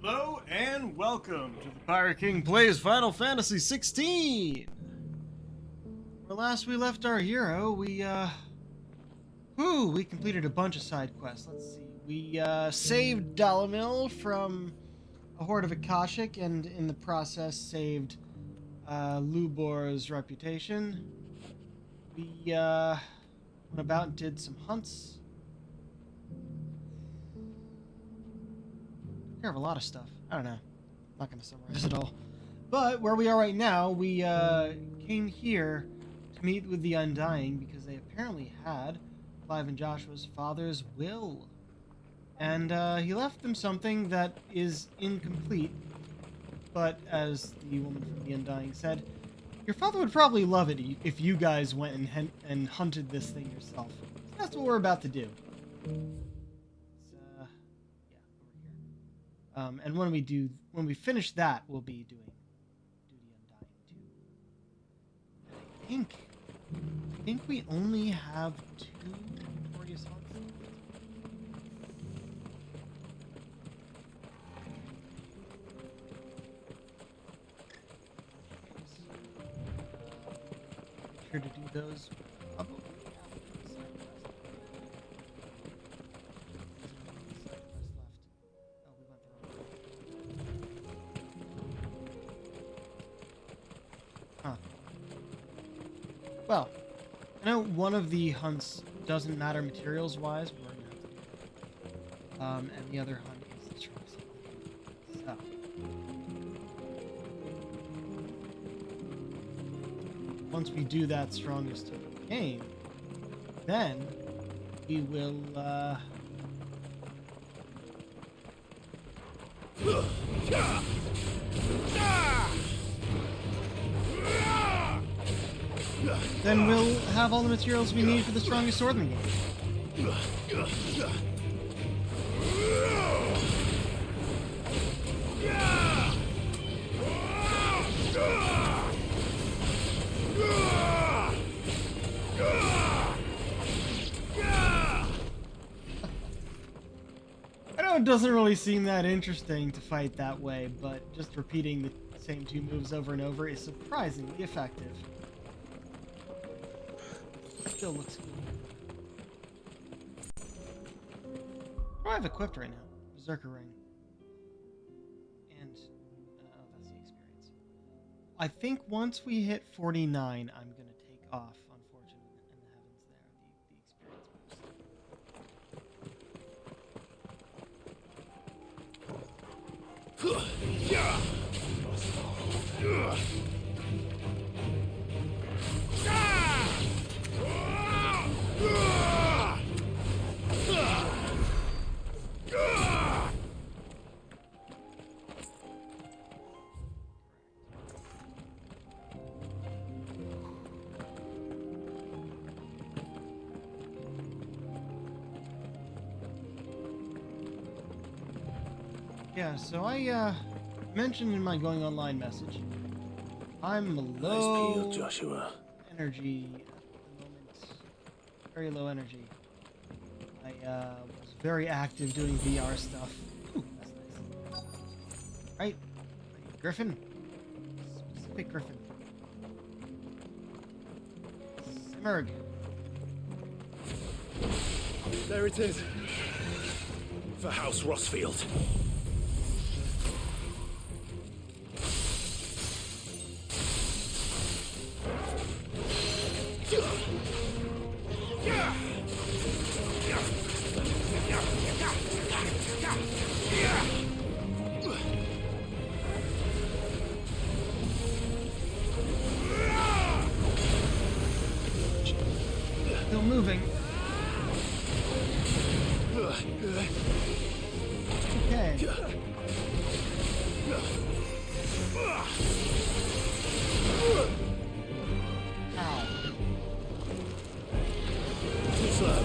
Hello and welcome to the Pirate King Plays Final Fantasy XVI. Where last we left our hero, we completed a bunch of side quests. Let's see. We saved Dalamil from a horde of Akashic, and in the process saved Lubor's reputation. We went about and did some hunts. Took care of a lot of stuff. I don't know. I'm not going to summarize it all. But where we are right now, we came here to meet with the Undying because they apparently had Clive and Joshua's father's will. And he left them something that is incomplete. But as the woman from the Undying said, your father would probably love it if you guys went and hunted this thing yourself. So that's what we're about to do. It's, over here. And when we finish that, we'll be doing Duty Undying 2. I think we only have 2 notorious hunts. Make sure to do those probably after the side quest. Side quest left. Oh, we went the wrong way. Huh. Well, I know one of the hunts doesn't matter materials-wise, but we're gonna have to do that. And the other hunt is the choice. So. Once we do that strongest of the game, then we will, then we'll have all the materials we need for the strongest sword in the game. I know it doesn't really seem that interesting to fight that way, but just repeating the same 2 moves over and over is surprisingly effective. Still looks cool. What do I have equipped right now? Berserker Ring. And, oh, that's the experience. I think once we hit 49, I'm going to take off Unfortunate in the Heavens there, the experience boost. Yeah, so I mentioned in my going online message, I'm low Joshua. energy at the moment. Very low energy. I was very active doing VR stuff. Ooh, that's nice. Right? Griffin? Specific Griffin. Simmerg. There it is. For House Rossfield. Still moving. Okay. Ow. Too slow.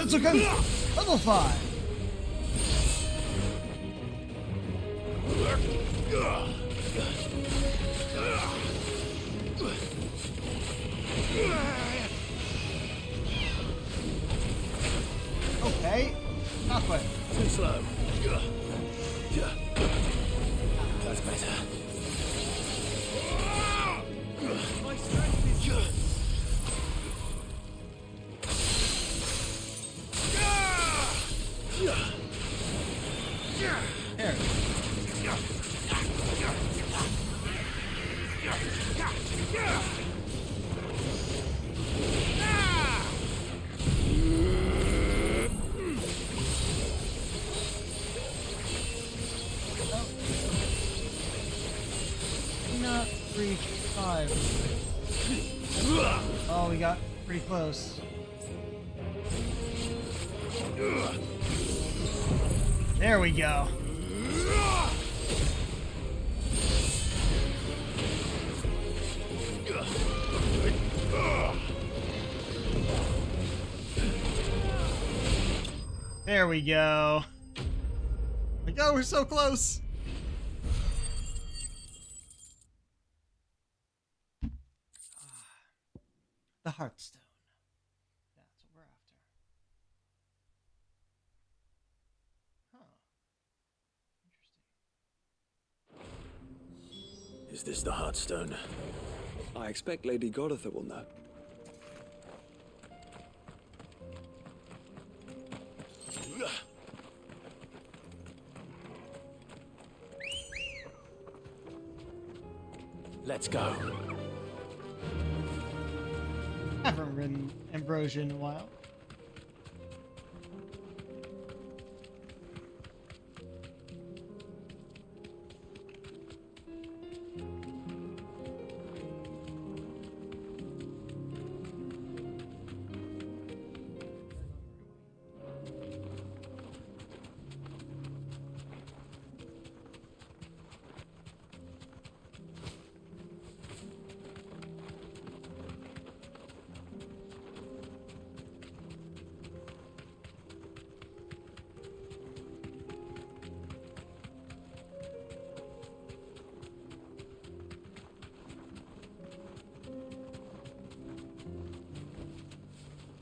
Tetsuken, level 5. Okay, not quite. Too slow. That's better. My strength is yours. Here. Not reach 5. Oh, we got pretty close. There we go. There we go. Like, oh, we're so close. The Heartstone. That's what we're after. Huh. Interesting. Is this the Heartstone? I expect Lady Goditha will know. Let's go. Haven't ridden Ambrosia in a while.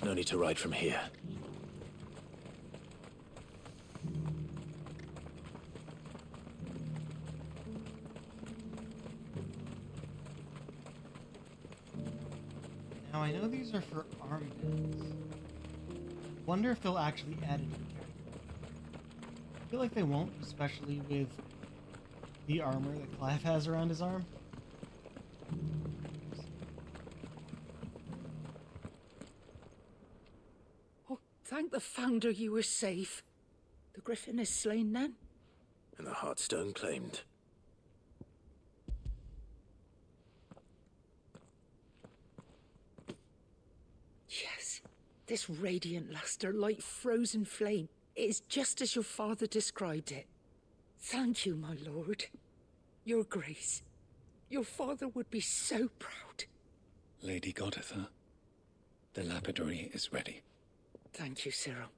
No need to ride from here. Now I know these are for armbands. Wonder if they'll actually add it to the character. I feel like they won't, especially with the armor that Clive has around his arm. Oh, thank the Founder you were safe. The Griffin is slain then? And the Heartstone claimed. Yes. This radiant luster, like frozen flame, it is just as your father described it. Thank you, my lord. Your grace. Your father would be so proud. Lady Goditha, the lapidary is ready. Thank you, Cyril.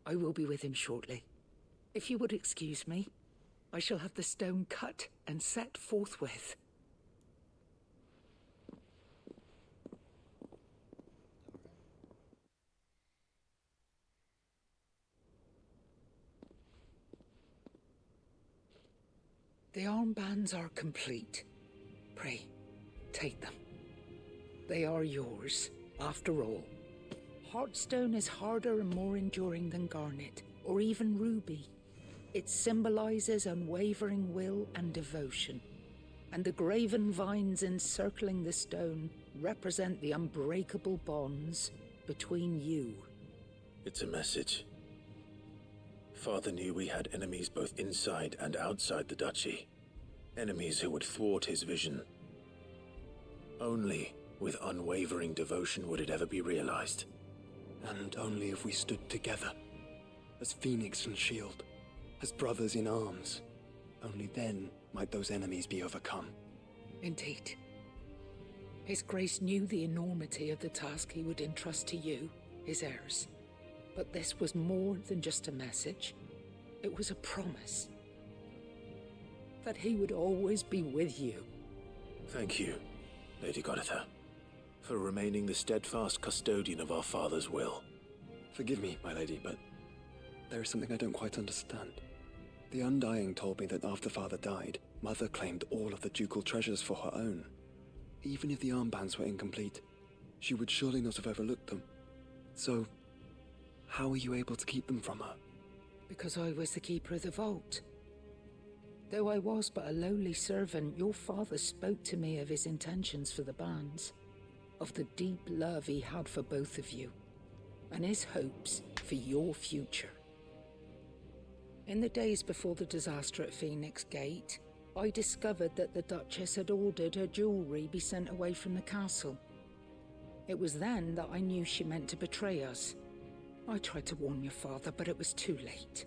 I will be with him shortly. If you would excuse me, I shall have the stone cut and set forthwith. The armbands are complete. Pray, take them. They are yours, after all. Heartstone is harder and more enduring than garnet, or even ruby. It symbolizes unwavering will and devotion. And the graven vines encircling the stone represent the unbreakable bonds between you. It's a message. Father knew we had enemies both inside and outside the duchy. Enemies who would thwart his vision. Only with unwavering devotion would it ever be realized. And only if we stood together, as Phoenix and Shield, as brothers in arms, only then might those enemies be overcome. Indeed. His Grace knew the enormity of the task he would entrust to you, his heirs. But this was more than just a message. It was a promise. That he would always be with you. Thank you, Lady Goditha, for remaining the steadfast custodian of our father's will. Forgive me, my lady, but there is something I don't quite understand. The Undying told me that after Father died, Mother claimed all of the ducal treasures for her own. Even if the armbands were incomplete, she would surely not have overlooked them. So, how were you able to keep them from her? Because I was the keeper of the vault. Though I was but a lowly servant, your father spoke to me of his intentions for the bands, of the deep love he had for both of you, and his hopes for your future. In the days before the disaster at Phoenix Gate, I discovered that the Duchess had ordered her jewelry be sent away from the castle. It was then that I knew she meant to betray us. I tried to warn your father, but it was too late.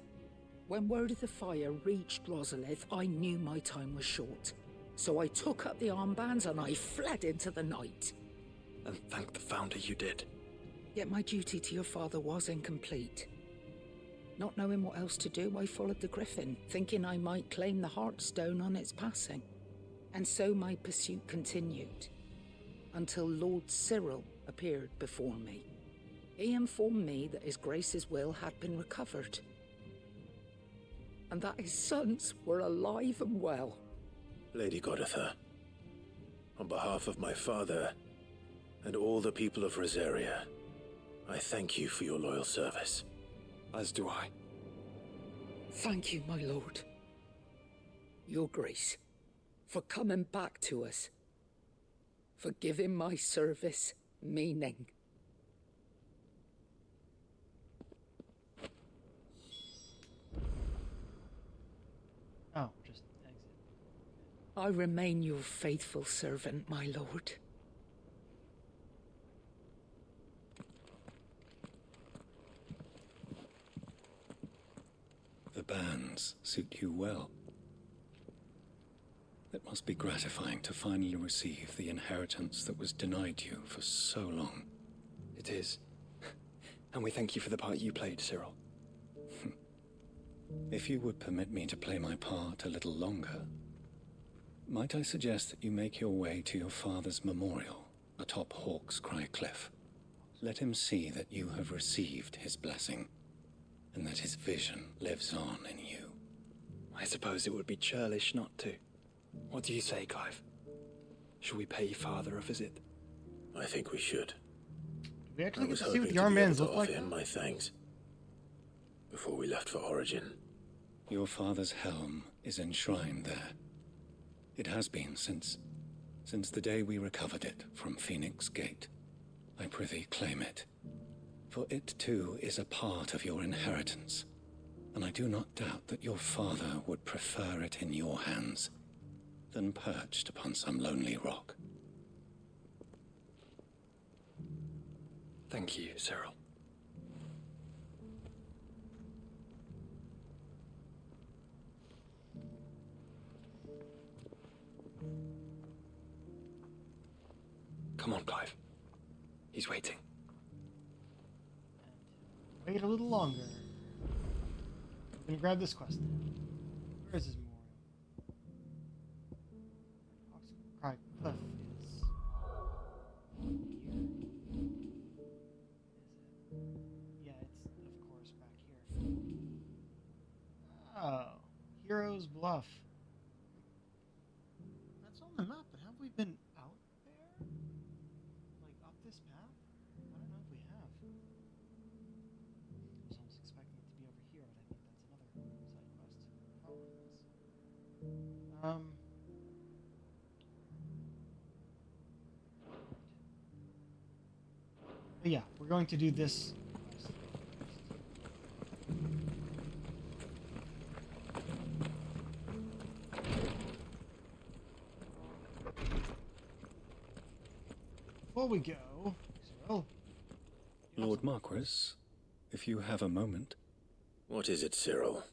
When word of the fire reached Rosalith, I knew my time was short. So I took up the armbands and I fled into the night. And thank the Founder you did. Yet my duty to your father was incomplete. Not knowing what else to do, I followed the Griffin, thinking I might claim the Heartstone on its passing. And so my pursuit continued, until Lord Cyril appeared before me. He informed me that His Grace's will had been recovered, and that his sons were alive and well. Lady Goditha, on behalf of my father and all the people of Rosaria, I thank you for your loyal service. As do I. Thank you, my lord. Your Grace, for coming back to us, for giving my service meaning. Oh, just exit. I remain your faithful servant, my lord. The bands suit you well. It must be gratifying to finally receive the inheritance that was denied you for so long. It is. And we thank you for the part you played, Cyril. If you would permit me to play my part a little longer, might I suggest that you make your way to your father's memorial atop Hawk's Cry Cliff? Let him see that you have received his blessing, and that his vision lives on in you. I suppose it would be churlish not to. What do you say, Clive? Shall we pay Father a visit? I think we should. Do we I actually get was to see hoping what to the be able armbands to look offer like? him my thanks before we left for Origin. Your father's helm is enshrined there. It has been since the day we recovered it from Phoenix Gate. I prithee claim it, for it too is a part of your inheritance, and I do not doubt that your father would prefer it in your hands than perched upon some lonely rock. Thank you, Cyril. Come on, Clive. He's waiting. Wait a little longer. I'm gonna grab this quest then. Where is his memorial? Hawk's Cry Cliff is here. Is it? Yeah, it's of course back here. Oh, Heroes Bluff. That's on the map, but have we been out there? Like up this path? I don't know if we have. I was almost expecting it to be over here, but I think that's another side quest following this. But yeah, we're going to do this quest first. Before we go, Cyril, you have Lord some- Marquis, if you have a moment, What is it, Cyril?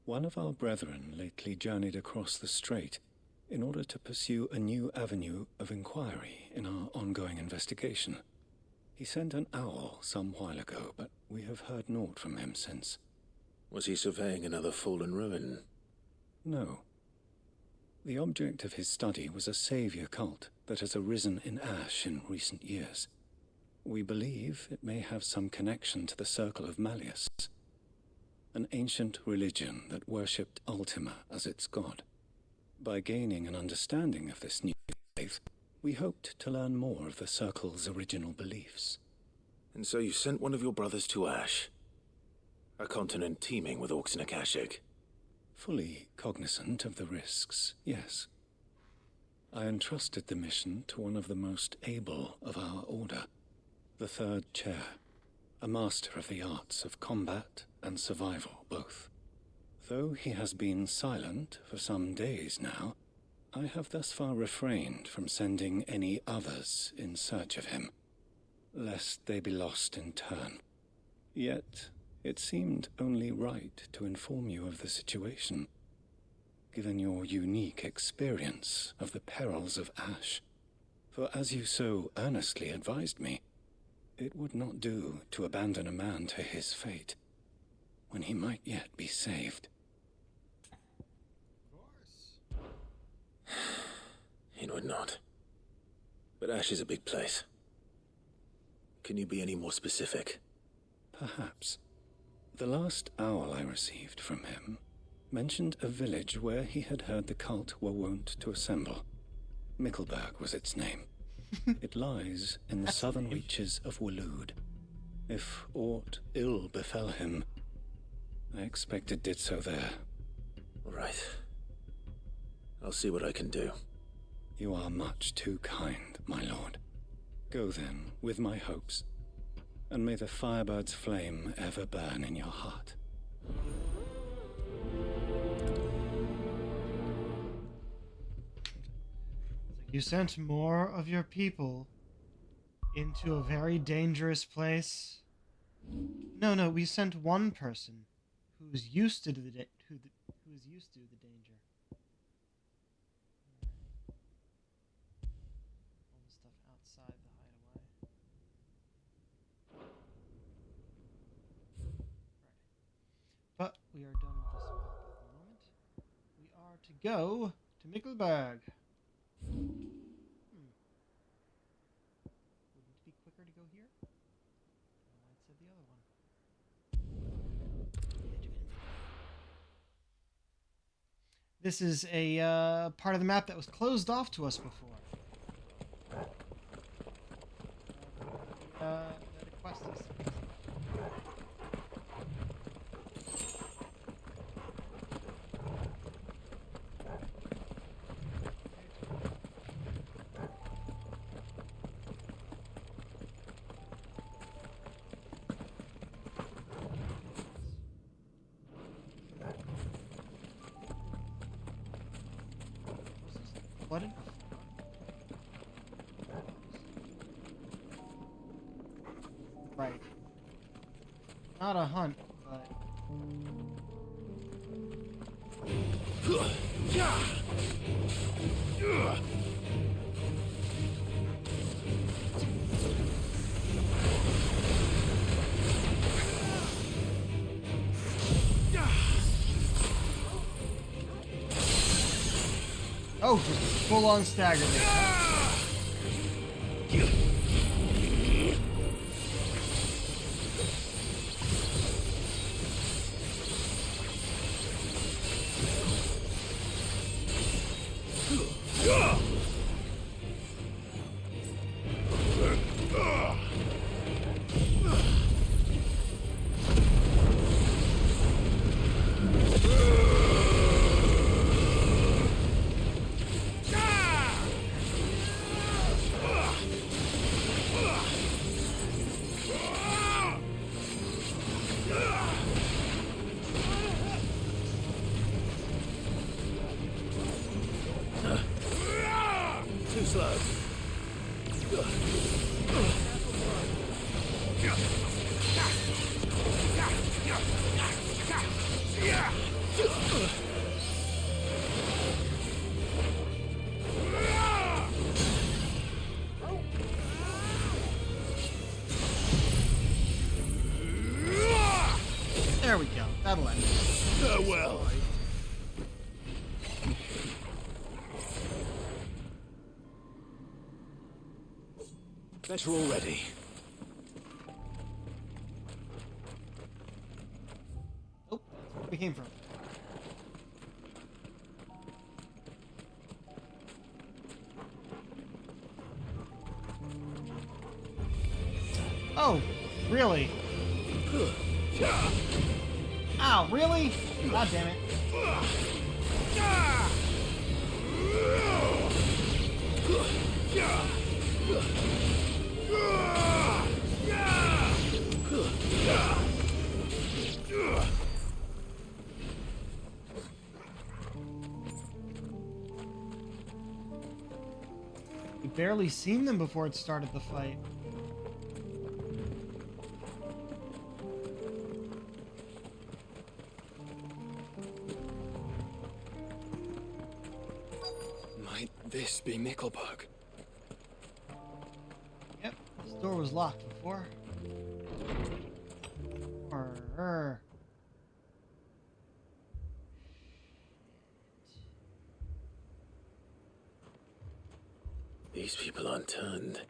one of our brethren lately journeyed across the strait in order to pursue a new avenue of inquiry in our ongoing investigation. He sent an owl some while ago, but We have heard naught from him since. Was he surveying another fallen ruin? No. The object of his study was a savior cult that has arisen in Ash in recent years. We believe it may have some connection to the Circle of Malleus, an ancient religion that worshipped Ultima as its god. By gaining an understanding of this new faith, we hoped to learn more of the Circle's original beliefs. And so you sent one of your brothers to Ash, a continent teeming with orcs and Akashic. Fully cognizant of the risks, yes. I entrusted the mission to one of the most able of our order, the Third Chair, a master of the arts of combat and survival both. Though he has been silent for some days now, I have thus far refrained from sending any others in search of him, lest they be lost in turn. Yet, it seemed only right to inform you of the situation, given your unique experience of the perils of Ash. For as you so earnestly advised me, it would not do to abandon a man to his fate, when he might yet be saved. It would not. But Ash is a big place. Can you be any more specific? Perhaps. The last owl I received from him mentioned a village where he had heard the cult were wont to assemble. Mickleburg was its name. It lies in the southern reaches of Waloed. If aught ill befell him, I expect it did so there. All right. I'll see what I can do. You are much too kind, my lord. Go then, with my hopes, and may the firebird's flame ever burn in your heart. You sent more of your people into a very dangerous place? No, we sent one person who's used to the who's used to the danger. All the stuff outside the hideaway. Right. But we are done with this map at the moment. We are to go to Mickleburg. Wouldn't it be quicker to go here? I might say the other one. This is a part of the map that was closed off to us before. The quest is. Flooded? Right. Not a hunt, but... Oh, just full-on stagger there. Too slow. That'll end. Farewell. Better already. Oh, that's where we came from. Oh, really? Ow, really? God damn it. We barely seen them before it started the fight. Might this be Mickelberg? Yep, this door was locked before. Arr. These people aren't turned.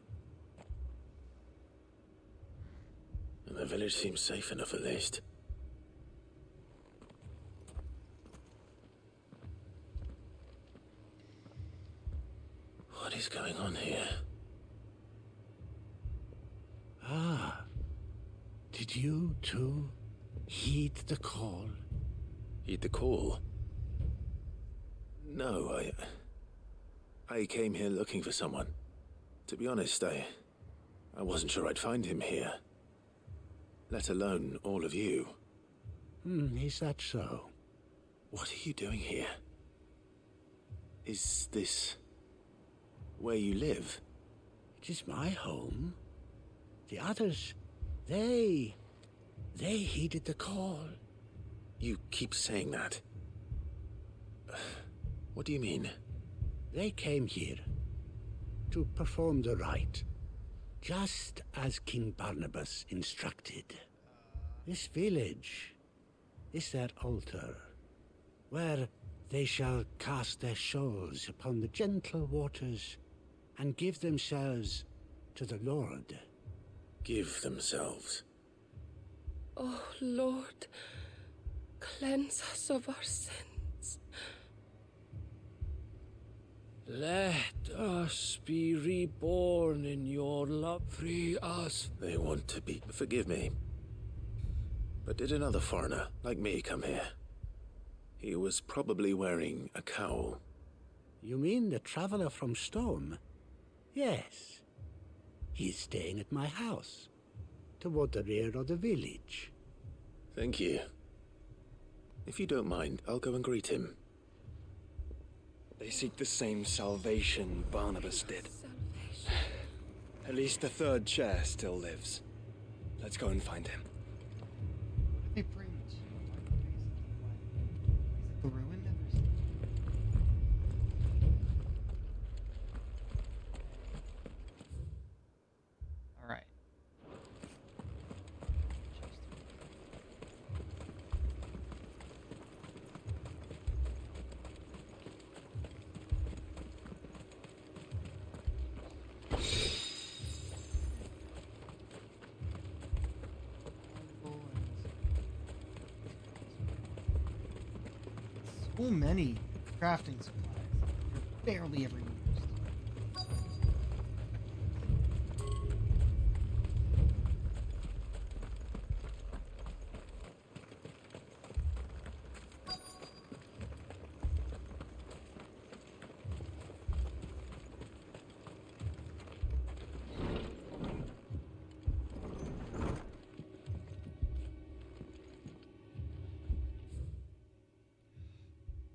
And the village seems safe enough at least. What is going on here? Ah, did you too heed the call? Heed the call? No, I came here looking for someone. To be honest, I wasn't sure I'd find him here. Let alone all of you. Is that so? What are you doing here? Is this where you live? It is my home. The others, they heeded the call. You keep saying that. What do you mean? They came here to perform the rite, just as King Barnabas instructed. This village is their altar, where they shall cast their souls upon the gentle waters and give themselves to the Lord. Give themselves. Oh, Lord, cleanse us of our sins. Let us be reborn in your love. Free us. They want to be... Forgive me. But did another foreigner, like me, come here? He was probably wearing a cowl. You mean the traveler from Storm? Yes. He's staying at my house, toward the rear of the village. Thank you. If you don't mind, I'll go and greet him. They seek the same salvation Barnabas did. At least the third chair still lives. Let's go and find him. What did they bring to? Is it the ruin? All right. So many crafting supplies that are barely ever used.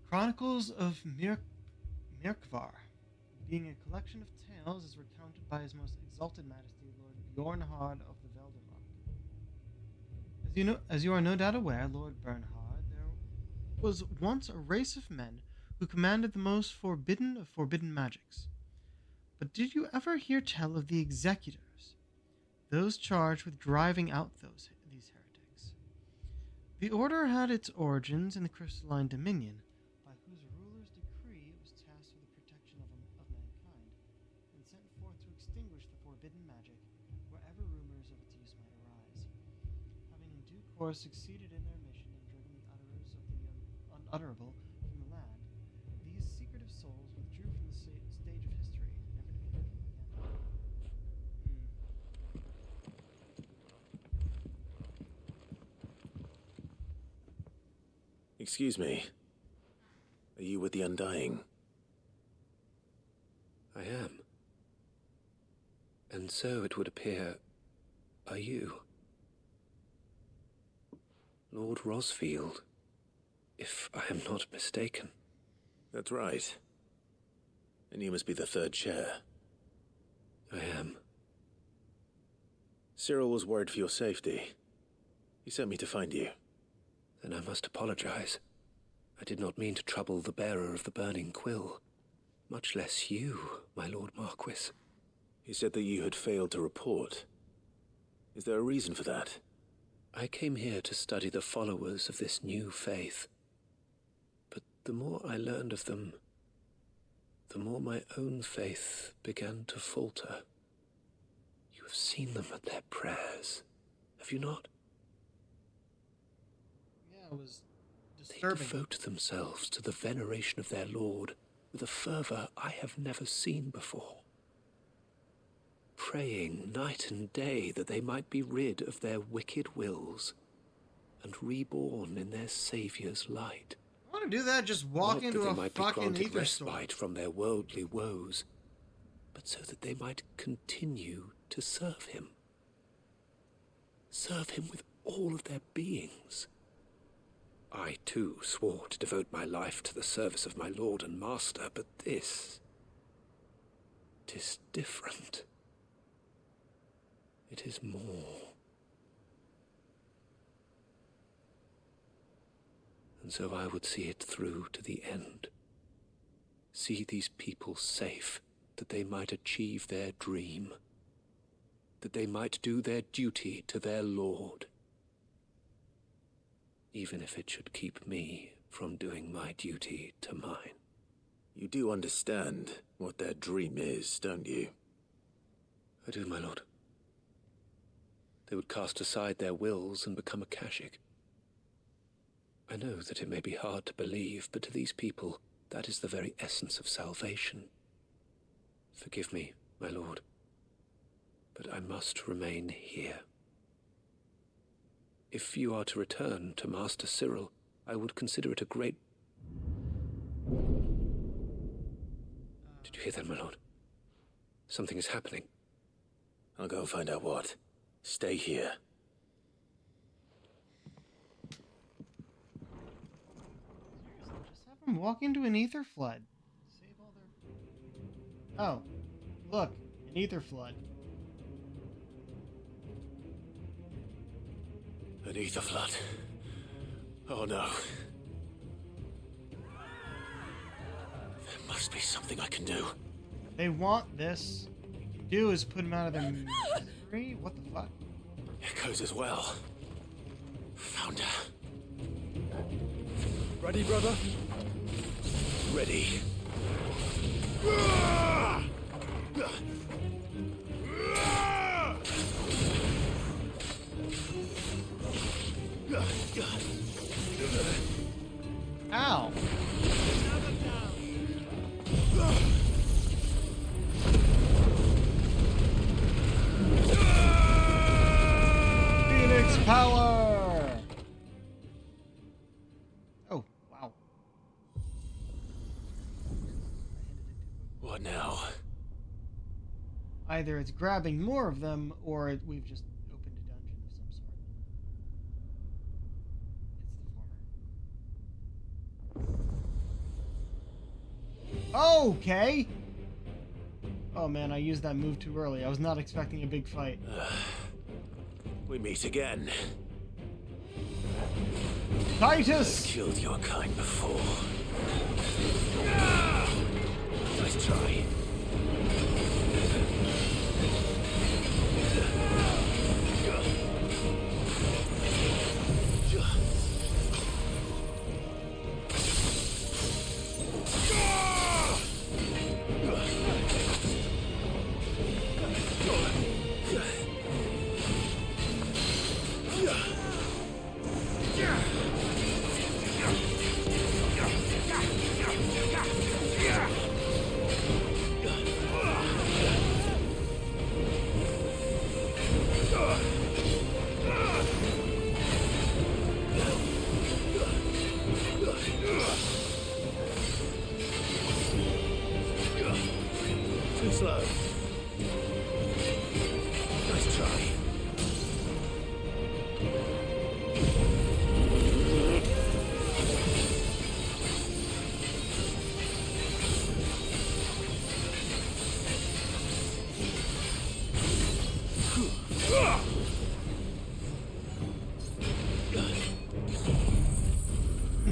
Chronicles of Mirkvar, being a collection of tales, is recounted by His Most Exalted Majesty Lord Bjornhard of the Veldermark. As you are no doubt aware, Lord Bernhard, there was once a race of men who commanded the most forbidden of forbidden magics. But did you ever hear tell of the executors, those charged with driving out these heretics? The order had its origins in the crystalline dominion, by whose ruler's decree it was tasked with the protection of mankind, and sent forth to extinguish the forbidden magic wherever rumors of its use might arise. Having in due course succeeded in their mission and driven the utterers of the unutterable from the land, these secretive souls withdrew from the stage of history, never to be heard from again. Excuse me. Are you with the Undying? I am. And so it would appear, are you? Lord Rosfield, if I am not mistaken. That's right. And you must be the third chair. I am. Cyril was worried for your safety. He sent me to find you. Then I must apologize. I did not mean to trouble the bearer of the burning quill, much less you, my Lord Marquis. He said that you had failed to report. Is there a reason for that? I came here to study the followers of this new faith. But the more I learned of them, the more my own faith began to falter. You have seen them at their prayers, have you not? It was They disturbing. devote themselves to the veneration of their Lord with a fervor I have never seen before. Praying night and day that they might be rid of their wicked wills and reborn in their Saviour's light. I want to do that, just walk Not into that they a might be fucking granted ether storm. respite from their worldly woes, but so that they might continue to serve him. Serve him with all of their beings. I, too, swore to devote my life to the service of my Lord and Master, but this... 'tis different. It is more. And so I would see it through to the end. See these people safe, that they might achieve their dream. That they might do their duty to their Lord. Even if it should keep me from doing my duty to mine. You do understand what their dream is, don't you? I do, my lord. They would cast aside their wills and become a Kashik. I know that it may be hard to believe, but to these people, that is the very essence of salvation. Forgive me, my lord, but I must remain here. If you are to return to Master Cyril, I would consider it a great... Did you hear that, my lord? Something is happening. I'll go and find out what. Stay here. Just have them walk into an ether flood. Save all their... Oh, look, an ether flood. An ether flood. Oh no. There must be something I can do. They want this. What you can do is put them out of their misery. What the fuck? Echoes as well. Found her. Ready, brother? Ready. Ow! Phoenix power! Oh, wow. What now? Either it's grabbing more of them, or we've just opened a dungeon of some sort. It's the former. Okay! Oh man, I used that move too early. I was not expecting a big fight. We meet again. Titus! Killed your kind before. Nice try.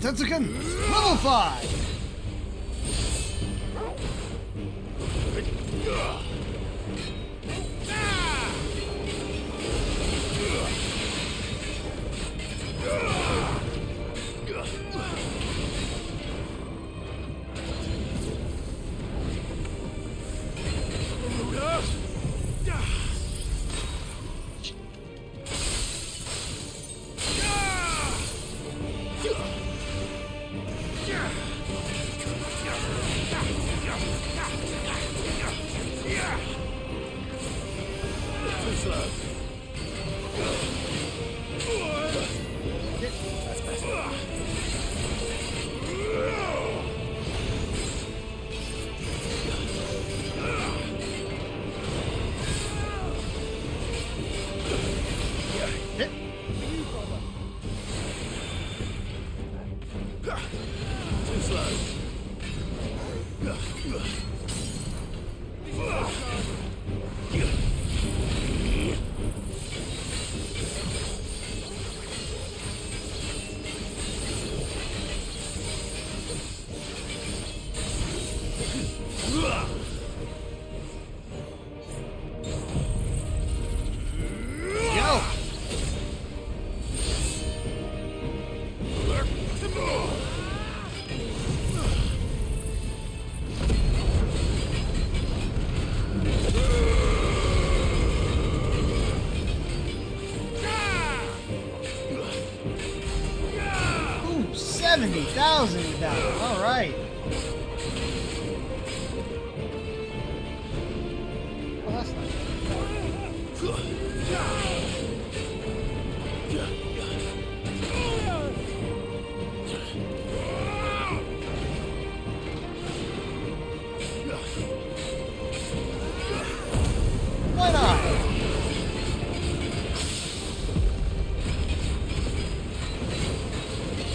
Tetsuken, level 5! Ooh, 70,000 down. All right. Oh, that's nice. Why not?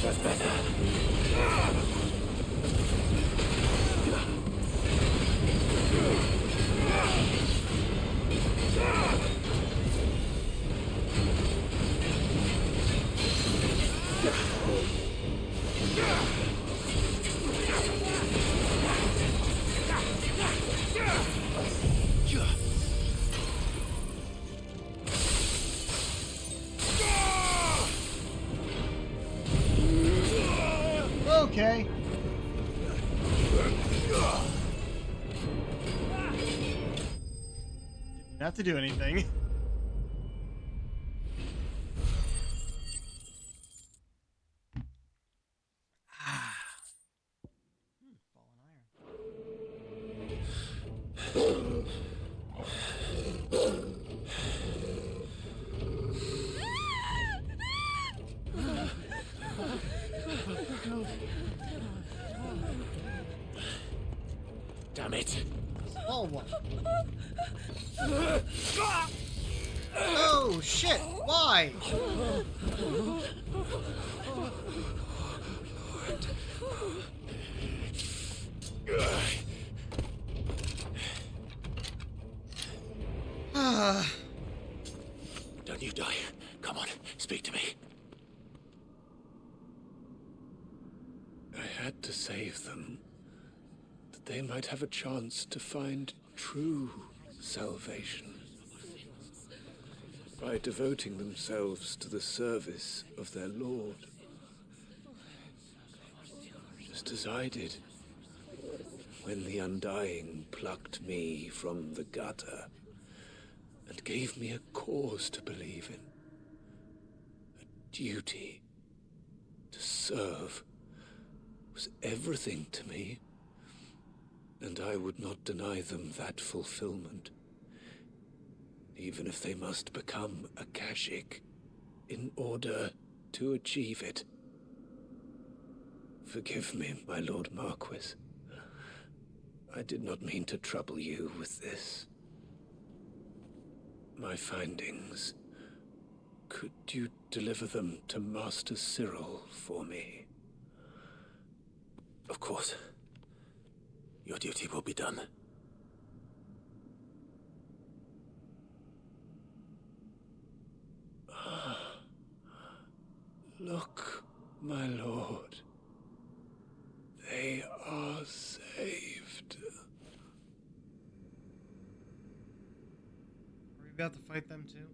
That's better. Okay. Didn't have to do anything. Fallen iron. Damn it. Small one. Oh shit! Why? Don't you die. Come on, speak to me. I had to save them, that they might have a chance to find true salvation. By devoting themselves to the service of their Lord. Just as I did, when the Undying plucked me from the gutter and gave me a cause to believe in. A duty to serve was everything to me, and I would not deny them that fulfillment, even if they must become a Kashik in order to achieve it. Forgive me, my Lord Marquis. I did not mean to trouble you with this. My findings. Could you deliver them to Master Cyril for me? Of course. Your duty will be done. Look, my lord. They are saved. Are we about to fight them too?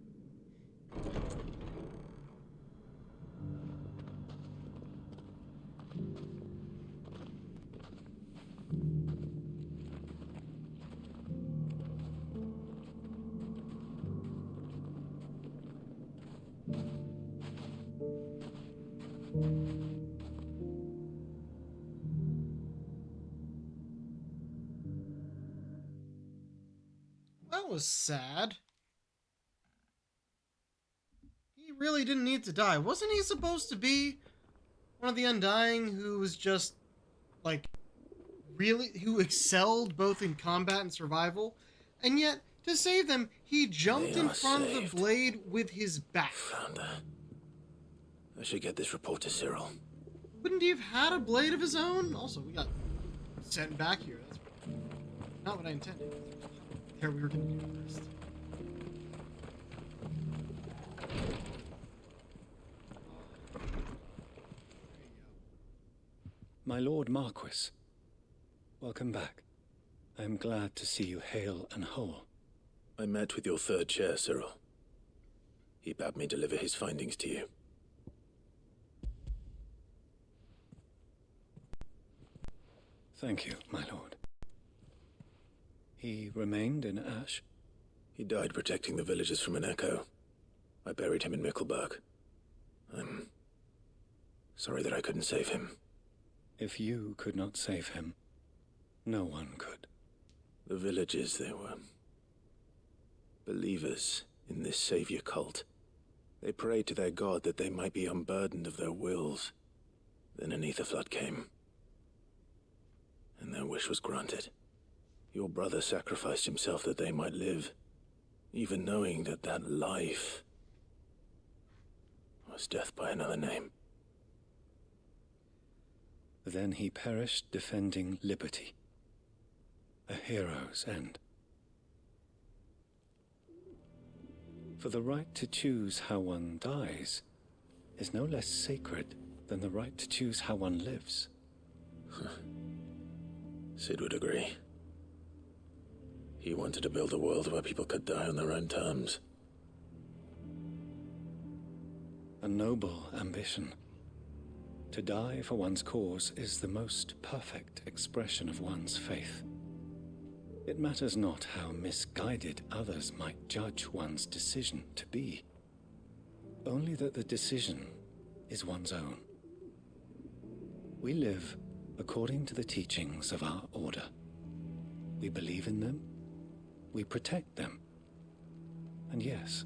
That was sad. He really didn't need to die. Wasn't he supposed to be one of the Undying who was just, like, really, who excelled both in combat and survival? And yet, to save them, he jumped They in are front of saved. the blade with his back. Founder. I should get this report to Cyril. Wouldn't he have had a blade of his own? Also, we got sent back here. That's not what I intended. There we were going to do first. My Lord Marquis, welcome back. I am glad to see you hale and whole. I met with your third chair, Cyril. He bade me deliver his findings to you. Thank you, my lord. He remained in Ash? He died protecting the villagers from an echo. I buried him in Mickleburg. I'm sorry that I couldn't save him. If you could not save him, no one could. The villagers, they were believers in this savior cult. They prayed to their god that they might be unburdened of their wills. Then an ether flood came, and their wish was granted. Your brother sacrificed himself that they might live, even knowing that that life was death by another name. Then he perished defending liberty. A hero's end. For the right to choose how one dies is no less sacred than the right to choose how one lives. Sid would agree. He wanted to build a world where people could die on their own terms. A noble ambition. To die for one's cause is the most perfect expression of one's faith. It matters not how misguided others might judge one's decision to be, only that the decision is one's own. We live according to the teachings of our order. We believe in them, we protect them, and yes,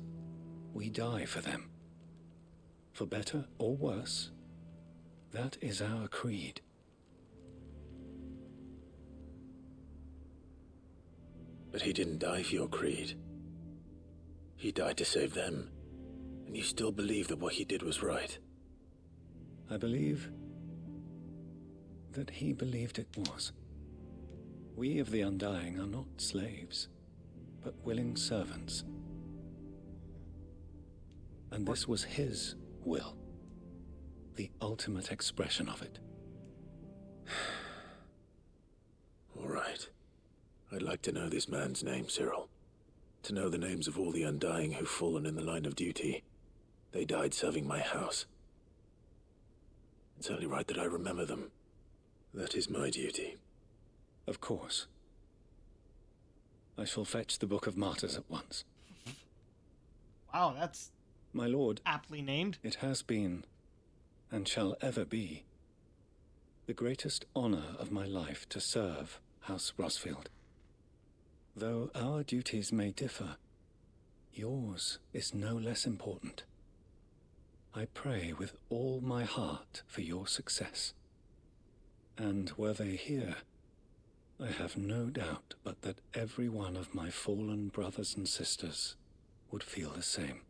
we die for them. For better or worse, that is our creed. But he didn't die for your creed. He died to save them, and you still believe that what he did was right. I believe that he believed it was. We of the Undying are not slaves, but willing servants. And this was his will, the ultimate expression of it. All right. I'd like to know this man's name, Cyril. To know the names of all the Undying who've fallen in the line of duty. They died serving my house. It's only right that I remember them. That is my duty. Of course. I shall fetch the Book of Martyrs at once. Wow, that's My lord, aptly named. it has been, and shall ever be, the greatest honor of my life to serve House Rosfield. Though our duties may differ, yours is no less important. I pray with all my heart for your success. And were they here, I have no doubt but that every one of my fallen brothers and sisters would feel the same.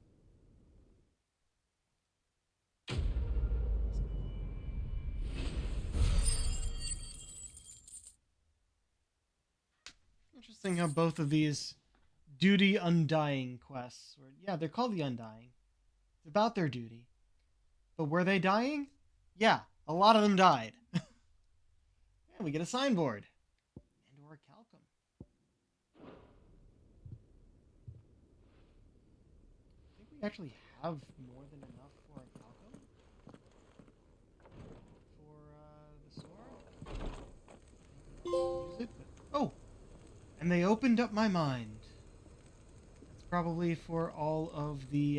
Interesting how both of these duty undying quests, or yeah, they're called the Undying. It's about their duty. But were they dying? Yeah, a lot of them died. And we get a signboard. And or a calcum. I think we actually have more than enough for a calcum. For the sword. Use it, but... Oh! And they opened up my mind. That's probably for all of the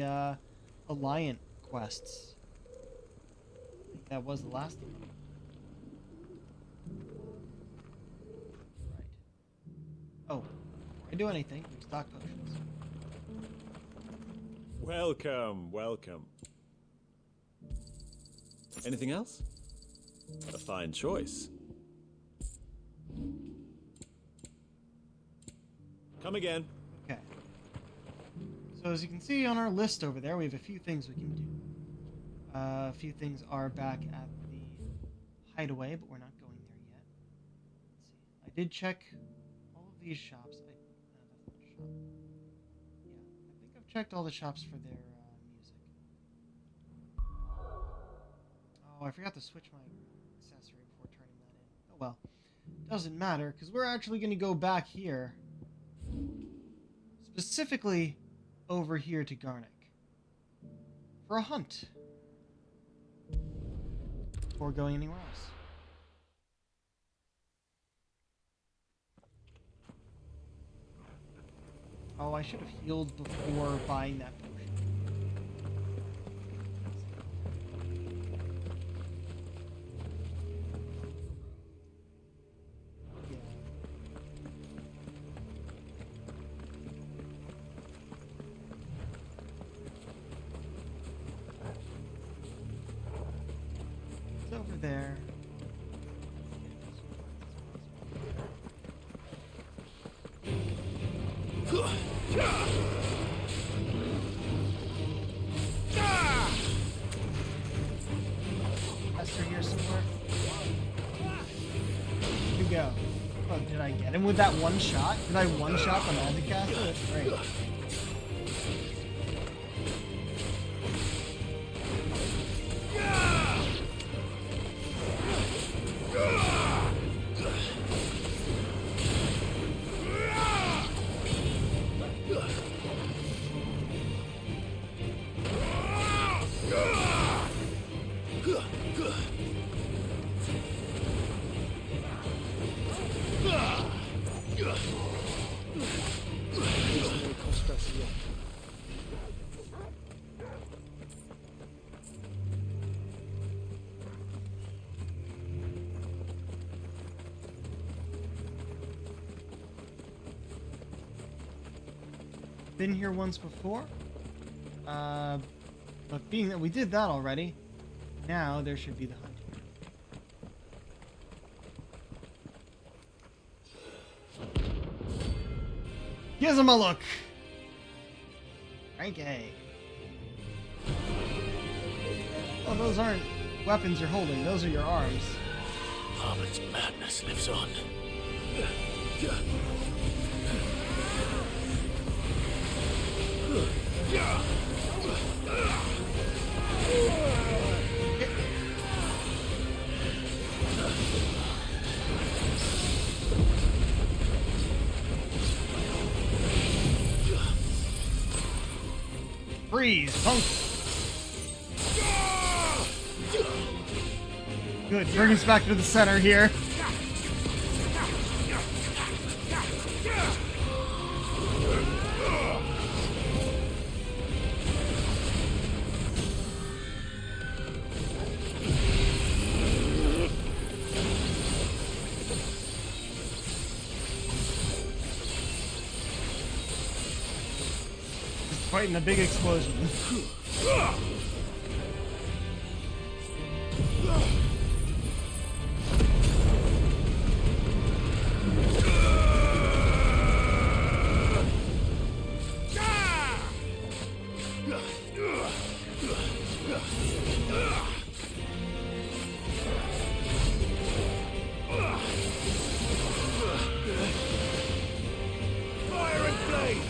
Alliant quests. I think that was the last of them. Right. Oh, before I do anything, we stock potions. Welcome, welcome. Anything else? A fine choice. Come again. Okay. So as you can see on our list over there, we have a few things we can do. A few things are back at the hideaway, but we're not going there yet. Let's see. I did check all of these shops. That's not a shop. Yeah, I think I've checked all the shops for their music. Oh, I forgot to switch my accessory before turning that in. Oh well. Doesn't matter, because we're actually going to go back here. Specifically over here to Garnick. For a hunt. Before going anywhere else. Oh, I should have healed before buying that potion. It's over there. Esther here somewhere. Here we go. Oh, did I get him with that one shot? Did I one shot the magic caster? That's great. Been here once before, but being that we did that already, now there should be the hunt here. Gives him a look! Rank A. Oh, those aren't weapons you're holding, those are your arms. Harmon's madness lives on. Freeze, punk! Good, bring us back to the center here. Fighting a big explosion. Fire and flame!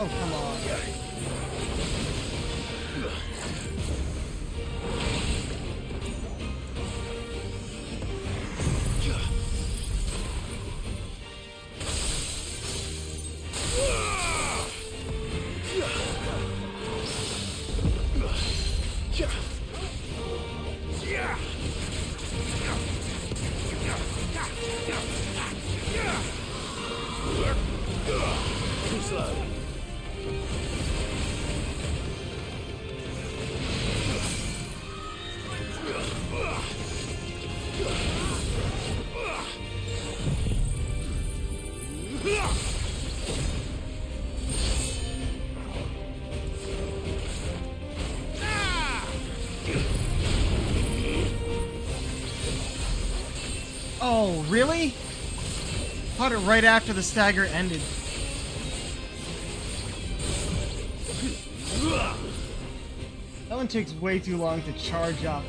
Oh, come on. Too slow. Oh, really? Caught it right after the stagger ended. That one takes way too long to charge up.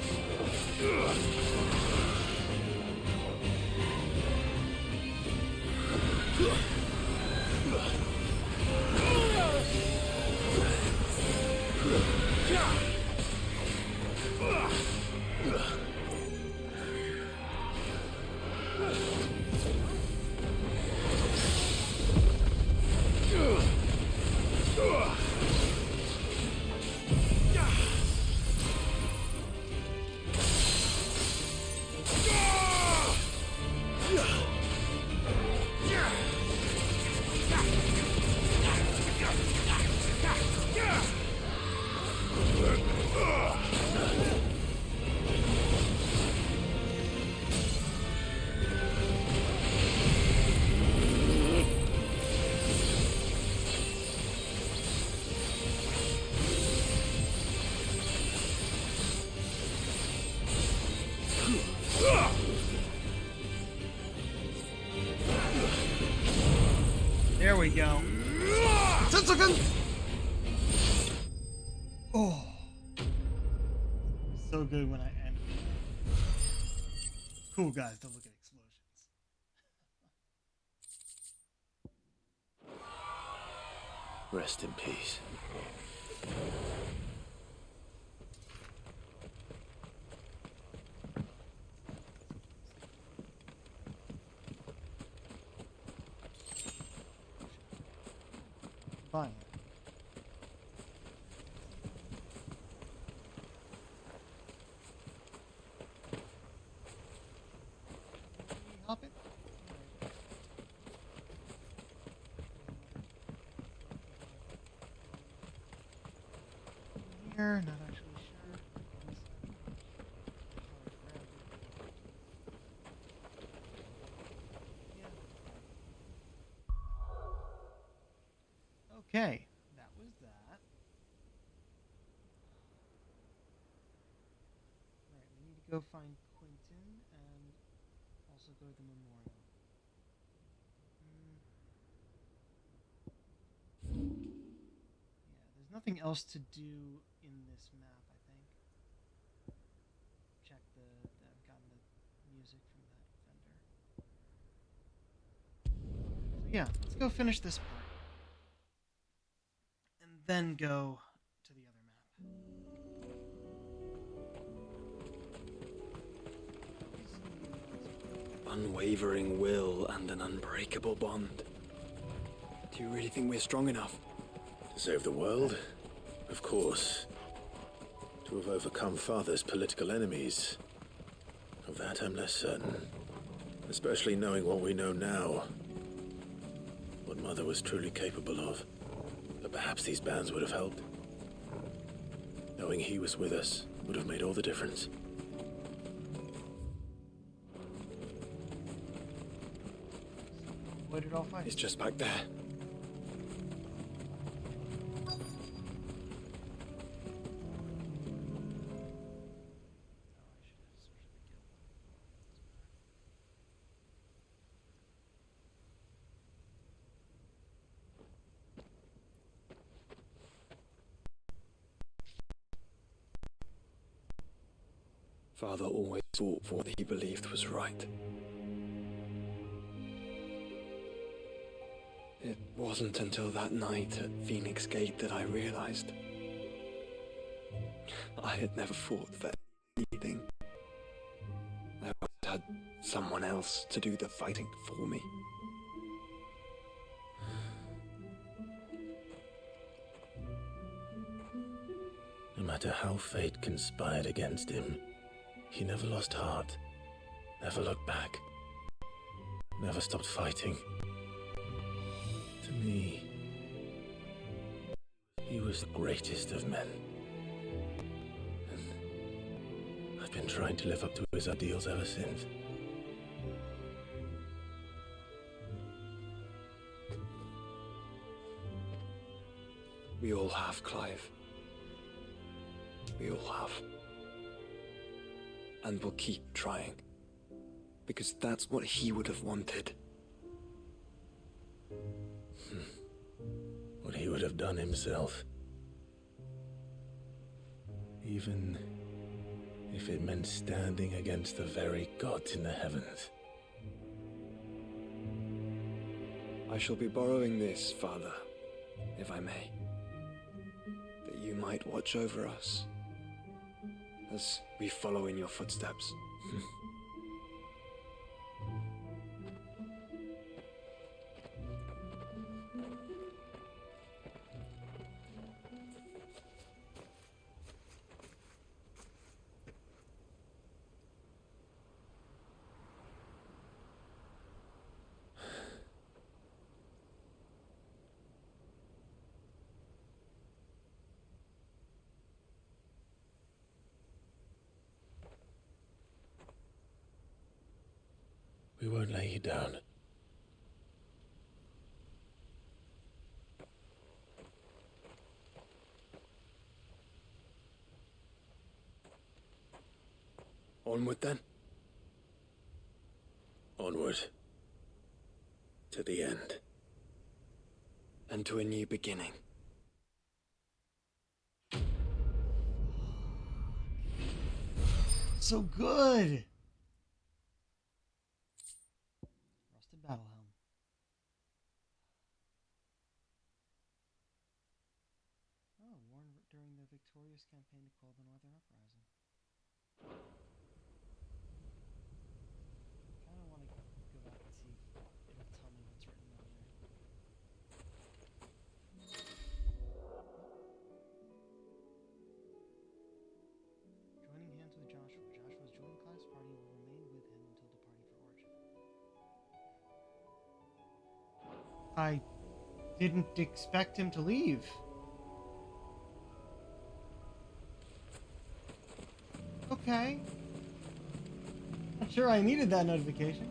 There we go. 10 seconds! Oh. So good when I end. Cool guys don't look at explosions. Rest in peace. Fine. Hop it? Here, not actually sure. Okay, that was that. Alright, we need to go find Quentin and also go to the memorial. Yeah, there's nothing else to do in this map, I think. Check I've gotten the music from that vendor. So yeah, let's go finish this part. And then go to the other map. Unwavering will and an unbreakable bond. Do you really think we're strong enough? To save the world? Of course. To have overcome Father's political enemies? Of that I'm less certain. Especially knowing what we know now. What Mother was truly capable of. But perhaps these bands would have helped. Knowing he was with us would have made all the difference. Where did it all fight? It's just back there. Father always fought for what he believed was right. It wasn't until that night at Phoenix Gate that I realized I had never fought for anything. I always had someone else to do the fighting for me. No matter how fate conspired against him, he never lost heart, never looked back, never stopped fighting. To me, he was the greatest of men. And I've been trying to live up to his ideals ever since. We all have, Clive. We all have. And we'll keep trying. Because that's what he would have wanted. What he would have done himself. Even if it meant standing against the very gods in the heavens. I shall be borrowing this, Father, if I may. That you might watch over us as we follow in your footsteps. We won't lay you down. Onward then. Onward. To the end. And to a new beginning. So good. Rusted battle helm. Oh, worn during the victorious campaign to quell the Northern Uprising. Kind of want to go back and see if it'll tell me what's written on there. Joining hands with Joshua. Joshua's joined Clive's party and will remain with him until departing for Orchard. I didn't expect him to leave. Okay. Not sure I needed that notification.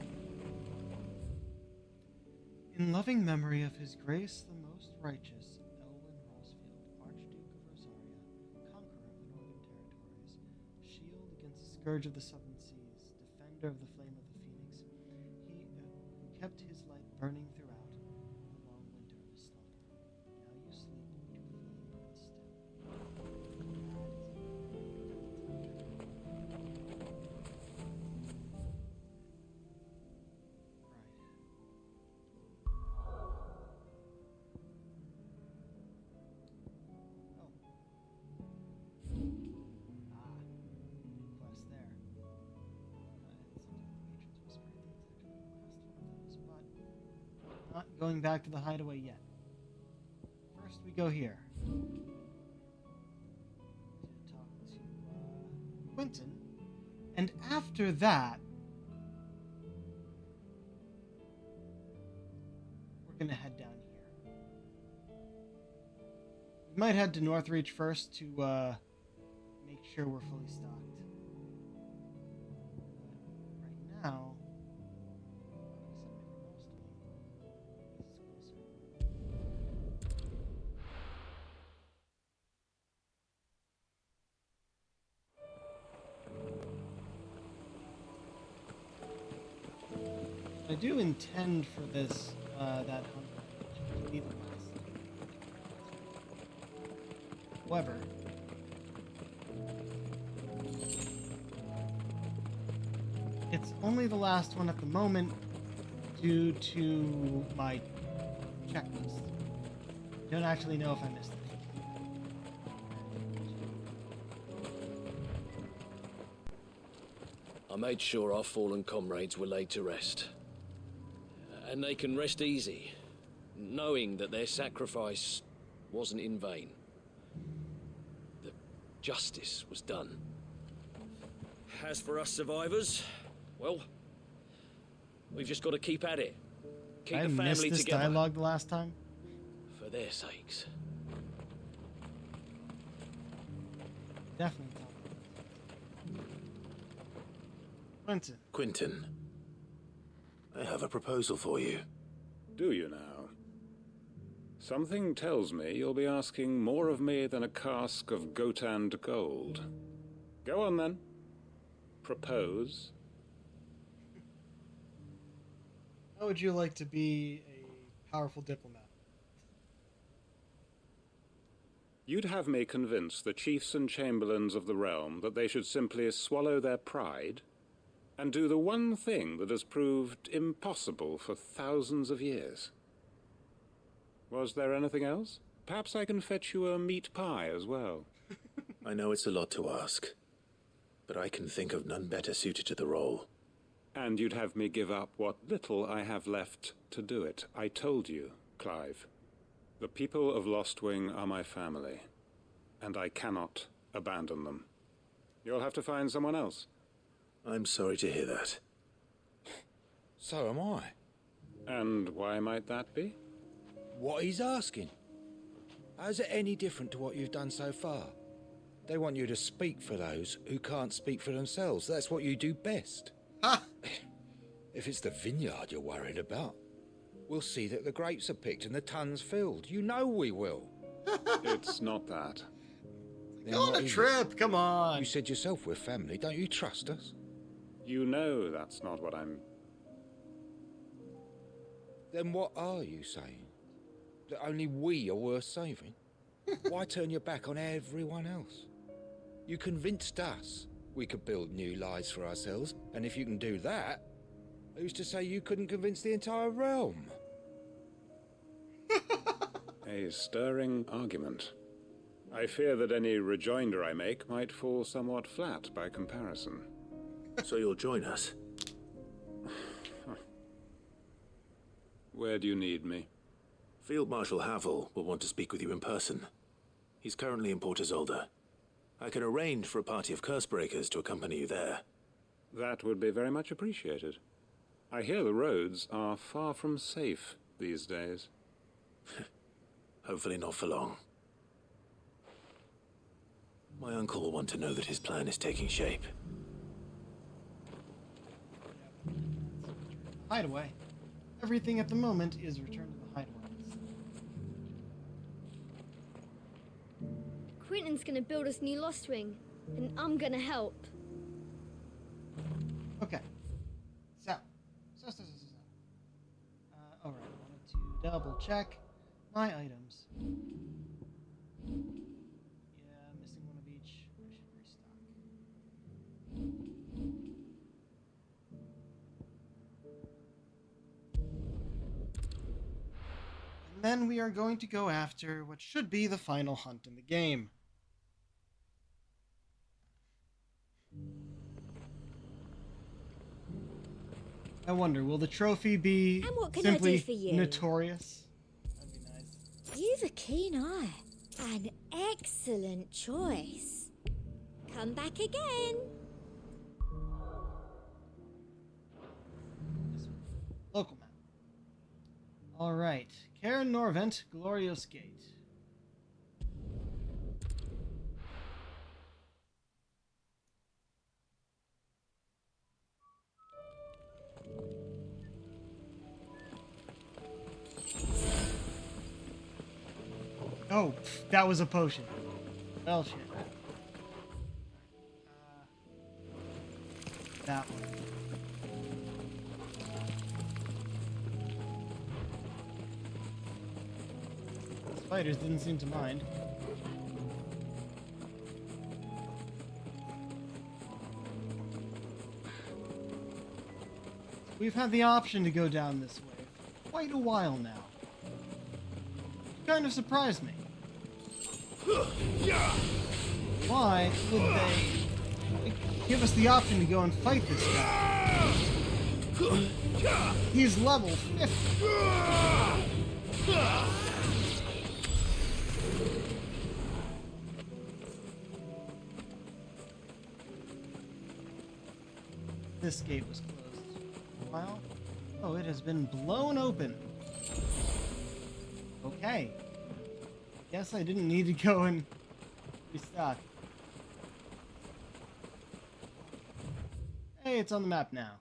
In loving memory of His Grace the Most Righteous, Elwyn Rossfield, Archduke of Rosaria, conqueror of the Northern Territories, shield against the scourge of the Southern Seas, defender of the flame of the Phoenix, he who kept his light burning throughout the long winter of his slumber. Now you sleep to flame and still. Quest there. Not going back to the hideaway yet. First we go here. To talk to Quentin. And after that, we're going to head down here. We might head to Northreach first to make sure we're fully stocked. But right now, I do intend for this, that hunt to be the last. However, it's only the last one at the moment due to my checklist. Don't actually know if I missed it. I made sure our fallen comrades were laid to rest. And they can rest easy, knowing that their sacrifice wasn't in vain. That justice was done. As for us survivors, well, we've just got to keep at it. Keep I the missed family this together. dialogue the last time. For their sakes. Definitely. Quentin. Quentin, I have a proposal for you. Do you now? Something tells me you'll be asking more of me than a cask of Gotand gold. Go on then. Propose. How would you like to be a powerful diplomat? You'd have me convince the chiefs and chamberlains of the realm that they should simply swallow their pride and do the one thing that has proved impossible for thousands of years. Was there anything else? Perhaps I can fetch you a meat pie as well. I know it's a lot to ask, but I can think of none better suited to the role. And you'd have me give up what little I have left to do it. I told you, Clive. The people of Lostwing are my family, and I cannot abandon them. You'll have to find someone else. I'm sorry to hear that. So am I. And why might that be? What he's asking. How's it any different to what you've done so far? They want you to speak for those who can't speak for themselves. That's what you do best. Ha! If it's the vineyard you're worried about, we'll see that the grapes are picked and the tons filled. You know we will. It's not that. Then Go on what a is trip, it? come on. You said yourself we're family. Don't you trust us? You know that's not what I'm... Then what are you saying? That only we are worth saving? Why turn your back on everyone else? You convinced us we could build new lives for ourselves, and if you can do that, who's to say you couldn't convince the entire realm? A stirring argument. I fear that any rejoinder I make might fall somewhat flat by comparison. So you'll join us? Where do you need me? Field Marshal Havel will want to speak with you in person. He's currently in Port Isolde. I can arrange for a party of Cursebreakers to accompany you there. That would be very much appreciated. I hear the roads are far from safe these days. Hopefully not for long. My uncle will want to know that his plan is taking shape. Hideaway. Everything at the moment is returned to the hideaways. Quentin's gonna build us new Lostwing, and I'm gonna help. Okay. So. Alright, I wanted to double check my items. Yeah, missing one of each. I should restock. And then we are going to go after what should be the final hunt in the game. I wonder, will the trophy be And what can simply I do for you? notorious? That'd be nice. You've a keen eye. An excellent choice. Come back again. Local map. Alright. Karen Norvent, Glorious Gate. Oh, that was a potion. Well, shit. That one. Spiders didn't seem to mind. We've had the option to go down this way for quite a while now. kind of surprised me. Why would they give us the option to go and fight this guy? He's level 50. This gate was closed for a while. Oh, it has been blown open. Okay. Guess I didn't need to go and restock. Hey, it's on the map now.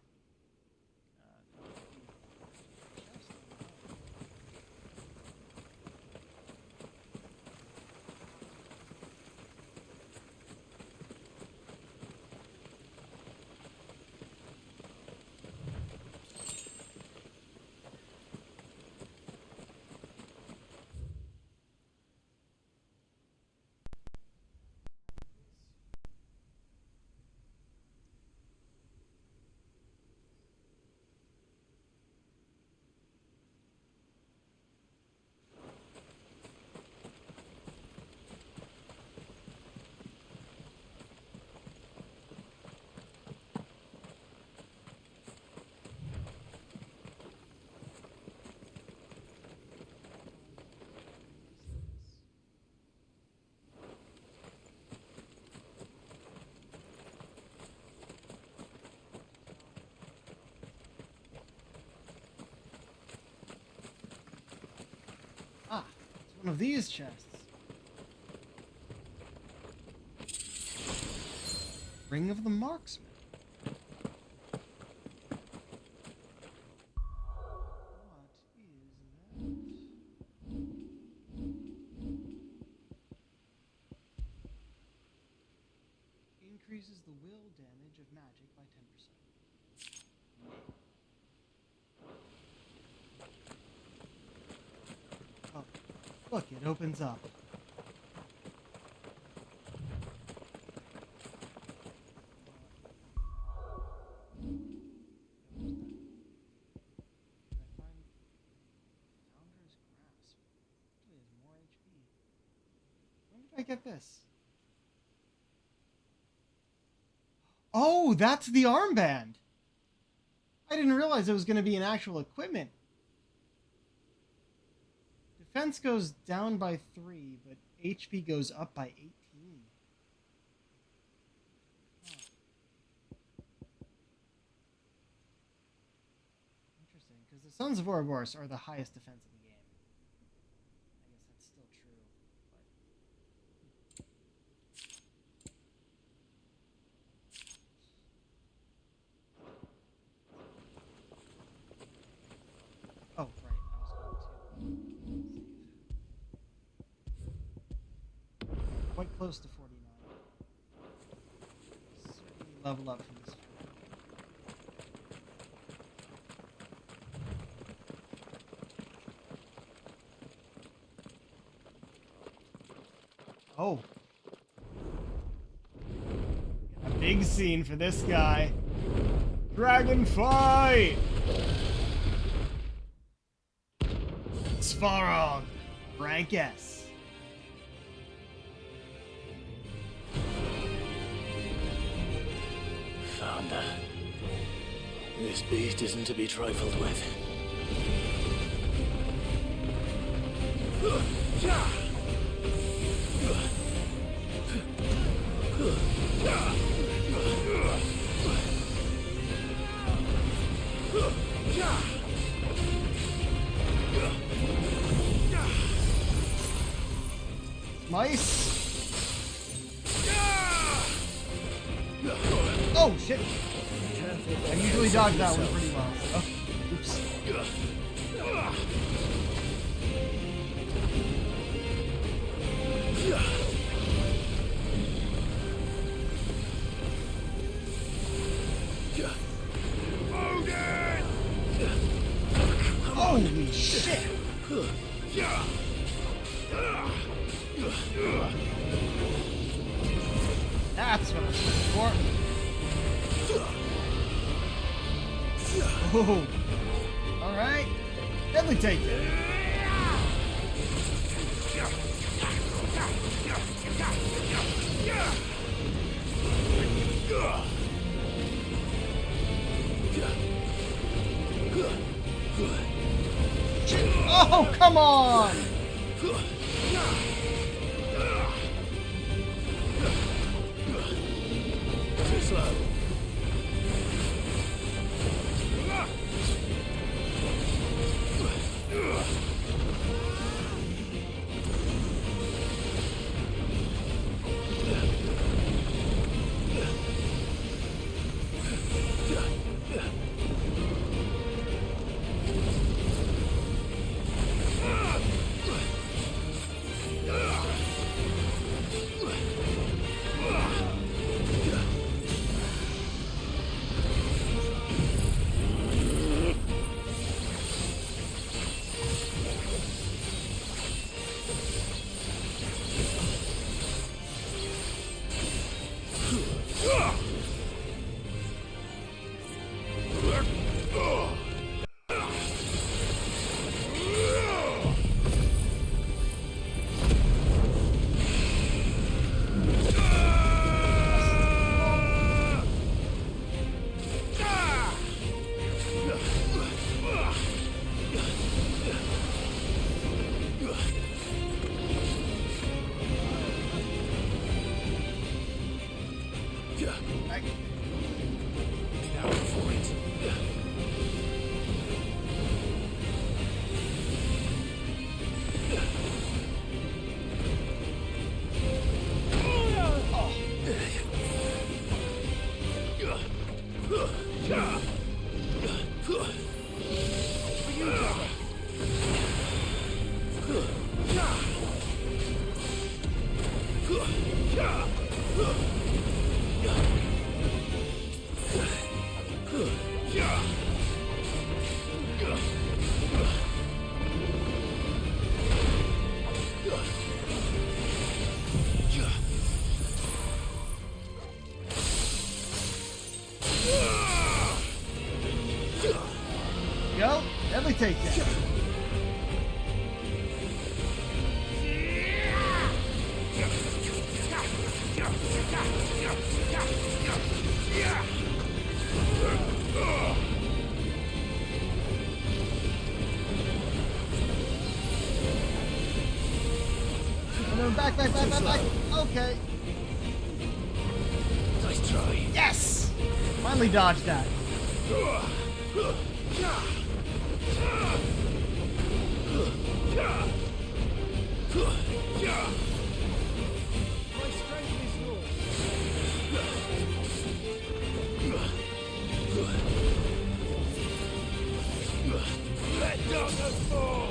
One of these chests. Ring of the Marksman. What is that? Increases the will damage of magic by 10%. Oh. Look, it opens up. When did I get this? Oh, that's the armband! I didn't realize it was going to be an actual equipment. Defense goes down by 3, but HP goes up by 18. Huh. Interesting, because the Sons of Ouroboros are the highest defense in the game. I guess that's still true, but... Oh, right, I was going to... Quite close to 49. Certainly level up from this. Oh. A big scene for this guy. Dragon fight! Svarog, rank S. This beast isn't to be trifled with. Mice. Oh shit! I usually dodge that one pretty well. So. Oops. Holy shit! That's what I was looking for. Oh, all right. Deadly take. Come on! Too slow. Go. Deadly takedown. Back. Okay. Nice try. Yes! Finally dodged that. Let darkness fall.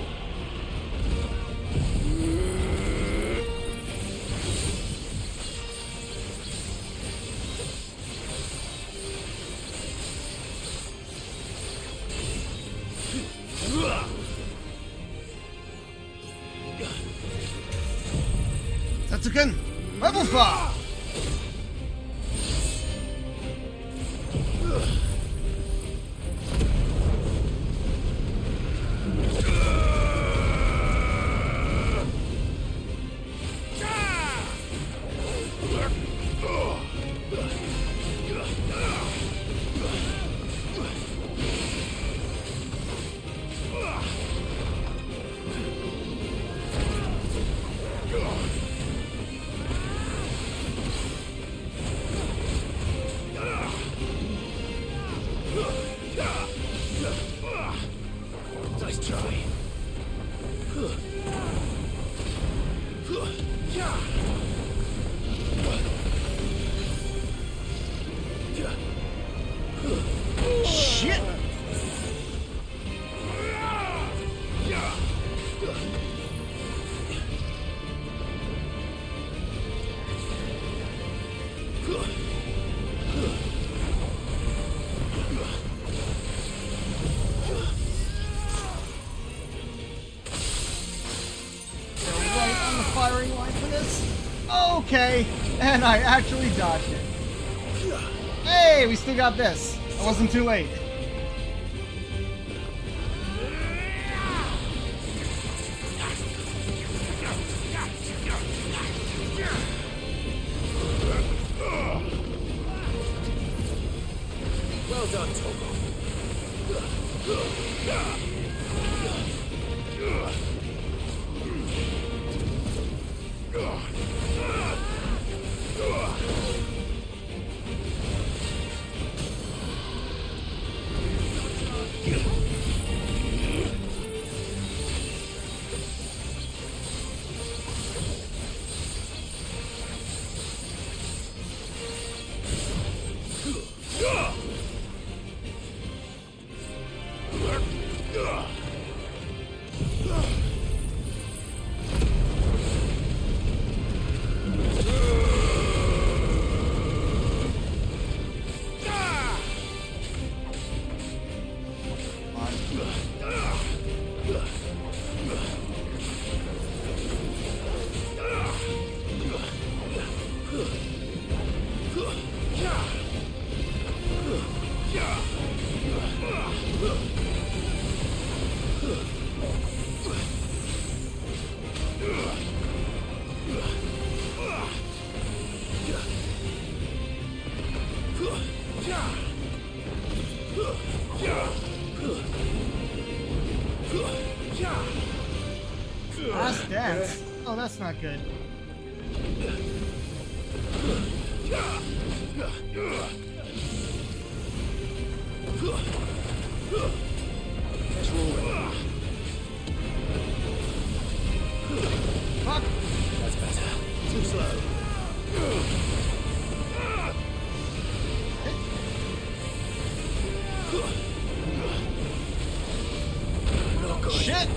Setsuken, level 5! Nice try. Shit! Firing line for this? Okay, and I actually dodged it. Hey, we still got this. I wasn't too late. Well done, Togo. dance. Oh, that's not good. Fuck. That's better. Too slow. Shit!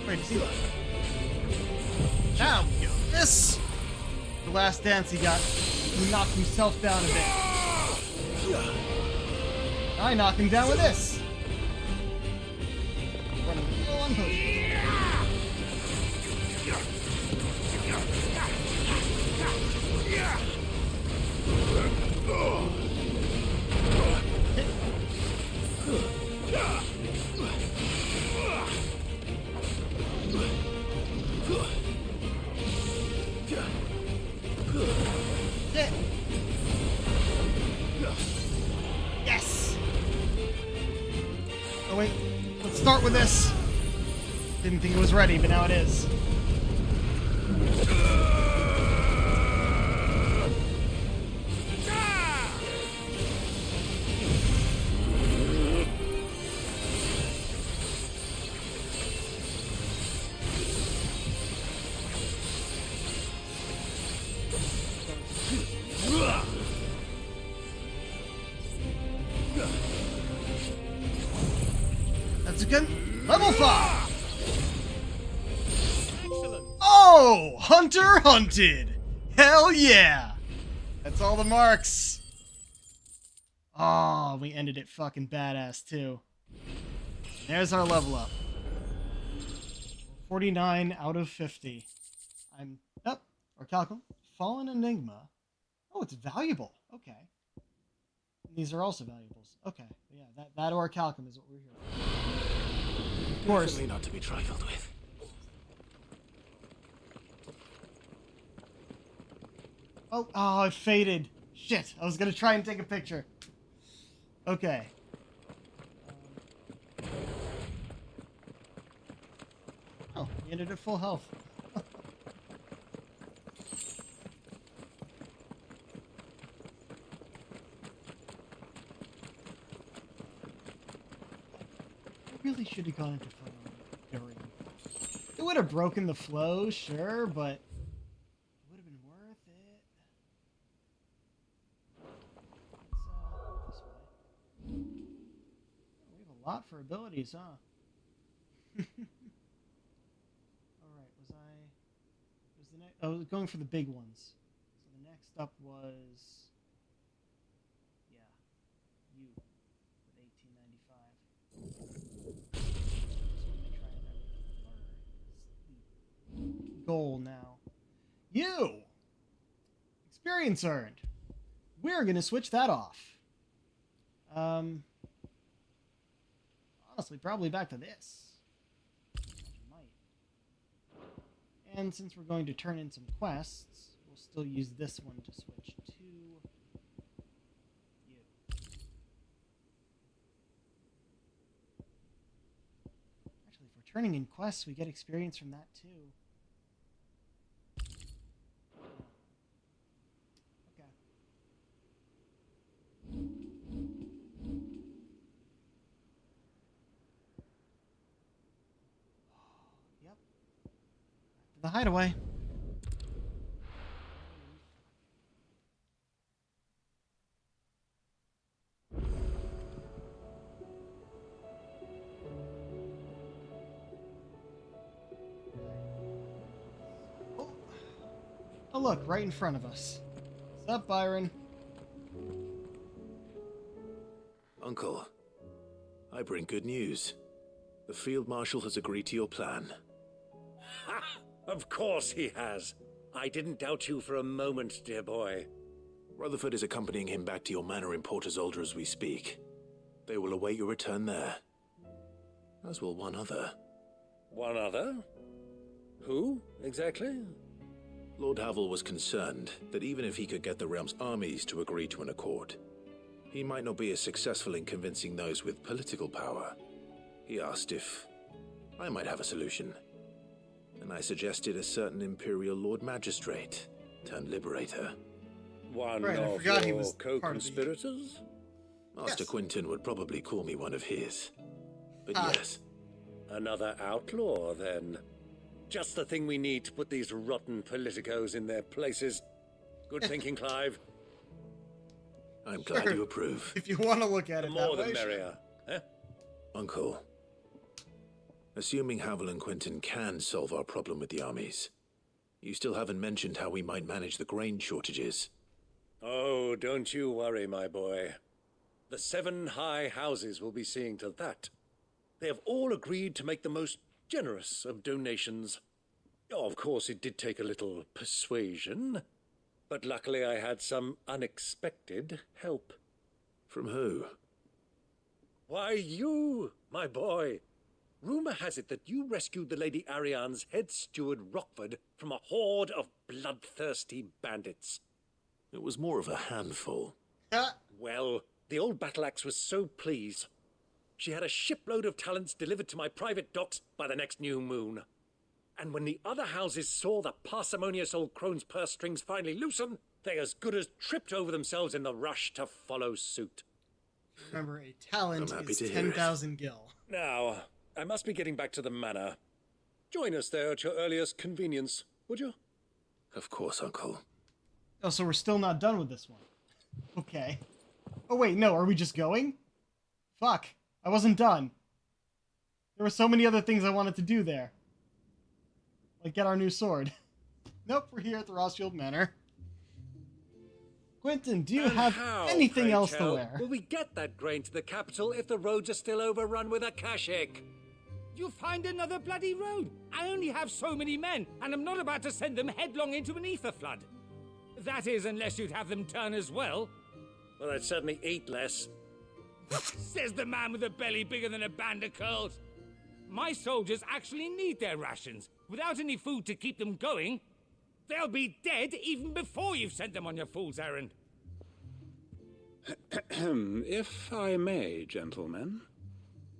Wait, see? Now, this! The last dance he got, he knocked himself down a bit. I knocked him down with this! Running real on potions. Yes! Oh wait, let's start with this. Didn't think it was ready, but now it is. That's a good level 5. Excellent. Oh, Hunter hunted. Hell yeah. That's all the marks. Oh, we ended it fucking badass too. There's our level up. 49 out of 50. I'm up. Orichalcum, Fallen Enigma. Oh, it's valuable. Okay. These are also valuables. Okay. Yeah, that Orichalcum is what we're here for. Of course. Definitely not to be trifled with. Oh, it faded. Shit, I was gonna try and take a picture. Okay. Oh, he ended at full health. I really should have gone into fun during. It would have broken the flow, sure, but it would have been worth it. Let's this way. We have a lot for abilities, huh? Alright, was the next I was going for the big ones. So the next up was you with 1895. Goal now. You! Experience earned. We're gonna switch that off. Honestly, probably back to this. Might. And since we're going to turn in some quests, we'll still use this one to switch to you. Actually, if we're turning in quests, we get experience from that too. Okay. Yep. Back to the hideaway. Oh, look, right in front of us. What's up, Byron? Uncle, I bring good news. The Field Marshal has agreed to your plan. Ha! Of course he has. I didn't doubt you for a moment, dear boy. Rutherford is accompanying him back to your manor in Porterzolder as we speak. They will await your return there. As will one other. One other? Who, exactly? Lord Havel was concerned that even if he could get the realm's armies to agree to an accord, he might not be as successful in convincing those with political power. He asked if I might have a solution, and I suggested a certain Imperial Lord Magistrate turned Liberator. One Right, I of forgot he your was part of the- co-conspirators? Master Yes. Quinton would probably call me one of his. But Ah. yes, Another outlaw, then. Just the thing we need to put these rotten politicos in their places. Good thinking, Clive. I'm glad Sure. you approve. If you want to look at The it more that the way, sure. merrier. Eh? Uncle, assuming Havel and Quinton can solve our problem with the armies, you still haven't mentioned how we might manage the grain shortages. Oh, don't you worry, my boy. The 7 high houses will be seeing to that. They have all agreed to make the most generous of donations. Oh, of course, it did take a little persuasion, but luckily I had some unexpected help. From who? Why, you, my boy. Rumor has it that you rescued the Lady Ariane's head steward Rockford from a horde of bloodthirsty bandits. It was more of a handful. Well, the old battle axe was so pleased. She had a shipload of talents delivered to my private docks by the next new moon. And when the other houses saw the parsimonious old crone's purse strings finally loosen, they as good as tripped over themselves in the rush to follow suit. Remember, a talent I'm happy is to hear it. 10,000 gil. Now, I must be getting back to the manor. Join us there at your earliest convenience, would you? Of course, Uncle. Oh, so we're still not done with this one. Okay. Oh, wait, no, are we just going? Fuck. I wasn't done. There were so many other things I wanted to do there. Like get our new sword. Nope, we're here at the Rothschild Manor. Quentin, do you And have how, anything pray else to tell, wear? will we get that grain to the capital if the roads are still overrun with Akashic? You find another bloody road. I only have so many men, and I'm not about to send them headlong into an ether flood. That is, unless you'd have them turn as well. Well, I'd certainly eat less. Says the man with a belly bigger than a band of curls. My soldiers actually need their rations. Without any food to keep them going, they'll be dead even before you've sent them on your fool's errand. If I may, gentlemen,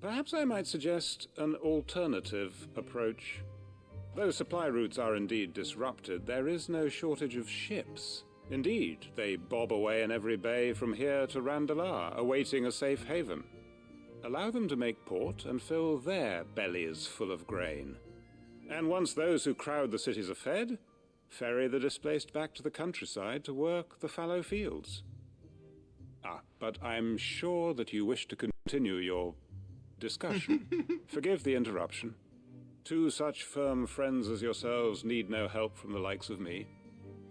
perhaps I might suggest an alternative approach. Though supply routes are indeed disrupted, there is no shortage of ships. Indeed, they bob away in every bay from here to Randalar, awaiting a safe haven. Allow them to make port and fill their bellies full of grain. And once those who crowd the cities are fed, ferry the displaced back to the countryside to work the fallow fields. But I'm sure that you wish to continue your discussion. Forgive the interruption. 2 such firm friends as yourselves need no help from the likes of me.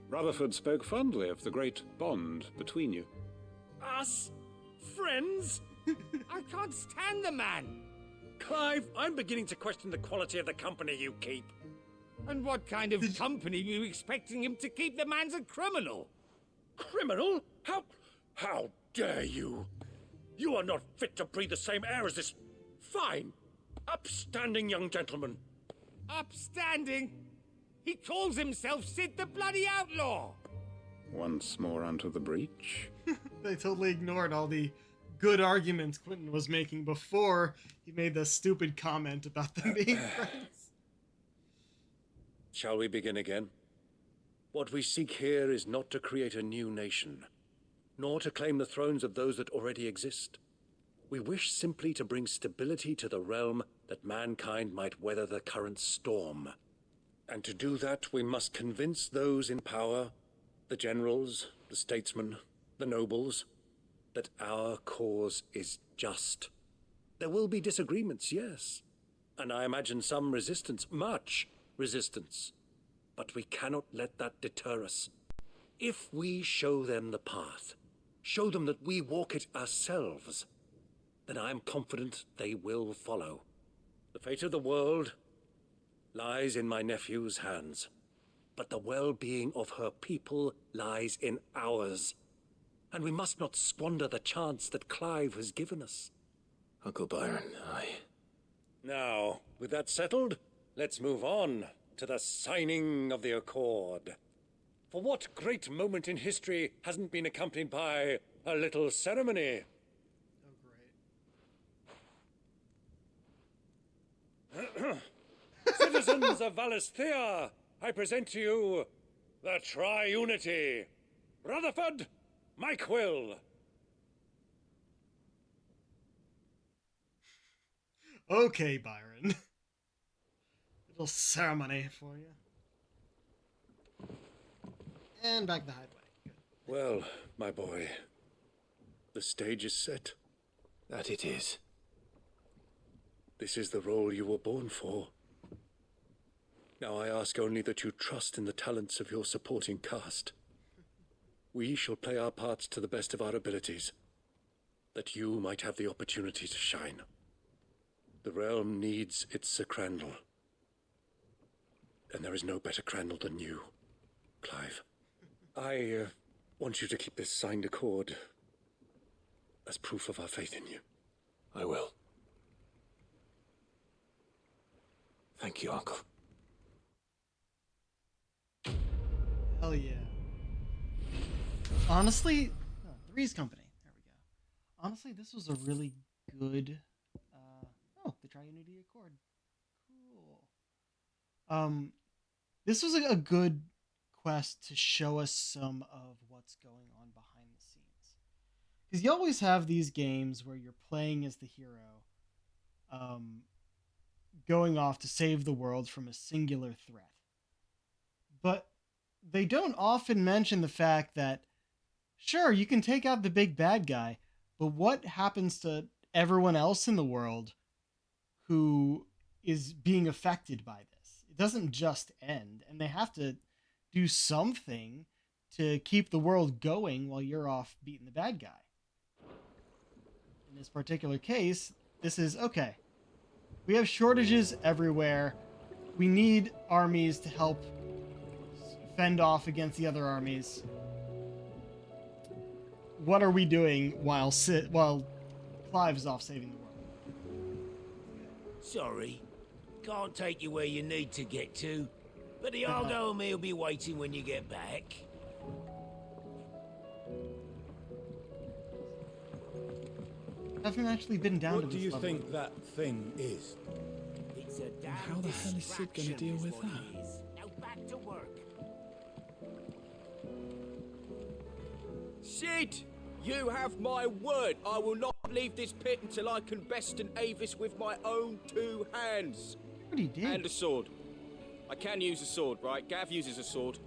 Rutherford spoke fondly of the great bond between you. Us? Friends? I can't stand the man. Clive, I'm beginning to question the quality of the company you keep. And what kind of company were you expecting him to keep? The man's a criminal. Criminal? How dare you? You are not fit to breathe the same air as this fine, upstanding young gentleman. Upstanding? He calls himself Sid the Bloody Outlaw. Once more onto the breach. They totally ignored all the good arguments Quentin was making before he made the stupid comment about them being friends. Shall we begin again? What we seek here is not to create a new nation, nor to claim the thrones of those that already exist. We wish simply to bring stability to the realm that mankind might weather the current storm. And to do that, we must convince those in power, the generals, the statesmen, the nobles, that our cause is just. There will be disagreements, yes, and I imagine some resistance, much resistance. But we cannot let that deter us. If we show them the path, show them that we walk it ourselves, then I am confident they will follow. The fate of the world lies in my nephew's hands, but the well-being of her people lies in ours. And we must not squander the chance that Clive has given us. Uncle Byron, Now, with that settled, let's move on to the signing of the Accord. For what great moment in history hasn't been accompanied by a little ceremony? Citizens of Valisthea, I present to you the Triunity. Rutherford, Mike Will. Okay, Byron. Little ceremony for you. And back the highway. Good. Well, my boy, the stage is set. That it is. This is the role you were born for. Now I ask only that you trust in the talents of your supporting cast. We shall play our parts to the best of our abilities, that you might have the opportunity to shine. The realm needs its Sir Crandall. And there is no better Crandall than you, Clive. I want you to keep this signed accord as proof of our faith in you. I will. Thank you, Uncle. Hell yeah. Honestly, Three's Company. There we go. Honestly, this was a really good. The Triunity Accord. Cool. This was a good quest to show us some of what's going on behind the scenes. Because you always have these games where you're playing as the hero, going off to save the world from a singular threat. But they don't often mention the fact that, sure, you can take out the big bad guy, but what happens to everyone else in the world who is being affected by this? It doesn't just end, and they have to do something to keep the world going while you're off beating the bad guy. In this particular case, this is, okay, we have shortages everywhere. We need armies to help fend off against the other armies. What are we doing while Clive is off saving the world? Sorry, can't take you where you need to get to, but the Argo and me will be waiting when you get back. Haven't actually been down to What this do you level. think that thing is? It's a damn And how the hell is Sid gonna distraction deal is with what that? it is. Now back to work. Sid! You have my word. I will not leave this pit until I can besten Avis with my own two hands. What he did? And a sword. I can use a sword, right? Gav uses a sword.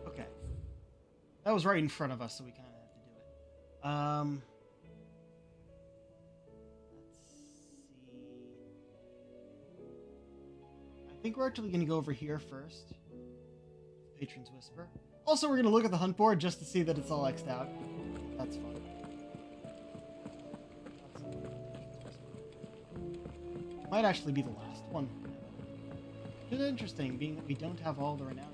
Okay. That was right in front of us, so we kind of have to do it. Let's see. I think we're actually going to go over here first. Patron's Whisper. Also, we're going to look at the hunt board just to see that it's all X'd out. That's fun. Might actually be the last one. It's interesting, being that we don't have all the renown.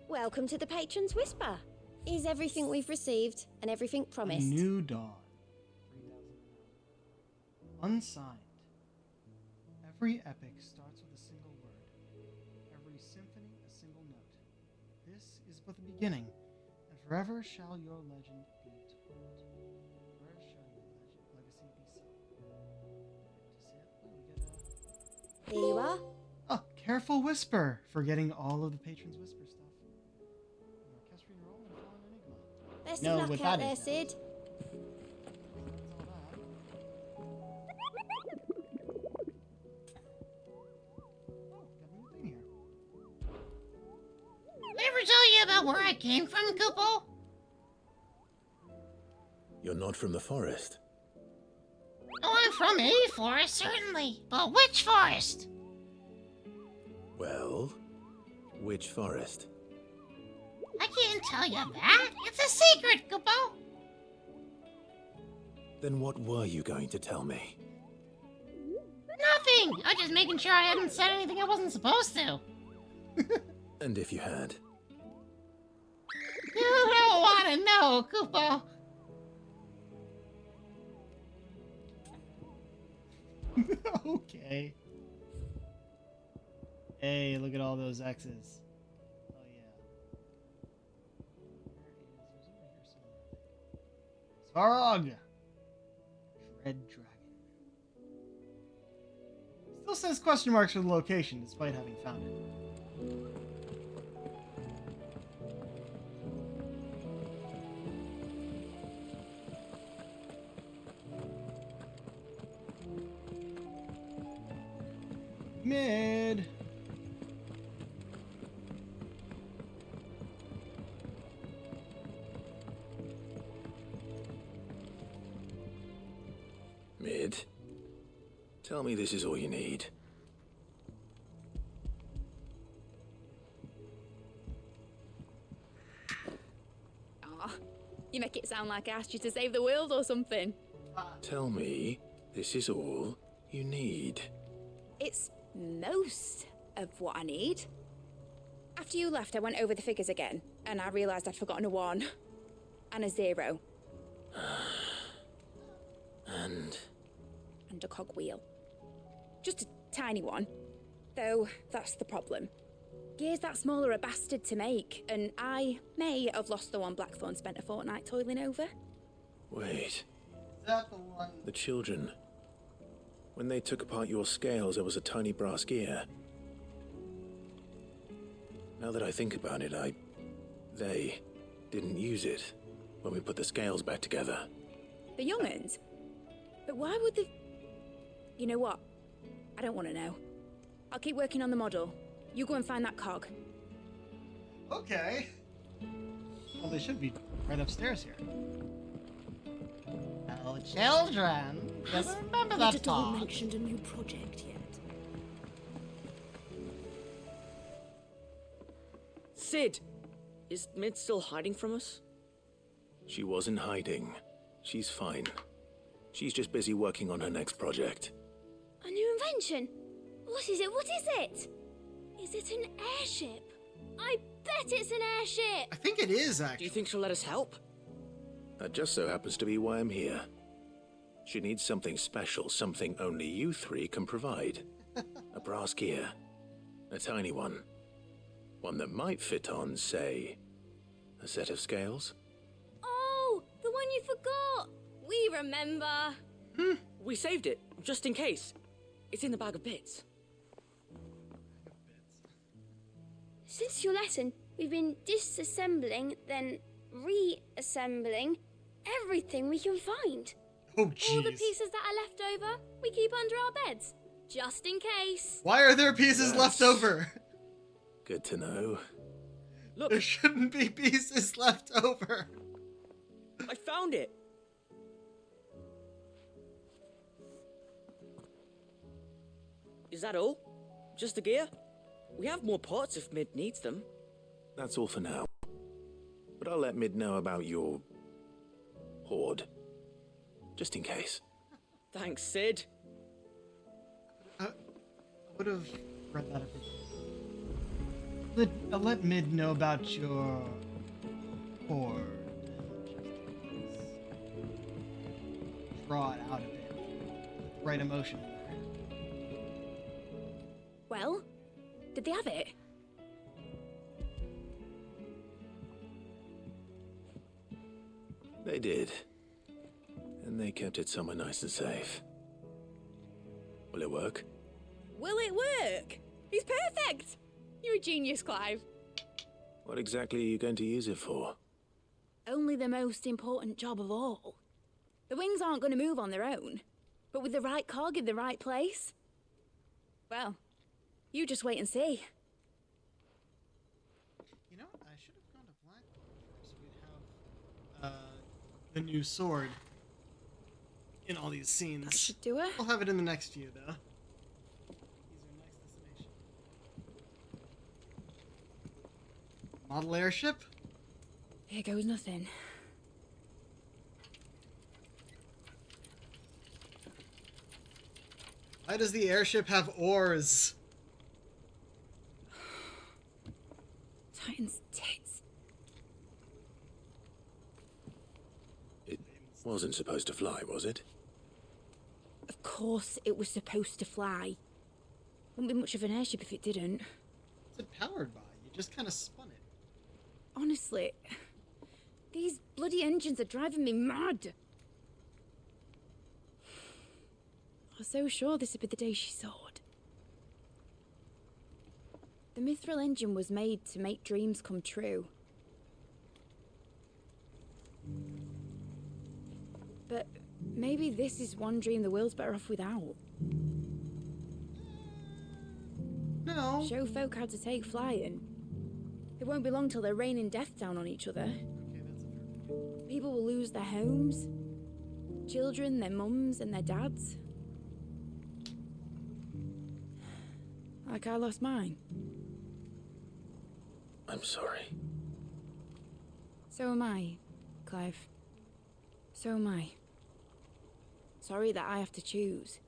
Welcome to the Patron's Whisper. Is everything we've received and everything A promised? new dawn. 3,000 unsigned. Every epic starts with a single word. Every symphony a single note. This is but the beginning, and forever shall your legend be told. Forever shall your legacy be sung. Here you are. Oh, careful whisper for getting all of the Patron's Whisper stuff. Orchestrion roll and Fallen Enigma. Best No, of with luck out that there, is Sid. Ever tell you about where I came from, Kupo? You're not from the forest. Oh, I'm from a forest, certainly. But which forest? Well, which forest? I can't tell you that. It's a secret, Kupo. Then what were you going to tell me? Nothing. I was just making sure I hadn't said anything I wasn't supposed to. And if you had? You don't want to know, Kupo. Okay. Hey, look at all those X's. Oh yeah. Svarog! Dread Dragon. Still says question marks for the location, despite having found it. Mid. Mid? Tell me this is all you need. Aw, you make it sound like I asked you to save the world or something. Tell me this is all you need. It's most of what I need. After you left, I went over the figures again, and I realised I'd forgotten a 1 and a 0. And a cogwheel. Just a tiny one. Though, that's the problem. Gears that small are a bastard to make, and I may have lost the one Blackthorn spent a fortnight toiling over. wait. Is that the one? The children. When they took apart your scales, there was a tiny brass gear. Now that I think about it, they didn't use it when we put the scales back together. The young'uns? But why would they... You know what? I don't want to know. I'll keep working on the model. You go and find that cog. Okay. Well, they should be right upstairs here. Oh, children. Just remember that Not at all fog. mentioned a new project yet. Sid! Is Mid still hiding from us? She wasn't hiding. She's fine. She's just busy working on her next project. A new invention? What is it? What is it? Is it an airship? I bet it's an airship! I think it is, actually. Do you think she'll let us help? That just so happens to be why I'm here. She needs something special, something only you three can provide. A brass gear. A tiny one. One that might fit on, say, a set of scales. Oh, the one you forgot! We remember. We saved it, just in case. It's in the bag of bits. Since your lesson, we've been disassembling, then reassembling everything we can find. Oh, All the jeez. pieces that are left over, we keep under our beds, just in case. Why are there pieces left over? Good to know. Look, there shouldn't be pieces left over. I found it. Is that all? Just the gear? We have more parts if Mid needs them. That's all for now. But I'll let Mid know about your hoard. Just in case. Thanks, Sid. I would have read that if I'll let Mid know about your hoard. Draw it out a bit. With the right emotion in there. Well, did they have it? They did. And they kept it somewhere nice and safe. Will it work? Will it work? He's perfect! You're a genius, Clive. What exactly are you going to use it for? Only the most important job of all. The wings aren't going to move on their own. But with the right cog in the right place... Well, you just wait and see. You know what? I should have gone to Blackthorn first. We'd have the new sword in all these scenes. That should do it. We'll have it in the next few, though. These are nice destinations. Model airship? Here goes nothing. Why does the airship have oars? Titan's tits. It wasn't supposed to fly, was it? Of course it was supposed to fly. Wouldn't be much of an airship if it didn't. What's it powered by? You just kind of spun it. Honestly, these bloody engines are driving me mad. I was so sure this would be the day she soared. The Mithril engine was made to make dreams come true. But maybe this is one dream the world's better off without. No. Show folk how to take flying. It won't be long till they're raining death down on each other. People will lose their homes. Children, their mums and their dads. Like I lost mine. I'm sorry. So am I, Clive. So am I. Sorry that I have to choose.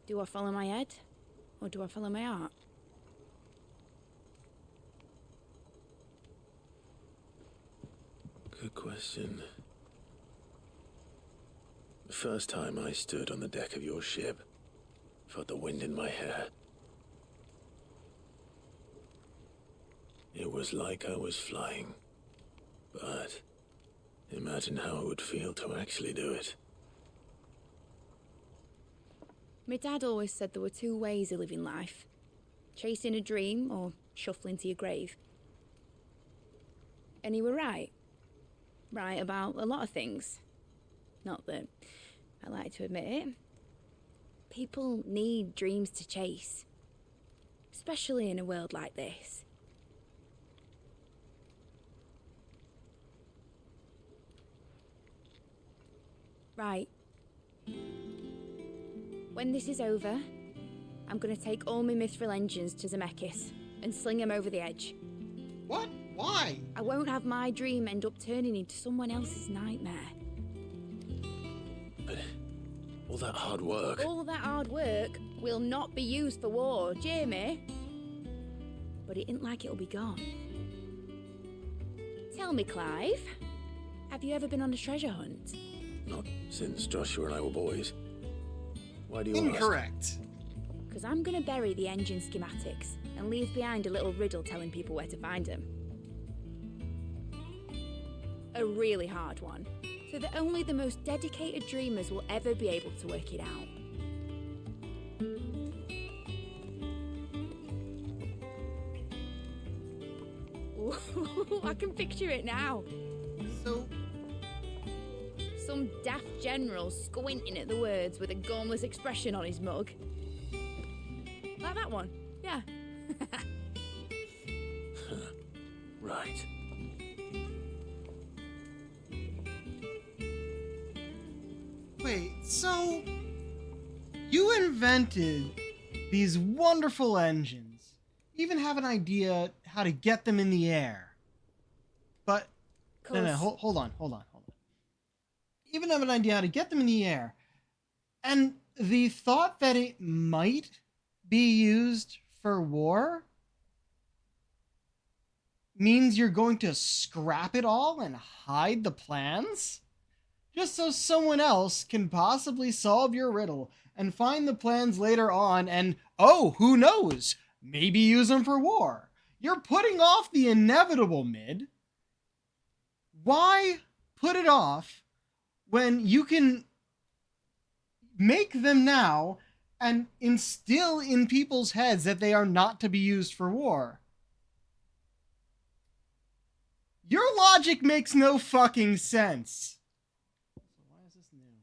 Do I follow my head, or do I follow my heart? Good question. The first time I stood on the deck of your ship, felt the wind in my hair. It was like I was flying. But imagine how it would feel to actually do it. My dad always said there were two ways of living life. Chasing a dream or shuffling to your grave. And he were right. Right about a lot of things. Not that I like to admit it. People need dreams to chase. Especially in a world like this. Right. When this is over, I'm gonna take all my Mithril engines to Zemeckis and sling them over the edge. What? Why? I won't have my dream end up turning into someone else's nightmare. But all that hard work... All that hard work will not be used for war, Jamie. But it ain't like it'll be gone. Tell me, Clive, have you ever been on a treasure hunt? Not since Joshua and I were boys. Why do you Incorrect. Because I'm going to bury the engine schematics and leave behind a little riddle telling people where to find them. A really hard one, so that only the most dedicated dreamers will ever be able to work it out. Ooh, I can picture it now. So... some daft general squinting at the words with a gormless expression on his mug. Like that one, yeah. Right. Wait, so... you invented these wonderful engines. Even have an idea how to get them in the air. But... No, hold on. Even have an idea how to get them in the air. And the thought that it might be used for war means you're going to scrap it all and hide the plans? Just so someone else can possibly solve your riddle and find the plans later on and, oh, who knows, maybe use them for war. You're putting off the inevitable, Mid. Why put it off when you can make them now and instill in people's heads that they are not to be used for war? Your logic makes no fucking sense. So why is this new?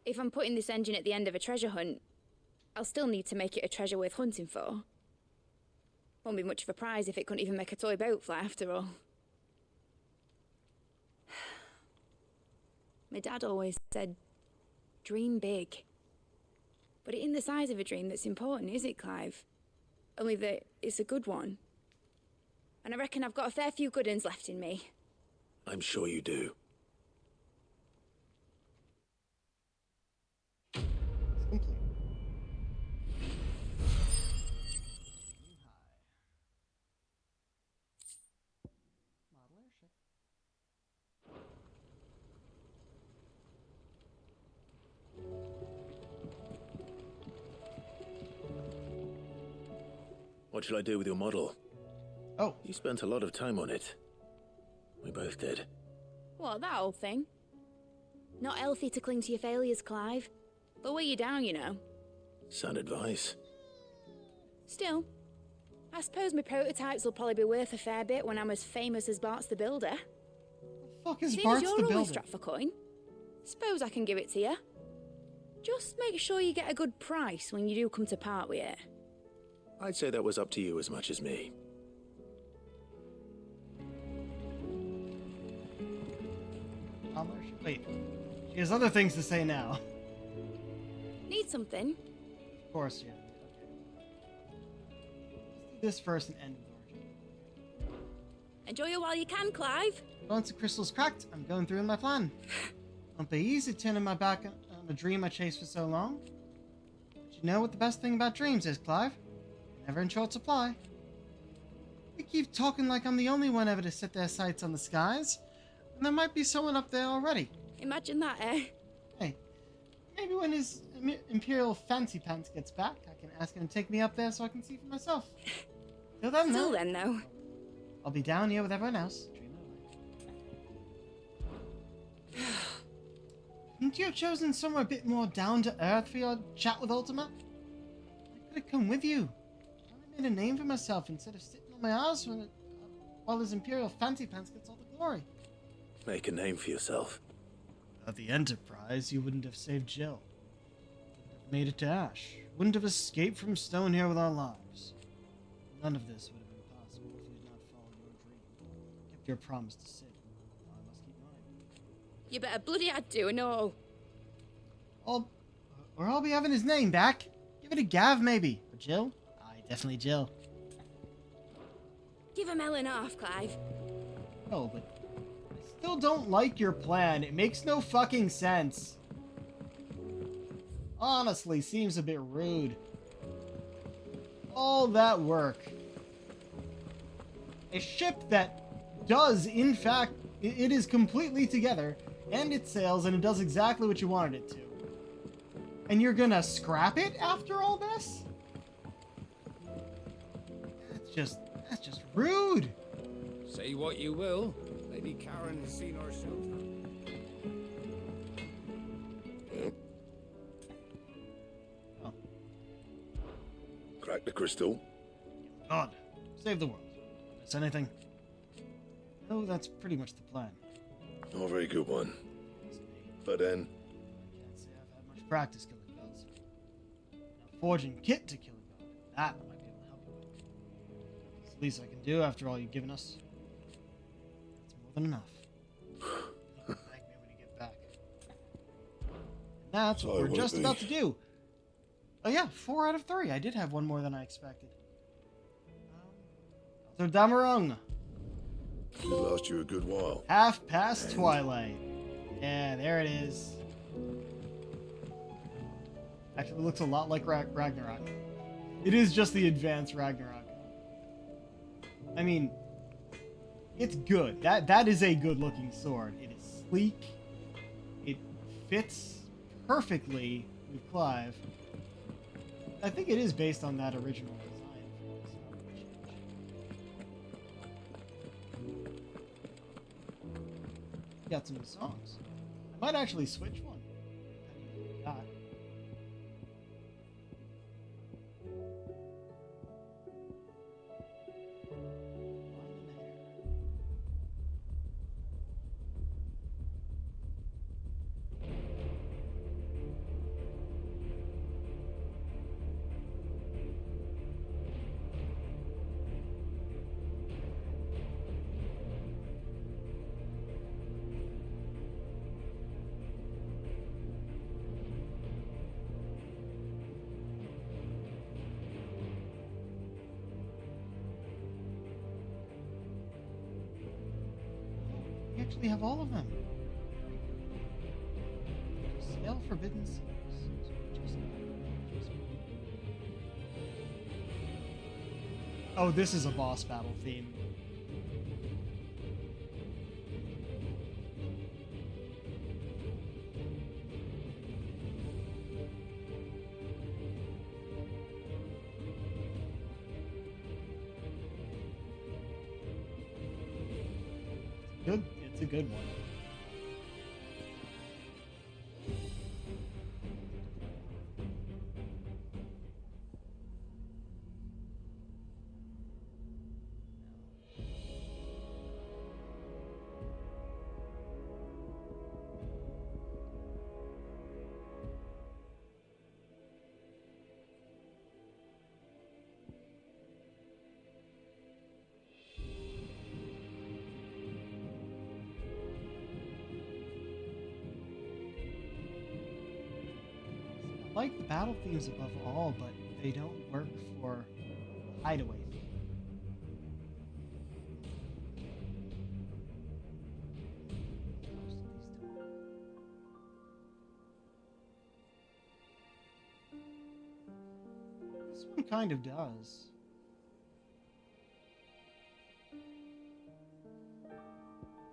If I'm putting this engine at the end of a treasure hunt, I'll still need to make it a treasure worth hunting for. Won't be much of a prize if it couldn't even make a toy boat fly after all. My dad always said, dream big. But it ain't the size of a dream that's important, is it, Clive? Only that it's a good one. And I reckon I've got a fair few good uns left in me. I'm sure you do. What shall I do with your model? Oh. You spent a lot of time on it. We both did. What, that old thing? Not healthy to cling to your failures, Clive. They'll weigh you down, you know. Sound advice. Still, I suppose my prototypes will probably be worth a fair bit when I'm as famous as Bart's the Builder. The fuck is Seeing Bart's as the you're always Builder? strapped for coin, suppose I can give it to you. Just make sure you get a good price when you do come to part with it. I'd say that was up to you as much as me. Wait, she has other things to say now. Need something? Of course, yeah. Okay. Let's do this first and end with Origin. Enjoy it while you can, Clive. Once the crystal's cracked, I'm going through with my plan. Won't be easy turning my back on a dream I chased for so long. But you know what the best thing about dreams is, Clive? Never in short supply. We keep talking like I'm the only one ever to set their sights on the skies, and there might be someone up there already. Imagine that, eh? Hey, maybe when his Imperial Fancy Pants gets back, I can ask him to take me up there so I can see for myself. Till then, Still then, though. I'll be down here with everyone else. Couldn't you have chosen somewhere a bit more down to earth for your chat with Ultima? I could have come with you. I made a name for myself instead of sitting on my ass while his Imperial Fancy Pants gets all the glory. Make a name for yourself. Without the Enterprise, you wouldn't have saved Jill. Wouldn't have made it to Ash. Wouldn't have escaped from Stone here with our lives. None of this would have been possible if you had not followed your dream. Kept your promise to Sid. Now I must keep mine. You better bloody had to, and all. Or I'll be having his name back. Give it a Gav, maybe. Or Jill? Aye, definitely Jill. Give him Ellen off, Clive. Oh, but I still don't like your plan. It makes no fucking sense. Honestly, seems a bit rude. All that work. A ship that does, in fact, it is completely together, and it sails, and it does exactly what you wanted it to. And you're gonna scrap it after all this? That's just rude. Say what you will, Lady Karen has seen our children. Oh. Crack the crystal. God, save the world. Miss anything? No, that's pretty much the plan. Not a very good one. But then, Can't say I've had much practice killing gods. Now, forging kit to kill a god, that I might be able to help you with. It's the least I can do after all you've given us. It's more than enough. You can thank me when you get back. And that's what Sorry, we're what just it about be? to do. Oh yeah, 4 out of 3. I did have one more than I expected. Elder Damarung. it'll last you a good while. Half past twilight. Yeah, there it is. Actually, it looks a lot like Ragnarok. It is just the advanced Ragnarok. I mean, it's good. That is a good-looking sword. It is sleek. It fits perfectly with Clive. I think it is based on that original design. Got some new songs. I might actually switch one. That. We actually have all of them. Sail Forbidden Seas. Oh, this is a boss battle theme. good. It's a good one. I like the battle themes above all, but they don't work for the hideaway theme. This one kind of does.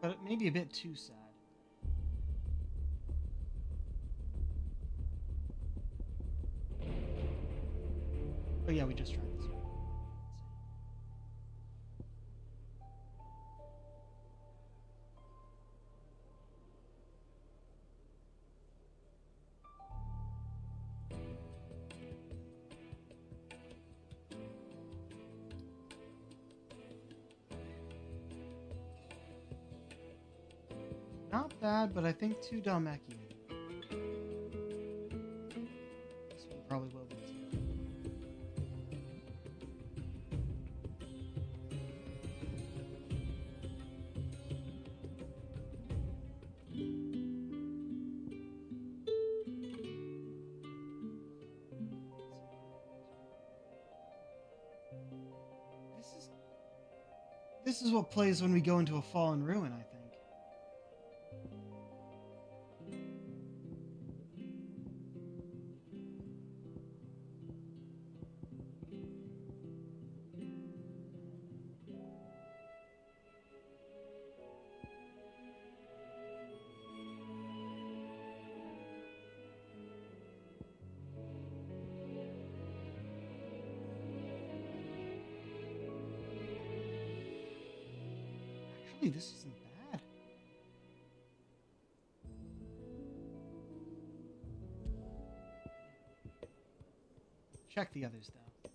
But it may be a bit too sad. Oh yeah, we just tried this one. Not bad, but I think too Dalmeki. This one probably will be too. This is what plays when we go into a fallen ruin, I think. Actually, this isn't bad. Check the others, though.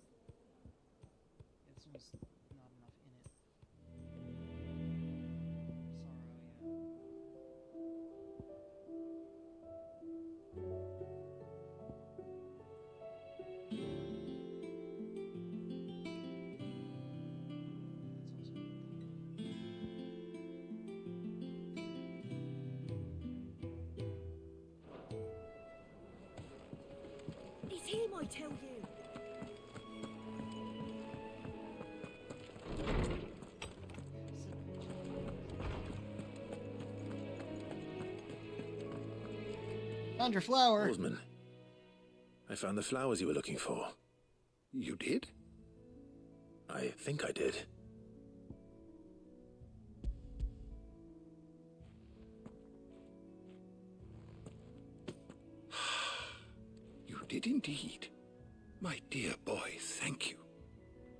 This one's not enough in it. Sorrow, It's him, I tell you. Found your flower. Oarsman, I found the flowers you were looking for. You did? I think I did. You did indeed. My dear boy, thank you.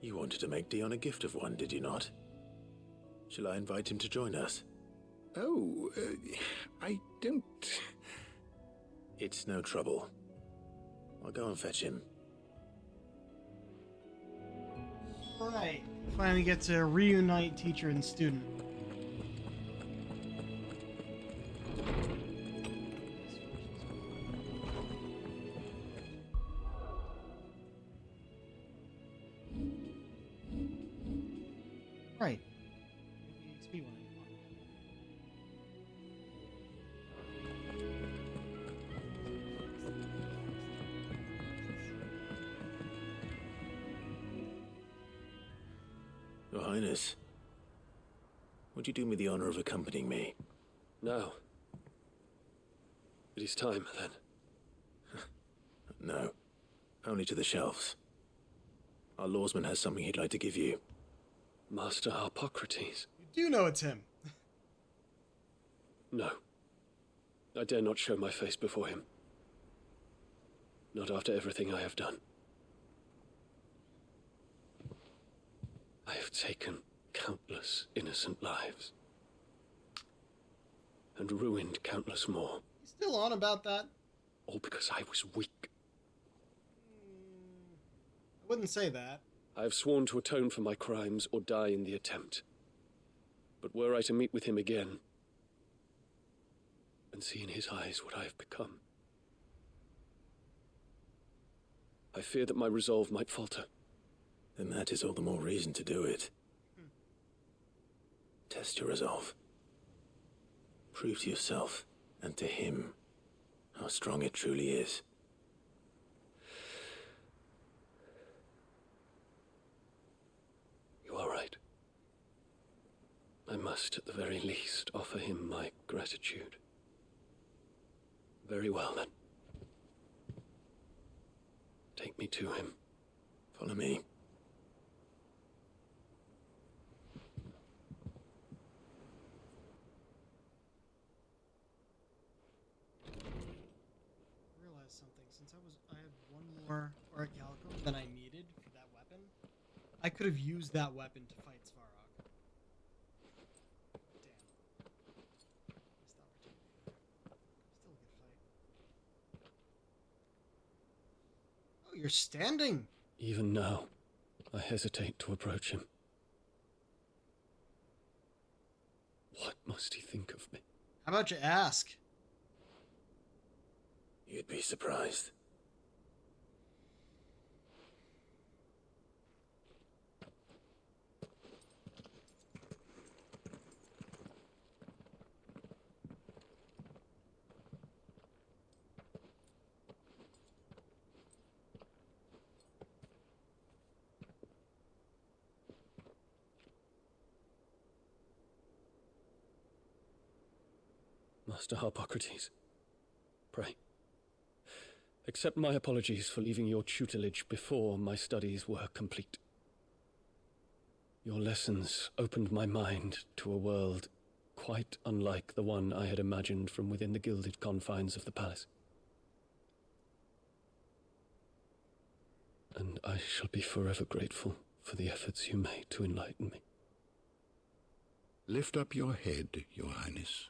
You wanted to make Dion a gift of one, did you not? Shall I invite him to join us? Oh, I don't... It's no trouble. I'll go and fetch him. Right. Finally get to reunite teacher and student. Right. XP one. Your Highness, would you do me the honor of accompanying me? No. It is time, then. No. Only to the shelves. Our lawsman has something he'd like to give you. Master Harpocrates. You do know it's him. No. I dare not show my face before him. Not after everything I have done. I have taken countless innocent lives. and ruined countless more. He's still on about that? All because I was weak. I wouldn't say that. I have sworn to atone for my crimes or die in the attempt. But were I to meet with him again, and see in his eyes what I have become, I fear that my resolve might falter. Then that is all the more reason to do it. Test your resolve. Prove to yourself, and to him, how strong it truly is. You are right. I must, at the very least, offer him my gratitude. Very well, then. Take me to him. Follow me. Realized something. Since I had one more orichalcum than I needed for that weapon, I could have used that weapon to fight Svarog. Damn. Missed opportunity there. Still a good fight. Oh, you're standing! Even now, I hesitate to approach him. What must he think of me? How about you ask? You'd be surprised. Master Harpocrates, pray, accept my apologies for leaving your tutelage before my studies were complete. Your lessons opened my mind to a world quite unlike the one I had imagined from within the gilded confines of the palace. And I shall be forever grateful for the efforts you made to enlighten me. Lift up your head, Your Highness.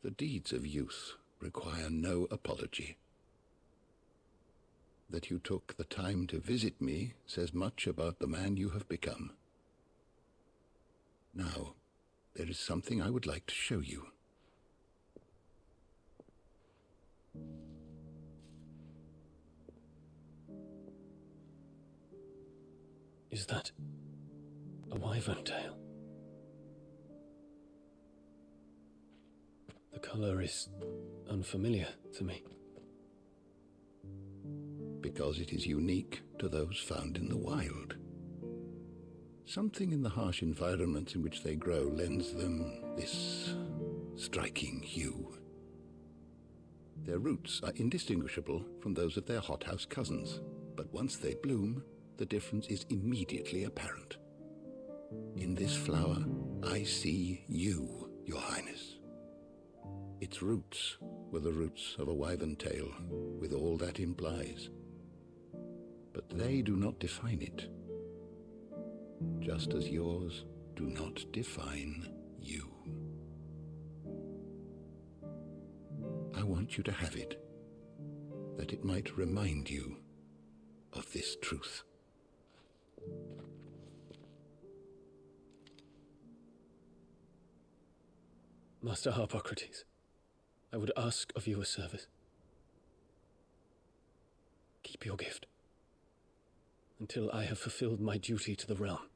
The deeds of youth require no apology. That you took the time to visit me says much about the man you have become. Now, there is something I would like to show you. Is that a wyvern tail? The color is unfamiliar to me. Because it is unique to those found in the wild. Something in the harsh environment in which they grow lends them this striking hue. Their roots are indistinguishable from those of their hothouse cousins, but once they bloom, the difference is immediately apparent. In this flower, I see you, Your Highness. Its roots were the roots of a wyvern tail, with all that implies. But they do not define it, just as yours do not define you. I want you to have it, that it might remind you of this truth. Master Harpocrates, I would ask of you a service. Keep your gift until I have fulfilled my duty to the realm,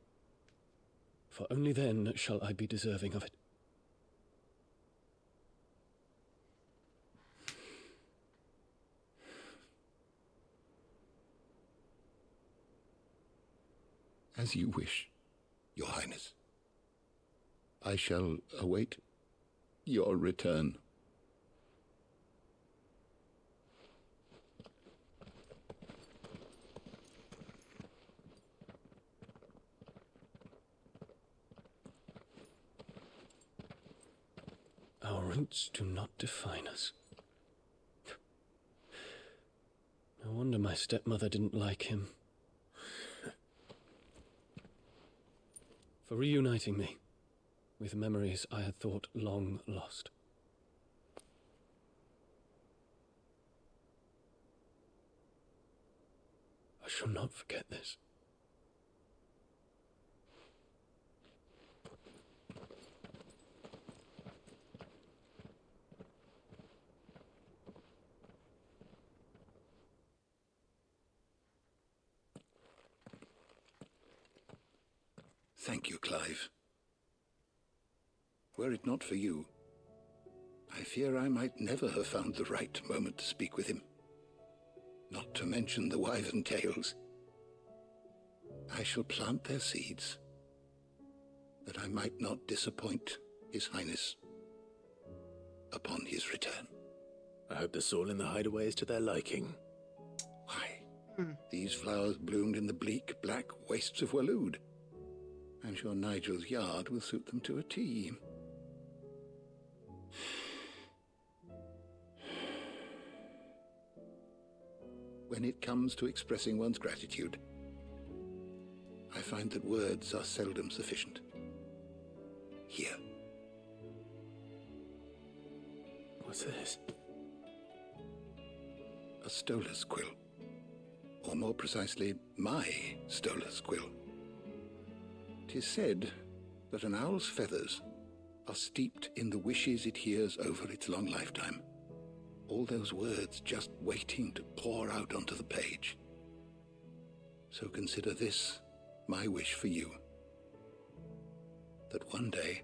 for only then shall I be deserving of it. As you wish, Your Highness. I shall await your return. Our roots do not define us. No wonder my stepmother didn't like him. For reuniting me with memories I had thought long lost. I shall not forget this. Thank you, Clive. Were it not for you, I fear I might never have found the right moment to speak with him. Not to mention the wyvern tales. I shall plant their seeds, that I might not disappoint His Highness upon his return. I hope the soil in the hideaway is to their liking. Why, these flowers bloomed in the bleak, black wastes of Waloed. I'm sure Nigel's yard will suit them to a T. When it comes to expressing one's gratitude, I find that words are seldom sufficient. Here. What's this? A stolas quill. Or more precisely, my stolas quill. 'Tis said that an owl's feathers are steeped in the wishes it hears over its long lifetime. All those words just waiting to pour out onto the page. So consider this my wish for you. That one day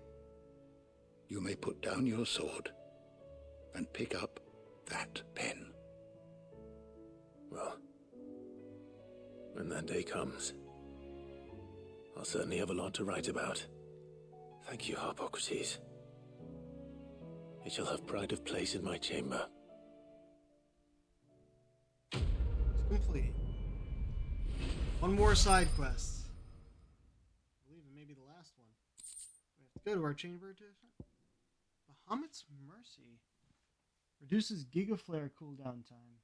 you may put down your sword and pick up that pen. Well, when that day comes, I'll certainly have a lot to write about. Thank you, Harpocrates. It shall have pride of place in my chamber. It's complete. One more side quest. I believe it may be the last one. We have to go to our chamber to Bahamut's Mercy. Reduces Gigaflare cooldown time.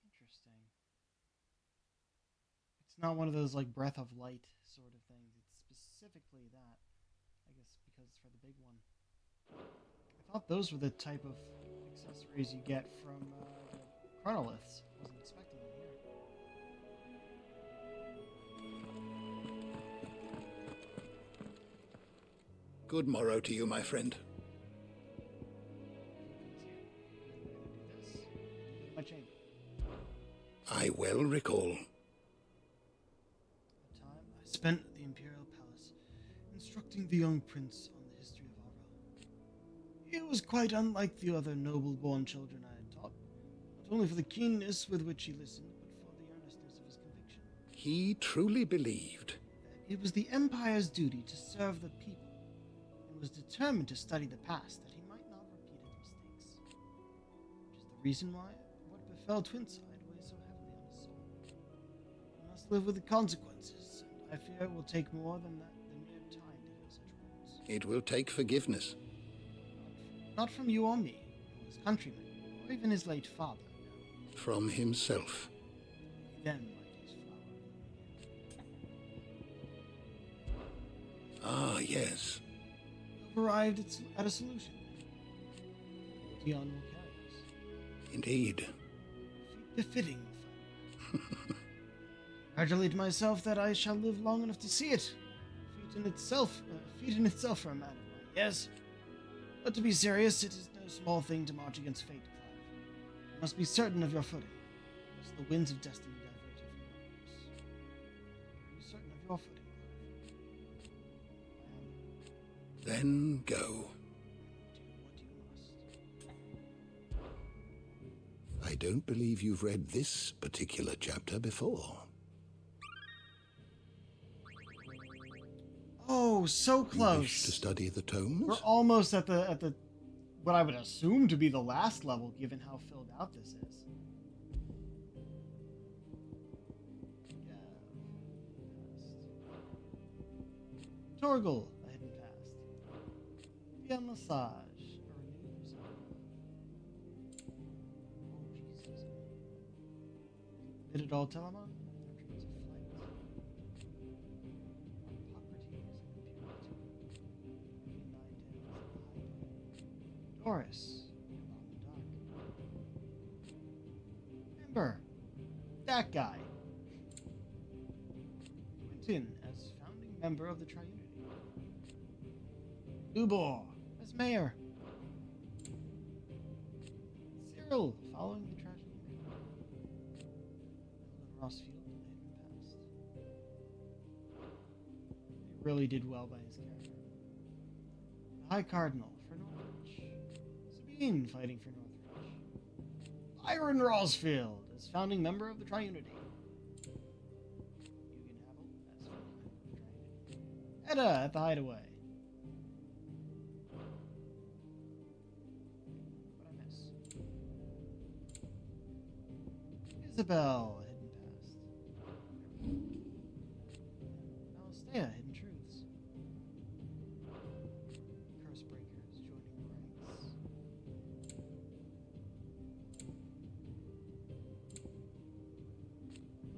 Interesting. It's not one of those like Breath of Light sort of things. It's specifically that. I guess because it's for the big one. I thought those were the type of accessories you get from the chronoliths. I wasn't expecting them here. Good morrow to you, my friend. My chamber. I well recall. The time I spent at the Imperial Palace, instructing the young prince on the history of Aura. He was quite unlike the other noble-born children I had taught, not only for the keenness with which he listened, but for the earnestness of his conviction. He truly believed That it was the Empire's duty to serve the people, and was determined to study the past that he might not repeat its mistakes. Which is the reason why what befell Twinside weighs so heavily on his soul. He must live with the consequences, and I fear it will take more than mere time to heal such wounds. it will take forgiveness. Not from you or me, or his countrymen, or even his late father. From himself. Then might his flower bloom again. Ah, yes. You've arrived at a solution. Dion will carry us. Indeed. Befitting the family. Congratulate myself that I shall live long enough to see it. Feat in itself for a man of mine, yes. But to be serious, it is no small thing to march against fate, Clive. You must be certain of your footing, lest the winds of destiny divert you from your course. Are you certain of your footing, Clive? Then go. Do what you must. I don't believe you've read this particular chapter before. Oh, so close. You wish to study the tomes? We're almost at the what I would assume to be the last level, given how filled out this is. Yeah. Torgal, a hidden past. Via massage, a renewed resolve. Oh Jesus. Did it all, Telemon? Their dreams of flight. Doris, Remember, that guy. Quentin as founding member of the Triunity. Ubor as mayor. Cyril following the tragedy. And Rossfield in the past. He really did well by his character. The High Cardinal for Northridge. Sabine fighting for Northridge. Byron Rossfield as founding member of the Triunity. Edda at the Hideaway. What I miss? Isabel, Hidden Past. Alastea, Hidden Truths. Cursebreakers joining the ranks.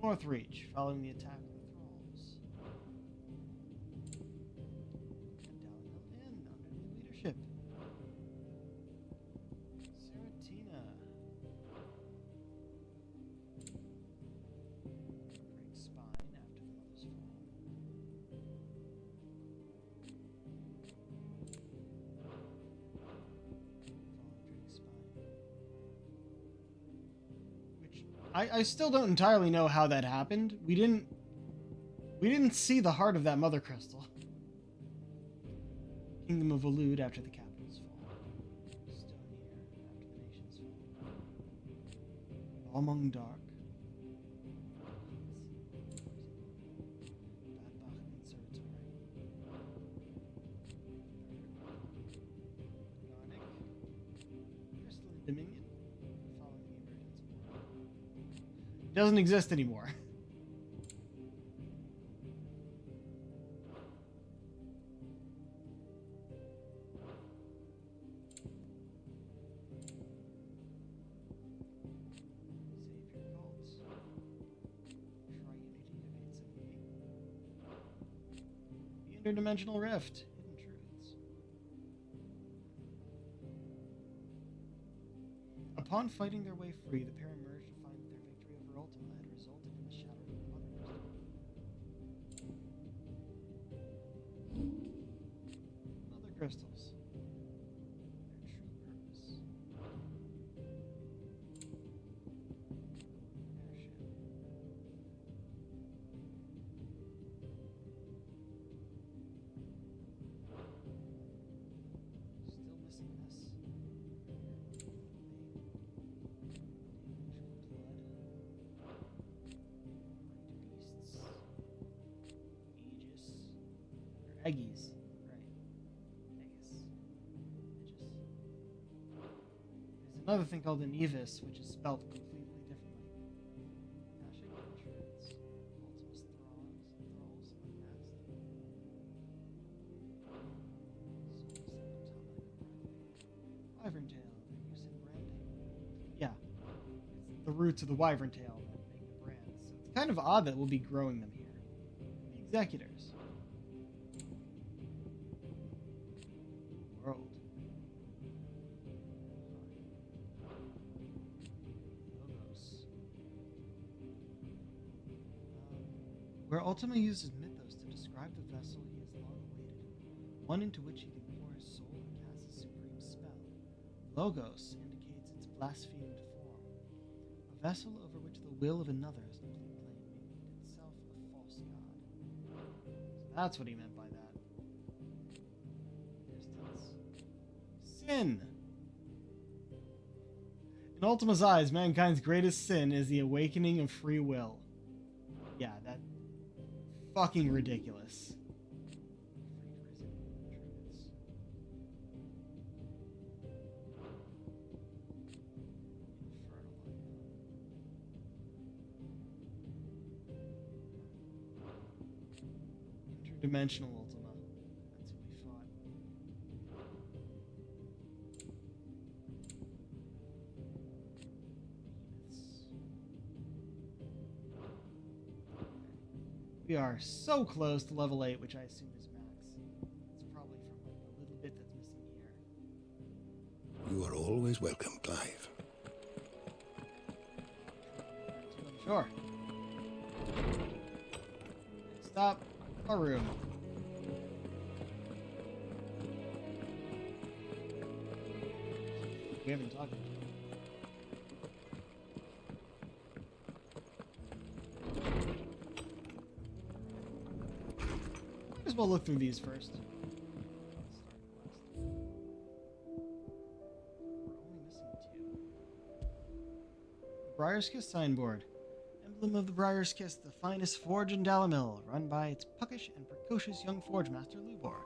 Northreach following the attack of the Thralls. Inn under new leadership. Saratina. Break spine after the mother's fall. Drake spine. Which I still don't entirely know how that happened. We didn't see the heart of that mother crystal. Kingdom of Elude after the capital's fall. Stonier after the nation's fall. Among Dark. Badbach Conservatory. Garnick. Crystalline Dominion. Following the emergence of war. It doesn't exist anymore. Interdimensional Rift. Hidden Truths. Upon fighting their way free, the pair emerged to find that their victory over Ultima had resulted in the shattering of the Mother Crystal. Mother Crystals. Their true purpose. Airship. Still missing this. Beasts. Aegis. Or Aegis. Right. Aegis. Aegis. There's another thing called an Evis, which is spelled completely differently. Ashik Insurance. Ultimus Thralls Unmasked. Wyvern Tail, their use in branding. Yeah, it's the roots of the Wyvern Tail that make the brands. So it's kind of odd that we'll be growing them here. The Executors. World. Logos. Where Ultima uses mythos to describe the vessel he has long awaited, one into which he can pour his soul and cast a supreme spell. Logos indicates its blasphemed form, a vessel over which the will of another is complete claim, making it itself a false god. So that's what he meant by that. Distance. Sin! In Ultima's eyes, mankind's greatest sin is the awakening of free will. Yeah, that's fucking ridiculous. Interdimensional Ultima. That's who we fought. We are so close to level 8, which I assume is max. It's probably from like the little bit that's missing here. You are always welcome, Clive. Sure. Stop. Our room. We haven't talked. Might as well look through these first. We're only missing 2. Briar's Kiss signboard. Emblem of the Briar's Kiss, the finest forge in Dalamil, run by its puckish and precocious young forge master Lubor.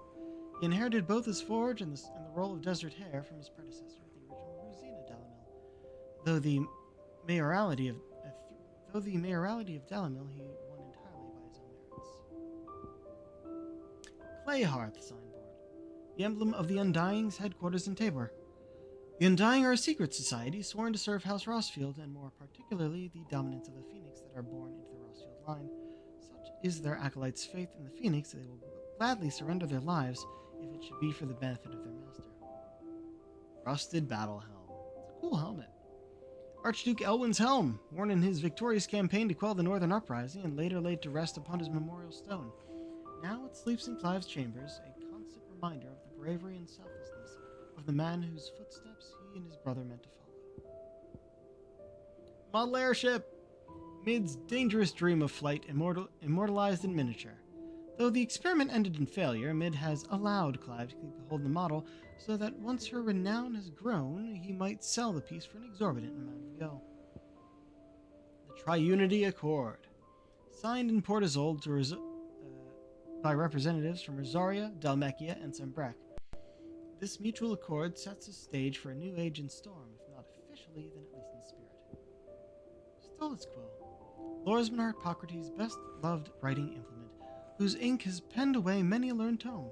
He inherited both his forge and the role of Desert Hare from his predecessor, the original Rosina Dalamil. Though the mayoralty of Dalamil he won entirely by his own merits. Clayhearth signboard, the emblem of the Undying's headquarters in Tabor. The Undying are a secret society sworn to serve House Rossfield, and more particularly the dominance of the Phoenix that are born into the Rossfield line. Such is their acolytes' faith in the Phoenix that they will gladly surrender their lives if it should be for the benefit of their master. Rusted Battle Helm. It's a cool helmet. Archduke Elwin's helm, worn in his victorious campaign to quell the Northern Uprising and later laid to rest upon his memorial stone. Now it sleeps in Clive's chambers, a constant reminder of the bravery and selflessness of the man whose footsteps he and his brother meant to follow. Model airship! Mid's dangerous dream of flight immortalized in miniature. Though the experiment ended in failure, Mid has allowed Clive to keep hold of the model so that once her renown has grown, he might sell the piece for an exorbitant amount of gil. The Triunity Accord. Signed in Port Isolde by representatives from Rosaria, Dalmekia, and Sembrec. This mutual accord sets the stage for a new age in Storm, if not officially, then at least in spirit. Stolic's Quill. Lorsman Hippocrates' best-loved writing implement, whose ink has penned away many a learned tome.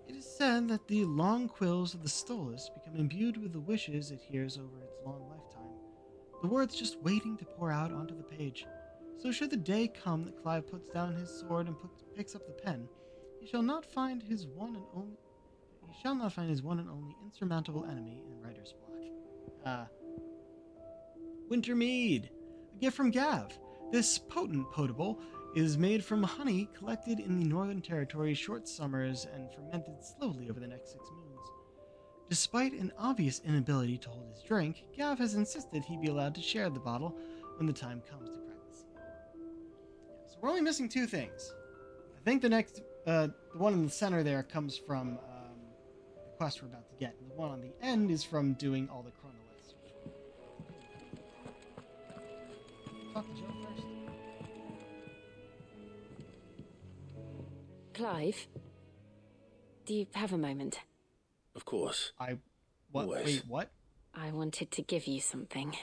It is said that the long quills of the Stolas become imbued with the wishes it hears over its long lifetime, the words just waiting to pour out onto the page. So should the day come that Clive puts down his sword and picks up the pen, he shall not find his one and only insurmountable enemy in writer's block. Winter Mead, a gift from Gav. This potent potable is made from honey collected in the Northern Territory's short summers and fermented slowly over the next 6 moons. Despite an obvious inability to hold his drink, Gav has insisted he be allowed to share the bottle when the time comes to crack the seal. So we're only missing 2 things. I think the next, the one in the center there comes from the quest we're about to get, and the one on the end is from doing all the chronoliths. Talk to Joe first. Clive, do you have a moment? Of course. What? Always. Wait, what? I wanted to give you something.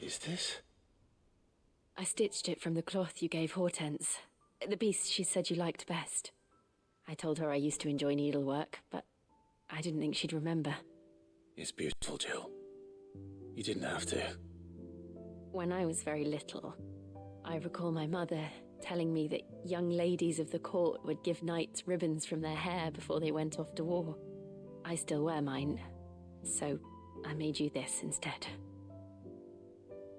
Is this? I stitched it from the cloth you gave Hortense. The piece she said you liked best. I told her I used to enjoy needlework, but I didn't think she'd remember. It's beautiful, Jill. You didn't have to. When I was very little, I recall my mother telling me that young ladies of the court would give knights ribbons from their hair before they went off to war. I still wear mine, so I made you this instead.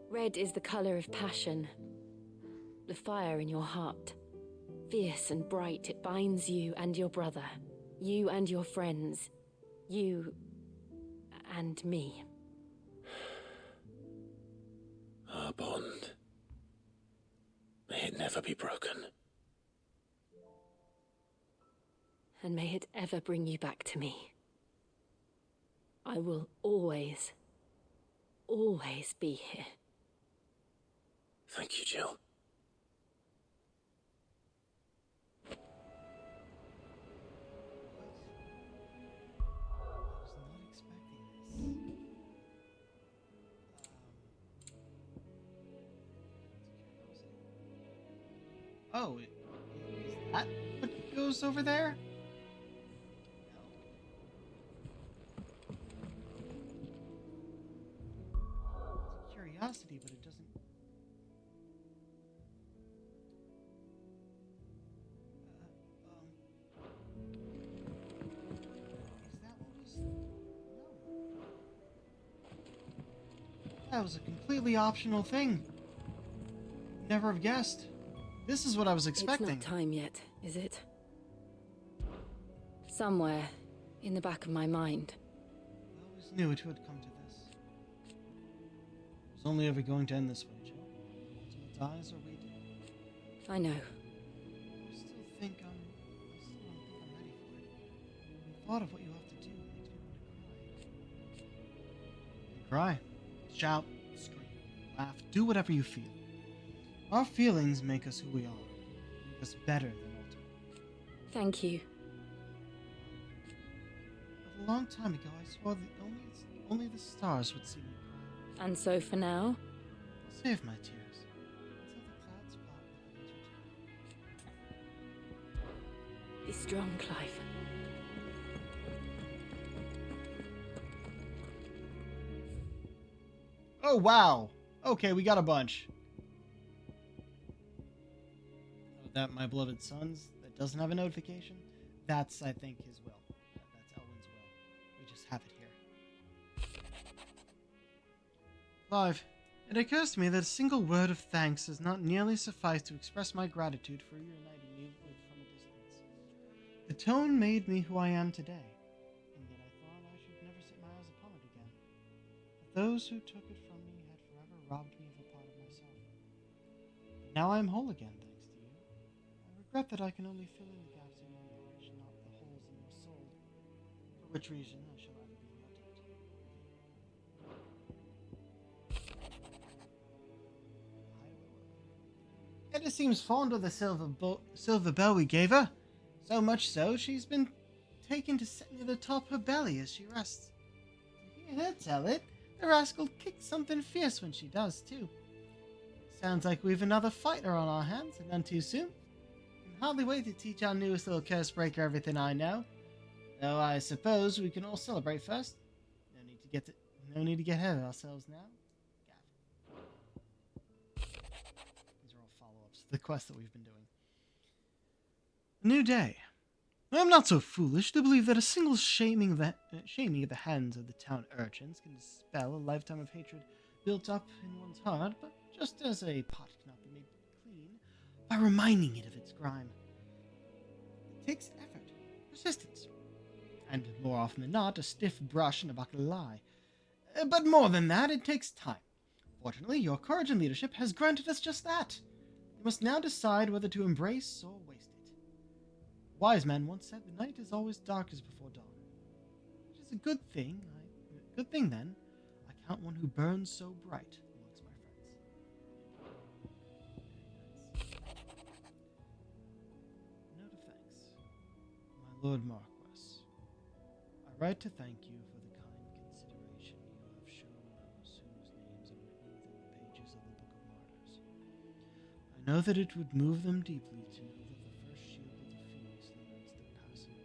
Red is the color of passion, the fire in your heart. Fierce and bright, it binds you and your brother, you and your friends, you and me. Our bond. May it never be broken. And may it ever bring you back to me. I will always, always be here. Thank you, Jill. Oh, is that what goes over there? It's a curiosity, but it doesn't. Is that what was? No. That was a completely optional thing. Never have guessed. This is what I was expecting. It's not time yet, is it? Somewhere in the back of my mind. I always knew it would come to this. It was only ever going to end this way, Joe. Ultimate dies or we do. I know. I still don't think I'm ready for it. The thought of what you have to do makes me want to cry. Cry. Shout. Scream. Laugh. Do whatever you feel. Our feelings make us who we are. Make us better than ultimate. Thank you. But a long time ago, I swore that only the stars would see me cry. And so for now? I'll save my tears until the clouds part and the heavens return. Be strong, Clive. Oh, wow. Okay, we got a bunch. Oh, that my beloved sons that doesn't have a notification. That's, I think, his will. That's Elwyn's will. We just have it here. Clive, it occurs to me that a single word of thanks does not nearly suffice to express my gratitude for reuniting me with from a distance. The tone made me who I am today, and yet I thought I should never set my eyes upon it again. But those who took it from me had forever robbed me of a part of myself. But now I am whole again, thanks to you. I regret that I can only fill in the gaps in your knowledge, not the holes in your soul, for which reason I shall either be in your debt. Edda seems fond of the silver bell we gave her. So much so, she's been taken to sit near the top of her belly as she rests. To hear her tell it, the rascal kicks something fierce when she does, too. Sounds like we've another fighter on our hands, and none too soon. Can hardly wait to teach our newest little curse breaker everything I know. Though I suppose we can all celebrate first. No need to get ahead of ourselves now. These are all follow-ups to the quest that we've been doing. A new day. I am not so foolish to believe that a single shaming of the hands of the town urchins can dispel a lifetime of hatred built up in one's heart, but just as a pot cannot be made clean by reminding it of its grime. It takes effort, persistence, and more often than not, a stiff brush and a bucket of lye. But more than that, it takes time. Fortunately, your courage and leadership has granted us just that. We must now decide whether to embrace or waste it. A wise man once said, "The night is always darkest before dawn." Which is a good thing. Good thing, then. I count one who burns so bright amongst my friends. Note of thanks. My Lord Marquess, I write to thank you for the kind consideration you have shown those whose names are written within the pages of the Book of Martyrs. I know that it would move them deeply to know that the first shield of the Phoenix laments their passing.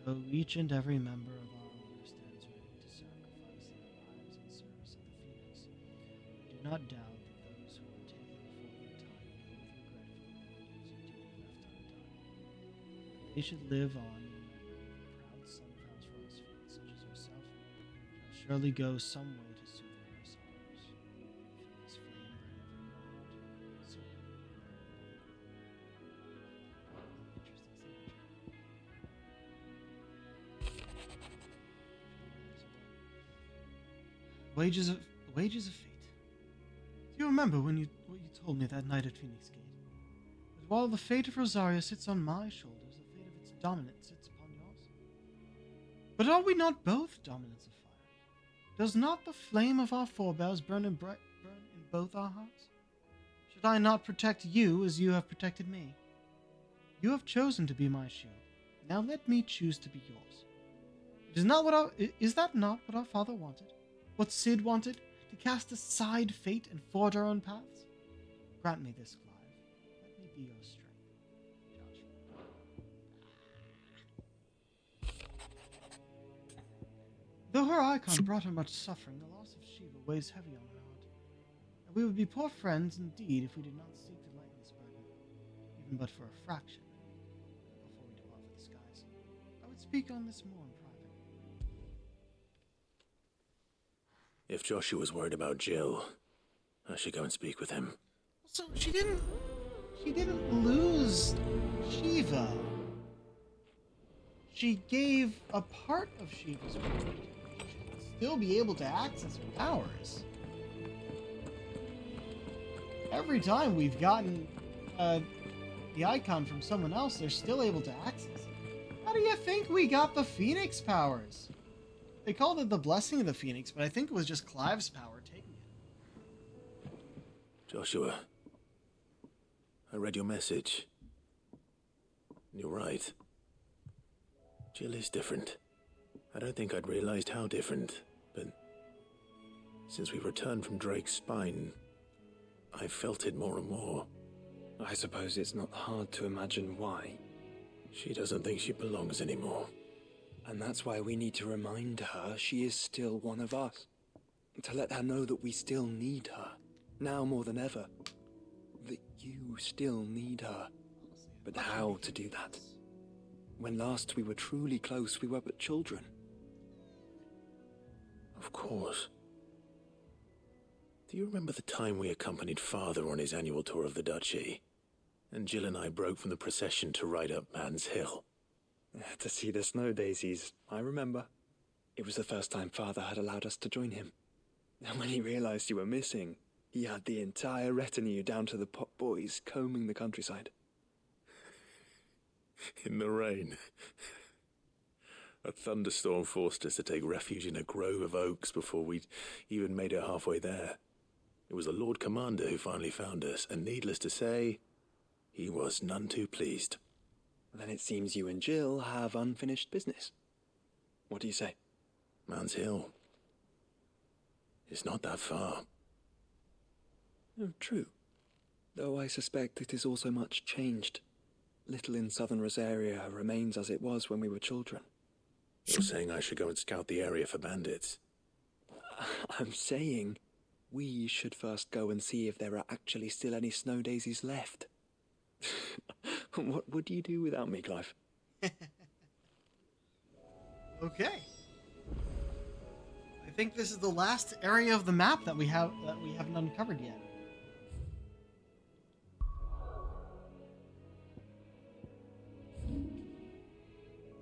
Though each and every member of our order stands ready to sacrifice their lives in service of the Phoenix, I do not doubt that those who are taken before their time go with regret for the wonders of duty left undone. They should live on in memory of the proud son of House Rosfield, such as yourself, shall surely go some way to soothing their sorrows. Phoenix flame burn ever in your heart. So, interesting signature. Wages of fate. Do you remember what you told me that night at Phoenix Gate? That while the fate of Rosaria sits on my shoulders, the fate of its dominant sits upon yours. But are we not both dominants of fire? Does not the flame of our forebears burn in both our hearts? Should I not protect you as you have protected me? You have chosen to be my shield. Now let me choose to be yours. Is that not what our father wanted? What Sid wanted? To cast aside fate and forge our own paths? Grant me this, Clive. Let me be your strength. Josh. Though her icon brought her much suffering, the loss of Shiva weighs heavy on her heart. And we would be poor friends indeed if we did not seek to lighten this burden, even but for a fraction, before we depart for the skies. I would speak on this more in private. If Joshua's worried about Jill, I should go and speak with him. So she didn't lose Shiva. She gave a part of Shiva's power to her. She should still be able to access her powers. Every time we've gotten the icon from someone else, they're still able to access it. How do you think we got the Phoenix powers? They called it the Blessing of the Phoenix, but I think it was just Clive's power taking it. Joshua, I read your message. You're right. Jill is different. I don't think I'd realized how different, but since we returned from Drake's spine, I've felt it more and more. I suppose it's not hard to imagine why. She doesn't think she belongs anymore. And that's why we need to remind her she is still one of us. To let her know that we still need her, now more than ever. That you still need her. But how to do that? When last we were truly close, we were but children. Of course. Do you remember the time we accompanied Father on his annual tour of the Duchy? And Jill and I broke from the procession to ride up Man's Hill. To see the snow daisies, I remember. It was the first time Father had allowed us to join him. And when he realized you were missing, he had the entire retinue down to the pot boys combing the countryside. In the rain. A thunderstorm forced us to take refuge in a grove of oaks before we'd even made it halfway there. It was the Lord Commander who finally found us, and needless to say, he was none too pleased. Then it seems you and Jill have unfinished business. What do you say? Man's Hill. It's not that far. Oh, true. Though I suspect it is also much changed. Little in southern Rosaria remains as it was when we were children. You're saying I should go and scout the area for bandits? I'm saying we should first go and see if there are actually still any snow daisies left. What would you do without me, Clive? Okay. I think this is the last area of the map that we haven't uncovered yet.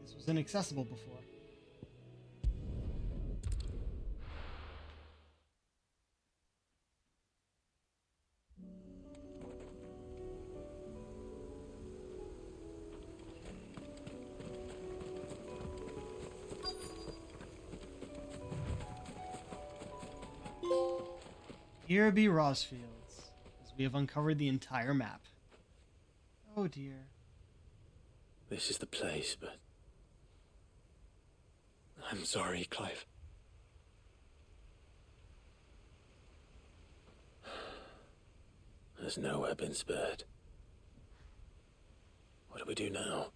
This was inaccessible before. Here be Rosfields, as we have uncovered the entire map. Oh dear. This is the place, but... I'm sorry, Clive. There's nowhere been spared. What do we do now?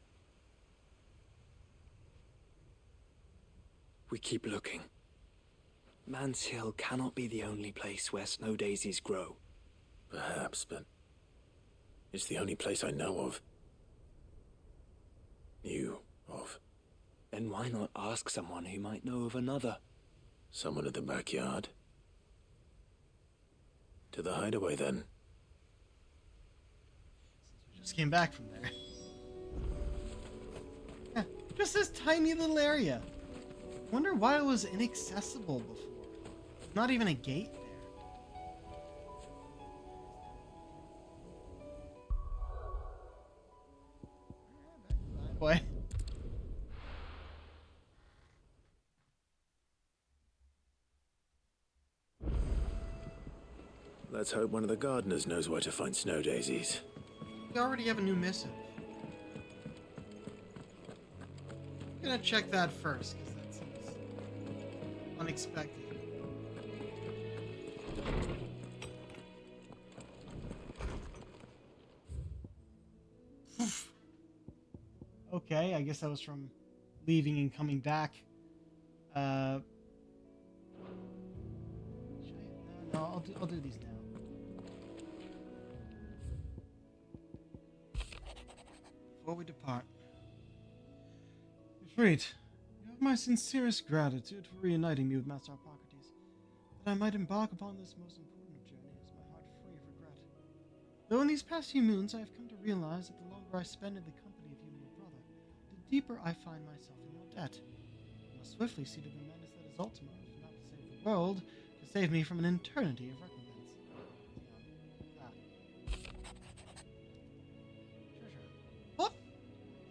We keep looking. Man's Hill cannot be the only place where snow daisies grow. Perhaps, but it's the only place I know of. Knew of. Then why not ask someone who might know of another? Someone in the backyard? To the hideaway, then. We just came back from there. Yeah, just this tiny little area. Wonder why it was inaccessible before. Not even a gate there. Boy. Let's hope one of the gardeners knows where to find snow daisies. We already have a new missive. I'm gonna check that first, because that seems unexpected. Okay, I guess that was from leaving and coming back. No, I'll do these now. Before we depart, Ifrit, you have my sincerest gratitude for reuniting me with Master Hippocrates. that I might embark upon this most important of journeys, my heart free of regret. Though in these past few moons I have come to realize that the longer I spend in the company of you and your brother, the deeper I find myself in your debt. I must swiftly see to the menace that is Ultima, if not to save the world, to save me from an eternity of recompense. Treasure. What?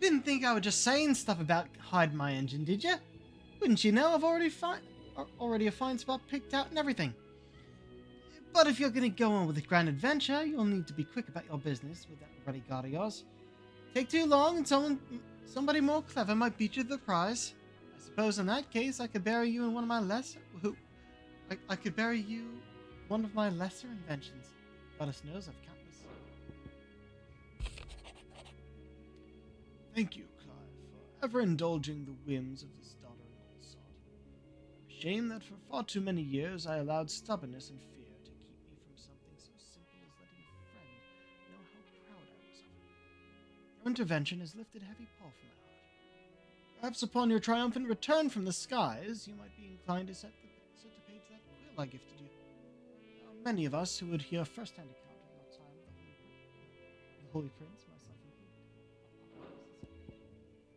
Didn't think I was just saying stuff about hide my engine, did you? Wouldn't you know I've already a fine spot picked out and everything. But if you're going to go on with a grand adventure, you'll need to be quick about your business with that ruddy god of yours. Take too long and somebody more clever might beat you to the prize. I suppose in that case I could bury you in one of my lesser... I could bury you one of my lesser inventions. Goddess knows I've countless. Thank you, Clive, for ever indulging the whims of this daughter-in-law sort. Shame that for far too many years I allowed stubbornness and fear to keep me from something so simple as letting a friend know how proud I was of her. Your intervention has lifted a heavy paw from my heart. Perhaps upon your triumphant return from the skies, you might be inclined to set to page that quill I gifted you. There are many of us who would hear first-hand account of your time with the Holy Prince, myself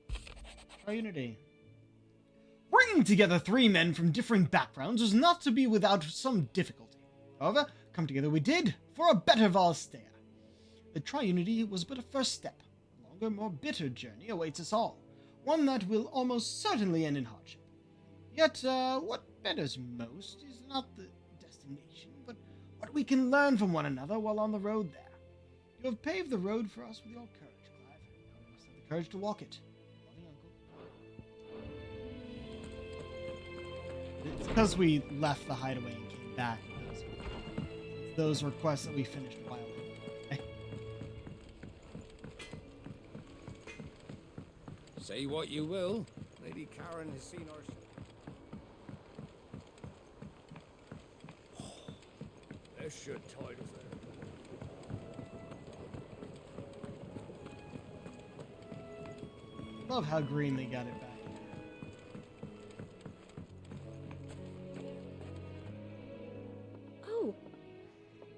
included. Our unity. Bringing together three men from different backgrounds was not to be without some difficulty. However, come together we did, for a better Valstea. The triunity was but a first step. A longer, more bitter journey awaits us all, one that will almost certainly end in hardship. Yet, what matters most is not the destination, but what we can learn from one another while on the road there. You have paved the road for us with your courage, Clive. Now we must have the courage to walk it. It's because we left the hideaway and came back. Those requests that we finished a while ago. Say what you will, Lady Karen has seen our... This should tide us there. Love how green they got it back.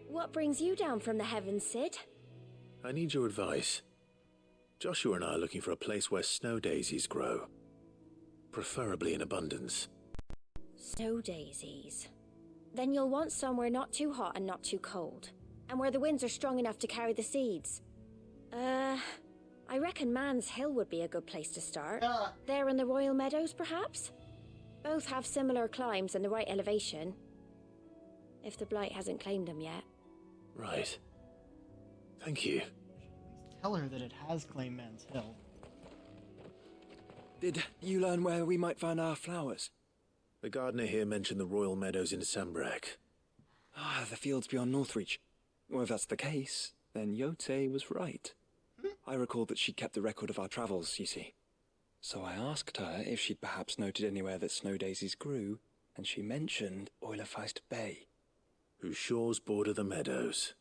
What brings you down from the heavens, Sid? I need your advice. Joshua and I are looking for a place where snow daisies grow. Preferably in abundance. Snow daisies. Then you'll want somewhere not too hot and not too cold. And where the winds are strong enough to carry the seeds. I reckon Man's Hill would be a good place to start. There in the Royal Meadows, perhaps? Both have similar climbs and the right elevation. If the Blight hasn't claimed them yet. Right. Thank you. Tell her that it has claimed Man's Hill. Did you learn where we might find our flowers? The gardener here mentioned the Royal Meadows in Sambrek. Ah, the fields beyond Northreach. Well, if that's the case, then Yote was right. I recalled that she'd kept the record of our travels, you see. So I asked her if she'd perhaps noted anywhere that snow daisies grew, and she mentioned Oilerfeist Bay. Whose shores border the meadows.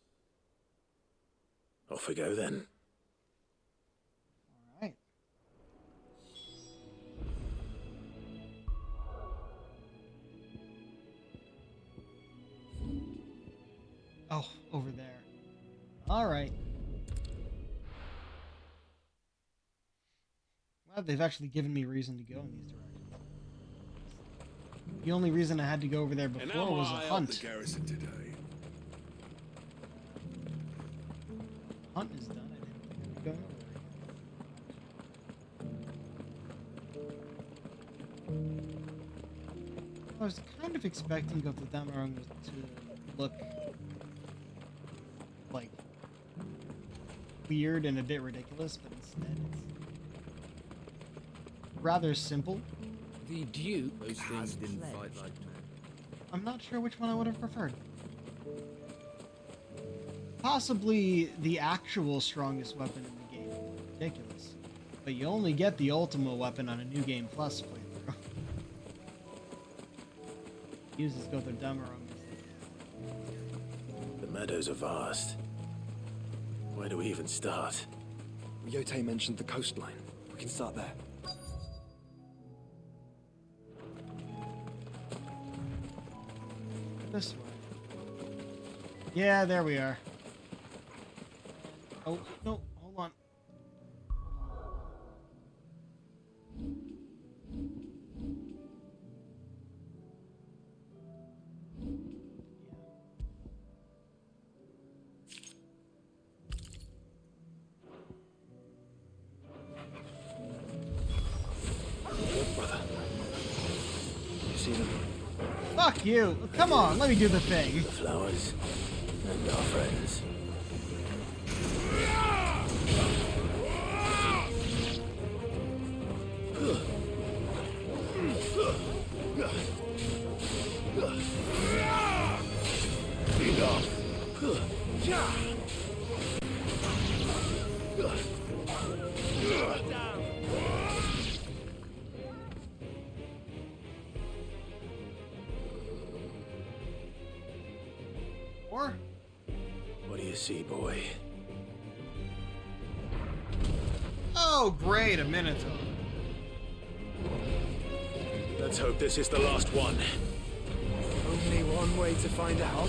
Off we go then. Alright. Oh, over there. Alright. Well, they've actually given me reason to go in these directions. The only reason I had to go over there before was a hunt. The garrison today. Hunt is done. I didn't think I'd go over there. I was kind of expecting Go to Damarung to look like weird and a bit ridiculous, but instead it's rather simple. The Duke has been pledged. I'm not sure which one I would have preferred. Possibly the actual strongest weapon in the game. Ridiculous. But you only get the Ultima weapon on a New Game Plus playthrough. Uses Gother Damarung. The meadows are vast. Where do we even start? Yote mentioned the coastline. We can start there. this way. Yeah, there we are. Oh, no, hold on. Brother. You see them? Fuck you! Come on, let me do the thing. The flowers and our friends. Lead off. Or? What do you see, boy? Oh, great, a Minotaur. Let's hope this is the last one. Only one way to find out.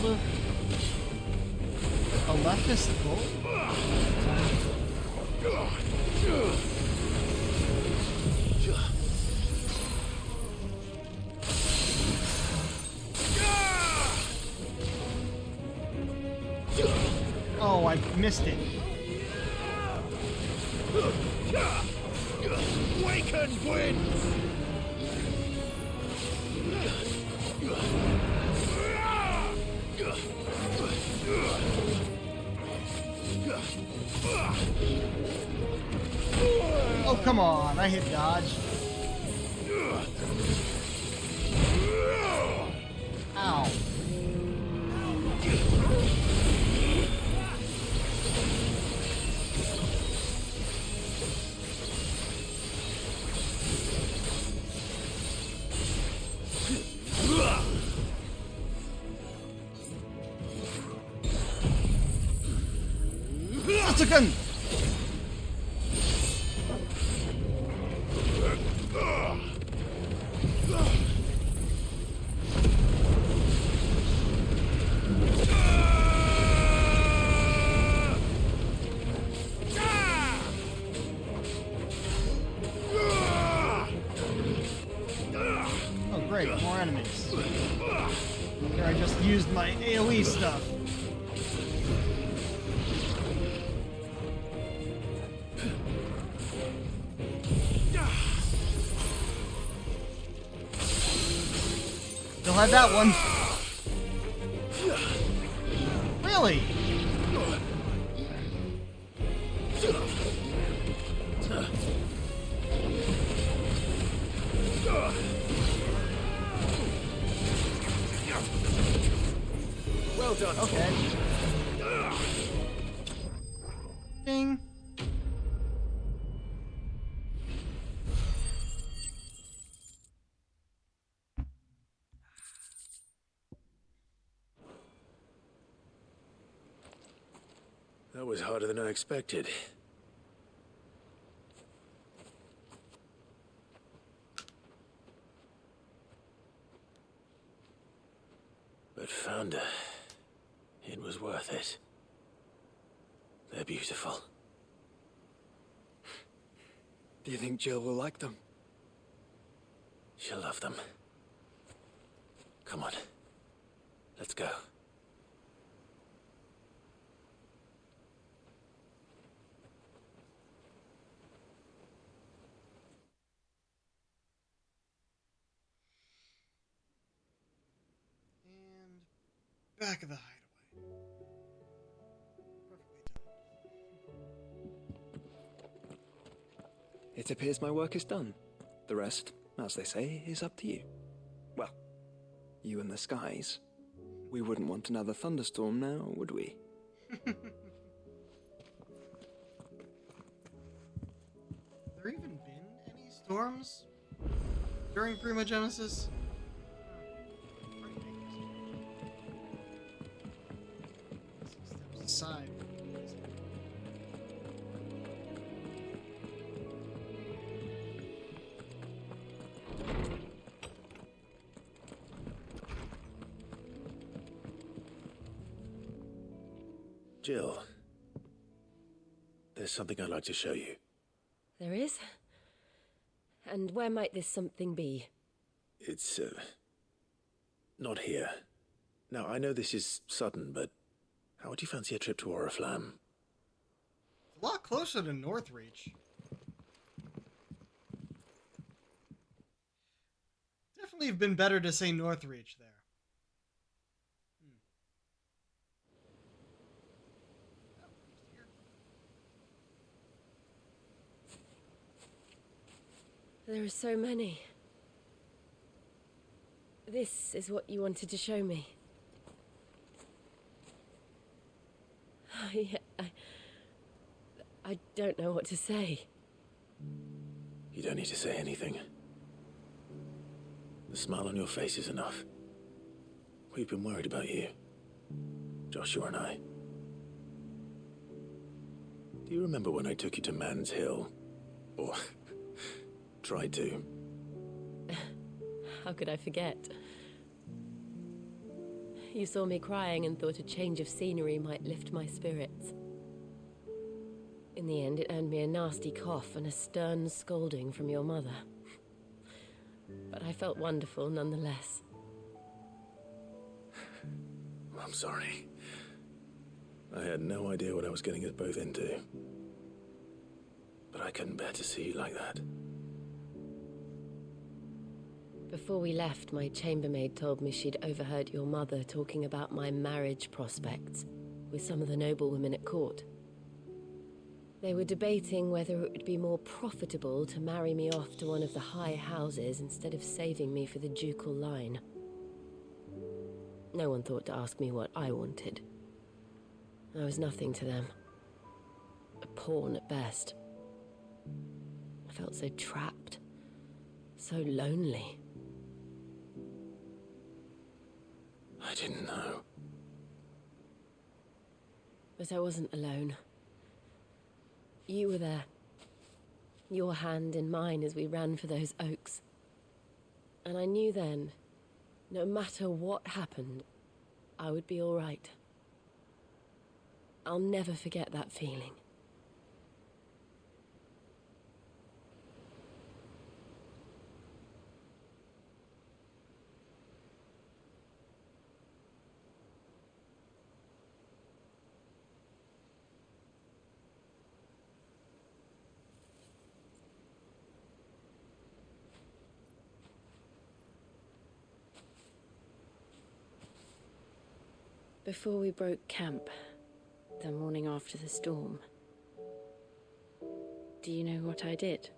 A leftist bull? Oh, I missed it. Waken wins! Oh, come on, I hit dodge. Ow. Atsukan! Oh great, more enemies. Here I just used my AoE stuff. Still had that one. Really? Well done. Okay. Ding. That was harder than I expected. But Founder, it was worth it. They're beautiful. Do you think Jill will like them? She'll love them. Come on. Let's go. Back of the hideaway. It appears my work is done. The rest, as they say, is up to you. Well, you and the skies. We wouldn't want another thunderstorm now, would we? There even been any storms during Primogenesis? Steps aside. Jill, there's something I'd like to show you. There is? And where might this something be? It's, not here. Now, I know this is sudden, but how would you fancy a trip to Oriflamme? A lot closer to Northreach. Definitely have been better to say Northreach there. There are so many. This is what you wanted to show me. I don't know what to say. You don't need to say anything. The smile on your face is enough. We've been worried about you, Joshua and I. Do you remember when I took you to Man's Hill? Or tried to? How could I forget? You saw me crying and thought a change of scenery might lift my spirits. In the end, it earned me a nasty cough and a stern scolding from your mother. But I felt wonderful nonetheless. I'm sorry. I had no idea what I was getting us both into. But I couldn't bear to see you like that. Before we left, my chambermaid told me she'd overheard your mother talking about my marriage prospects with some of the noblewomen at court. They were debating whether it would be more profitable to marry me off to one of the high houses instead of saving me for the ducal line. No one thought to ask me what I wanted. I was nothing to them. A pawn at best. I felt so trapped, so lonely. I didn't know. But I wasn't alone. You were there. Your hand in mine as we ran for those oaks. And I knew then, no matter what happened, I would be all right. I'll never forget that feeling. Before we broke camp, the morning after the storm, do you know what I did?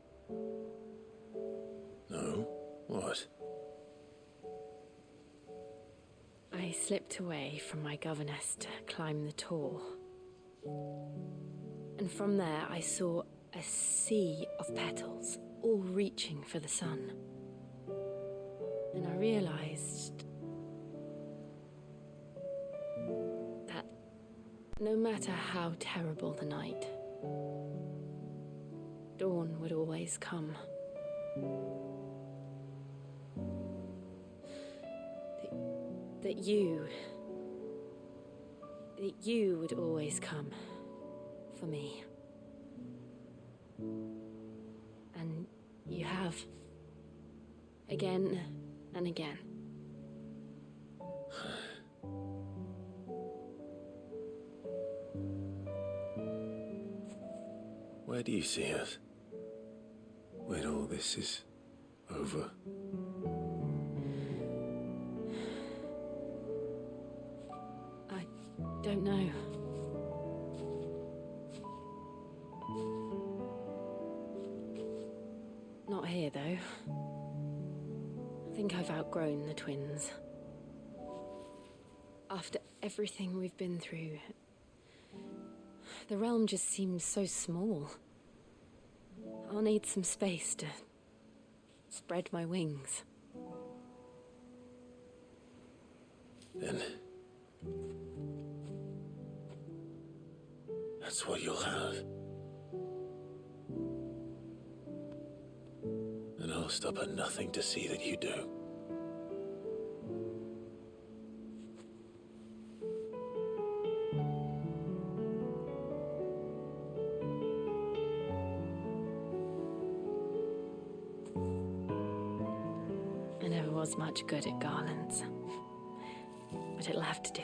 No? What? I slipped away from my governess to climb the tor. And from there I saw a sea of petals, all reaching for the sun. And I realized that no matter how terrible the night, dawn would always come. That you would always come for me. And you have. Again and again. Where do you see us? When all this is over? I don't know. Not here, though. I think I've outgrown the twins. After everything we've been through, the realm just seems so small. I'll need some space to spread my wings. Then that's what you'll have. And I'll stop at nothing to see that you do. was much good at garlands, but it'll have to do.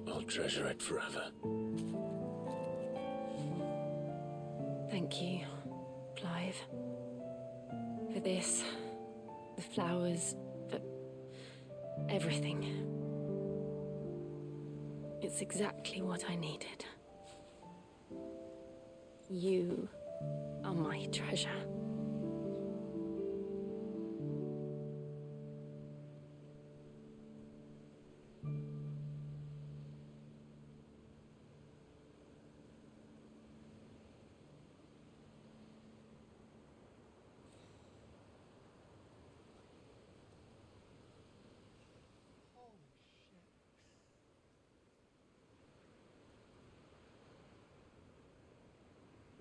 I'll treasure it forever. Thank you, Clive. For this, the flowers, for everything. It's exactly what I needed. You are my treasure.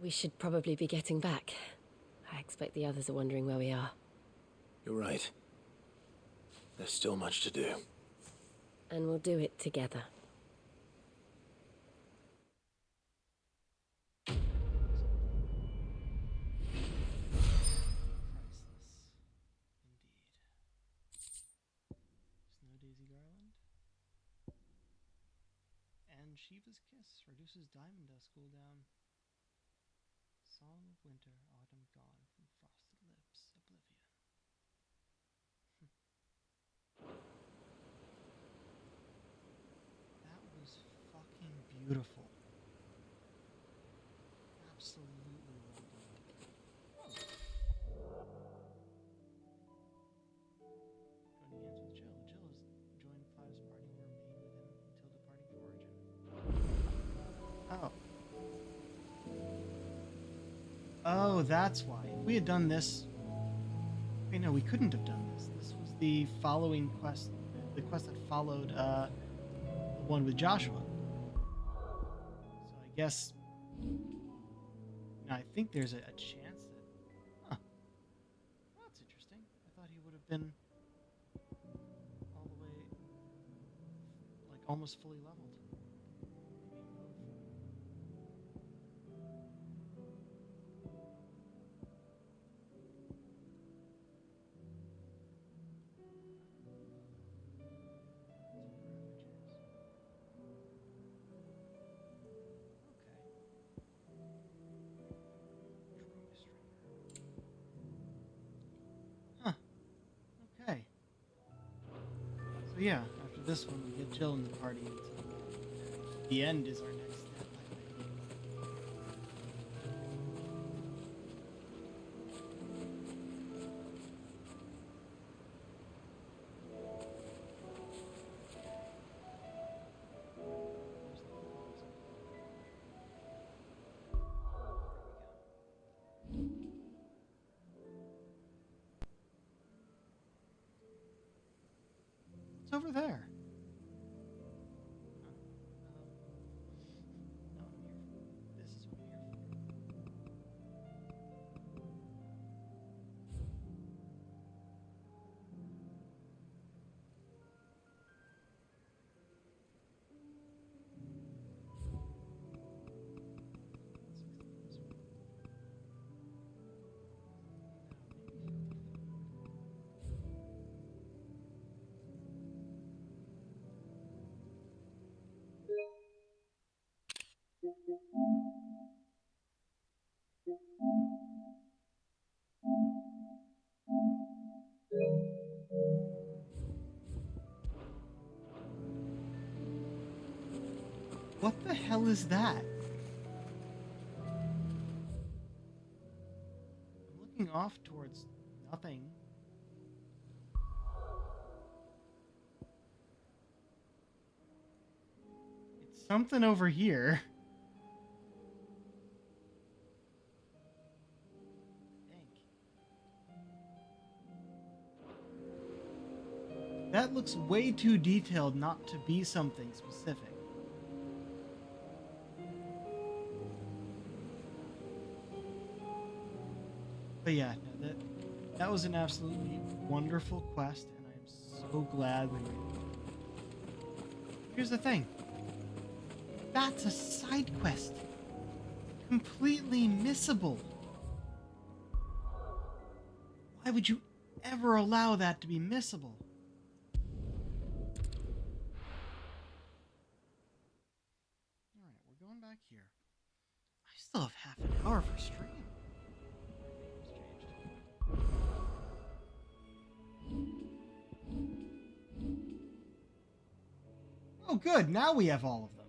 We should probably be getting back. I expect the others are wondering where we are. You're right. There's still much to do. And we'll do it together. Snow Daisy Garland. And Shiva's Kiss reduces diamond dust cooldown. Song of Winter, Autumn Gone from Frosted Lips, Oblivion. That was fucking beautiful. Absolutely well done. Joining hands with Jill. Jill has joined Clive's party and will remain with him until departing for Origin. Oh. Oh, that's why. If we had done this... Wait, no, we couldn't have done this. This was the following quest, the quest that followed the one with Joshua. So I guess... I think there's a chance that... Huh. Well, that's interesting. I thought he would have been all the way... like, almost fully leveled. Okay. So yeah, after this one, we get Jill in the party until the end is our next step, I think. It's over there. No, I'm here for. This is what I'm here for. What the hell is that? I'm looking off towards nothing. It's something over here. That looks way too detailed not to be something specific. But yeah, no, that was an absolutely wonderful quest, and I am so glad we made it. Here's the thing. That's a side quest. Completely missable. Why would you ever allow that to be missable? Alright, we're going back here. I still have half an hour for stream. Oh, good. Now we have all of them.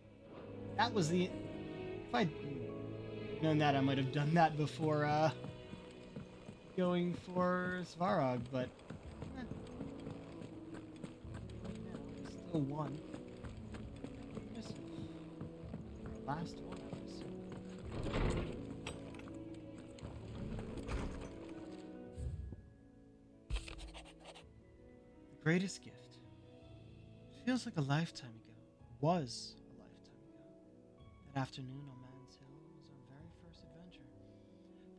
That was the... If I'd known that, I might have done that before, going for Svarog, but... Still one. Last one, I assume. The greatest gift. It feels like a lifetime ago. Was a lifetime ago. That afternoon on Man's Hill was our very first adventure.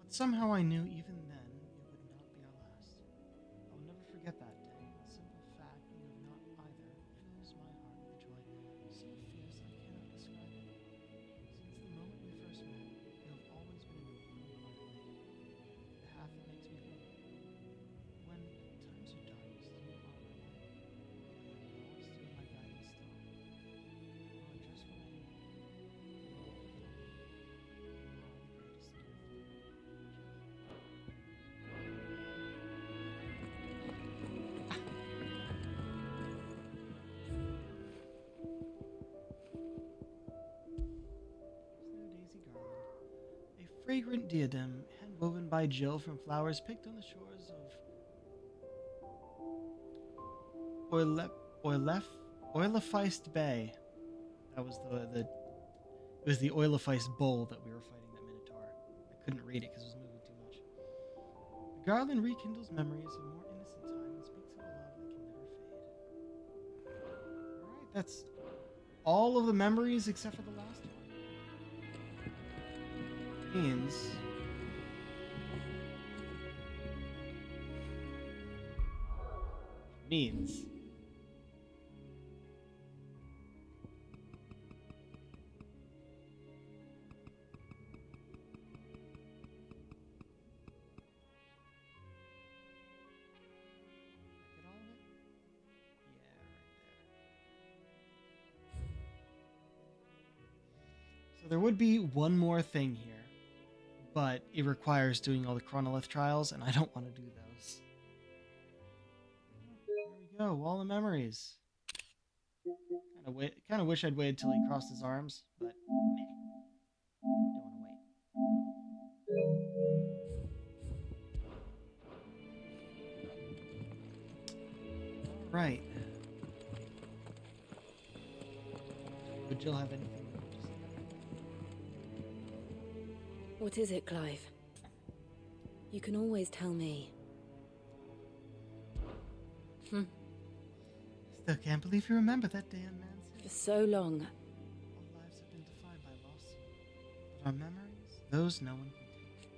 But somehow I knew even then it would not be our last. I will never forget that day. The simple fact that you have not either fills my heart with joy so fierce I cannot describe it. Since the moment we first met, you have always been an important part of me. The half that makes me whole. When times are darkest, you are my light. When I'm lost, you are my guiding star. Just what I need. A fragrant diadem, hand-woven by Jill from flowers picked on the shores of Oilefeist Bay. That was it was the Oilefeist bowl that we were fighting that Minotaur. I couldn't read it because it was moving too much. The garland rekindles memories of more innocent time and speaks of a love that can never fade. Alright, that's all of the memories except for the last one. Means so there would be one more thing here, but it requires doing all the chronolith trials, and I don't want to do those. There we go, all the memories. Kind of wish I'd waited till he crossed his arms, but meh. Don't want to wait. Right. Would Jill have anything? What is it, Clive? You can always tell me. Still can't believe you remember that day on Man's Hill. For so long. All lives have been defined by loss. But our memories, those no one can take.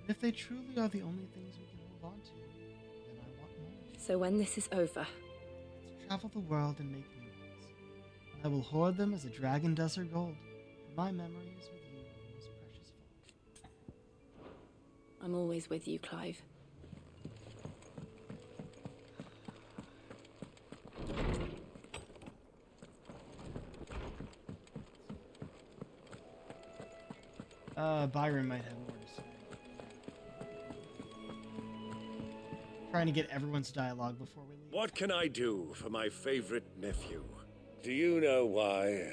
And if they truly are the only things we can hold on to, then I want more. So when this is over... Let's travel the world and make new ones. I will hoard them as a dragon does her gold. For my memories with you are the most precious of all. I'm always with you, Clive. Byron might have more to say. Trying to get everyone's dialogue before we leave. What can I do for my favorite nephew? Do you know why?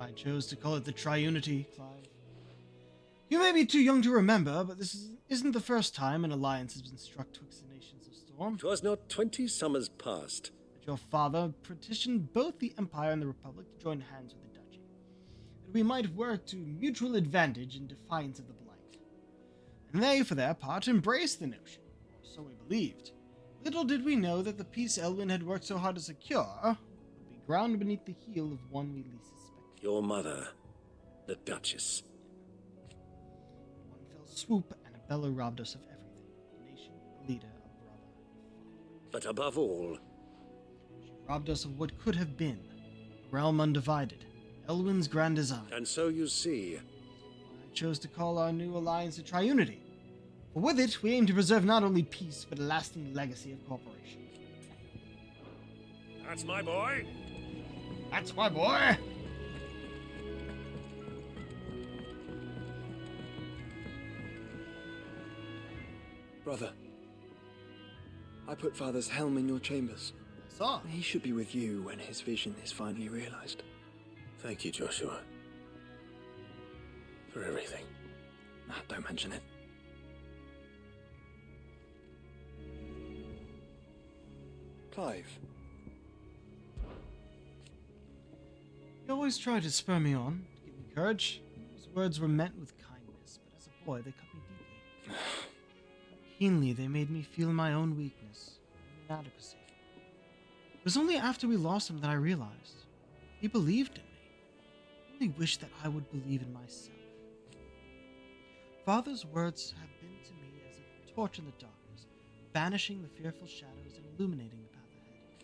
I chose to call it the Triunity, Clive. You may be too young to remember, but isn't the first time an alliance has been struck twixt the nations of Storm. 'Twas not 20 summers past. That your father petitioned both the Empire and the Republic to join hands with the Duchy. That we might work to mutual advantage in defiance of the Blight. And they, for their part, embraced the notion, or so we believed. Little did we know that the peace Elwyn had worked so hard to secure would be ground beneath the heel of one we least suspected. Your mother, the Duchess. One fell swoop, and a bellow robbed us of everything. A nation, a leader, a brother, But above all, she robbed us of what could have been. A realm undivided. Elwyn's grand design. and so you see, I chose to call our new alliance a Triunity. For with it, we aim to preserve not only peace, but a lasting legacy of cooperation. That's my boy. That's my boy! Brother, I put Father's helm in your chambers. Saw. He should be with you when his vision is finally realized. Thank you, Joshua. For everything. Don't mention it. Clive. He always tried to spur me on, to give me courage. His words were meant with kindness, but as a boy they cut me deeply. Keenly they made me feel my own weakness and inadequacy. It was only after we lost him that I realized he believed in me. I only wished that I would believe in myself. Father's words have been to me as a torch in the darkness, banishing the fearful shadows and illuminating the path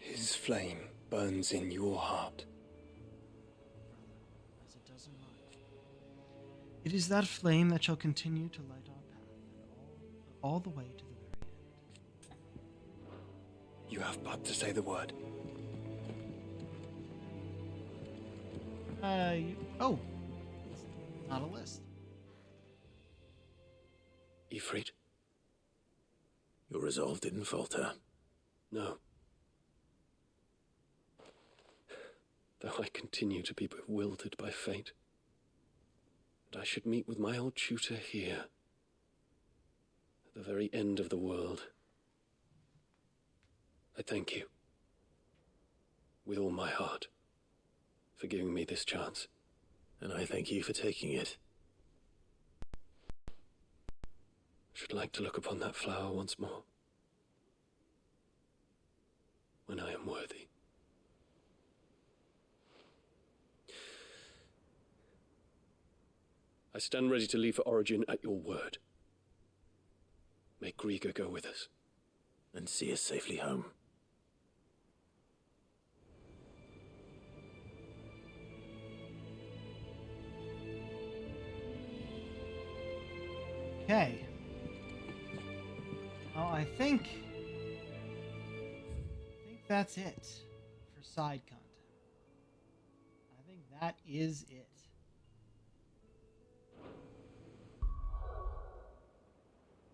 ahead. His flame burns in your heart. As it does in mine. It is that flame that shall continue to light our path, all the way to the very end. You have but to say the word. Oh. It's not a list. Ifrit? Your resolve didn't falter. No. Though I continue to be bewildered by fate, and I should meet with my old tutor here, at the very end of the world. I thank you, with all my heart, for giving me this chance. And I thank you for taking it. I should like to look upon that flower once more, when I am worthy. I stand ready to leave for Origin at your word. May Grieger go with us. And see us safely home. Okay. Well, I think that's it for side content. I think that is it.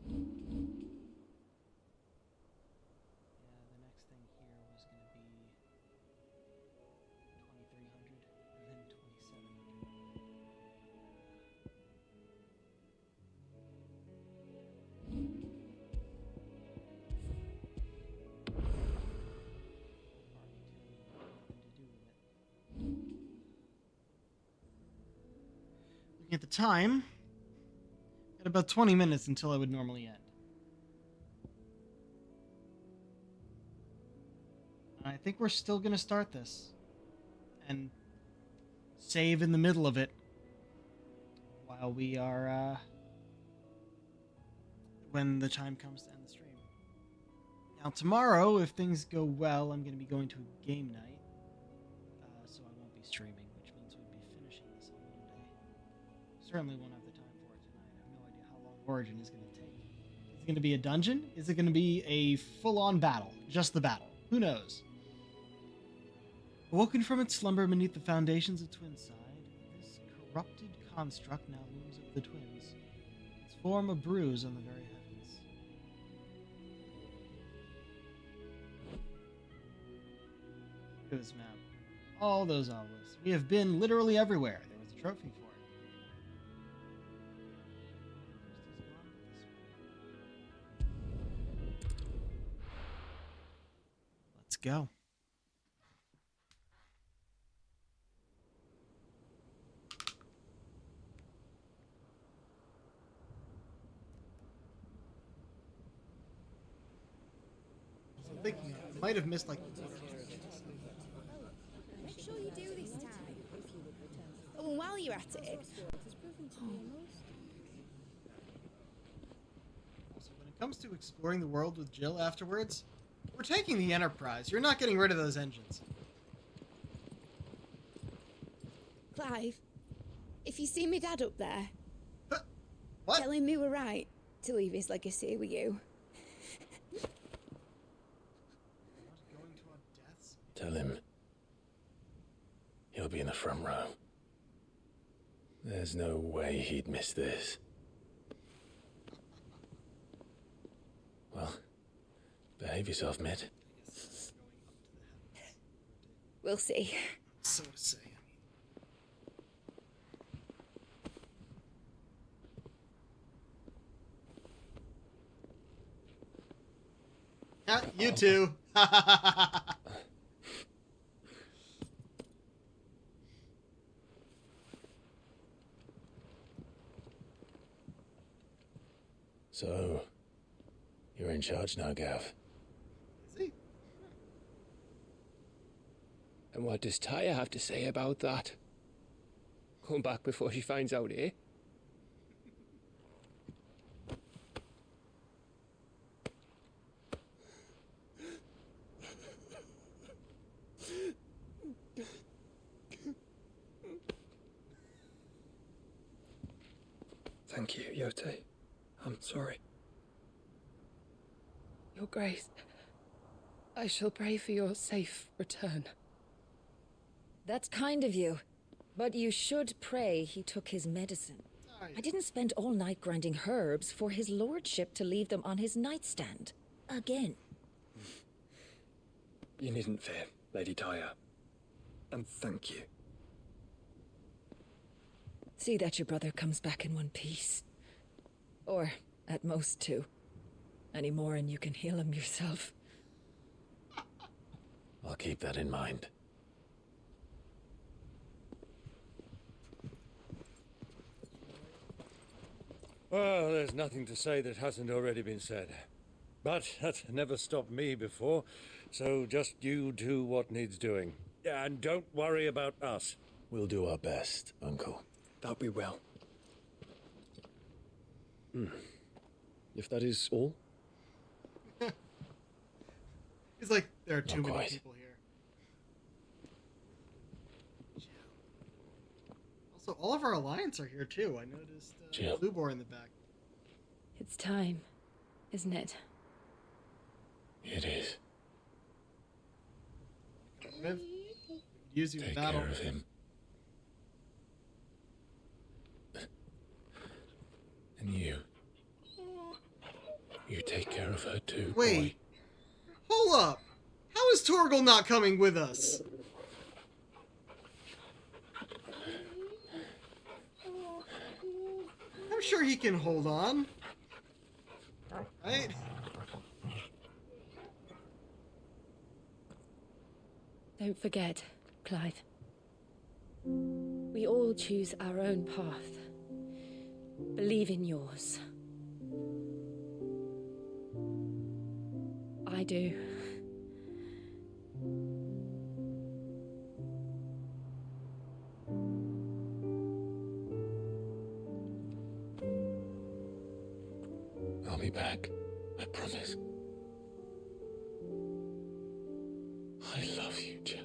Yeah, the next thing here was going to be 2300 and then 2700. Looking at the time, got about 20 minutes until I would normally end. I think we're still going to start this and save in the middle of it while we are, when the time comes to end the stream. Now tomorrow, if things go well, I'm going to be going to a game night, so I won't be streaming, which means we'll be finishing this on Monday. Certainly won't have the time for it tonight. I have no idea how long Origin is going to take. Is it going to be a dungeon? Is it going to be a full-on battle? Just the battle? Who knows? Awoken from its slumber beneath the foundations of Twinside, this corrupted construct now looms over the Twins, its form a bruise on the very heavens. Look at this map. All those obelisks. We have been literally everywhere. There was a trophy for it. Let's go. I think you might have missed like. Make sure you do this time. Oh, and while you're at it. Also, when it comes to exploring the world with Jill afterwards, we're taking the Enterprise. You're not getting rid of those engines. Clive, if you see me dad up there, what? tell him we were right. to leave his legacy with you. Tell him he'll be in the front row. There's no way he'd miss this. Well, behave yourself, Mitt. We'll see. So to say. You too. So, you're in charge now, Gav. Is he? And what does Tyre have to say about that? Come back before she finds out, eh? Thank you, Yote. I'm sorry. Your Grace, I shall pray for your safe return. That's kind of you. But you should pray he took his medicine. I didn't spend all night grinding herbs for his lordship to leave them on his nightstand. Again. You needn't fear, Lady Tyre. And thank you. See that your brother comes back in one piece. Or, at most, two. Any more and you can heal him yourself. I'll keep that in mind. Well, there's nothing to say that hasn't already been said. But that's never stopped me before, so just you do what needs doing. And don't worry about us. We'll do our best, Uncle. That we will. If that is all? He's like, there are too Not many quite. people here. Also, all of our alliance are here too. I noticed Lubor in the back. It's time, isn't it? It is. Use you in Take battle. care of him. And you. You take care of her too. Wait. Hold up. How is Torgal not coming with us? I'm sure he can hold on. Right? Don't forget, Clive. We all choose our own path. Believe in yours. I do. I'll be back. I promise. I love you, Jill.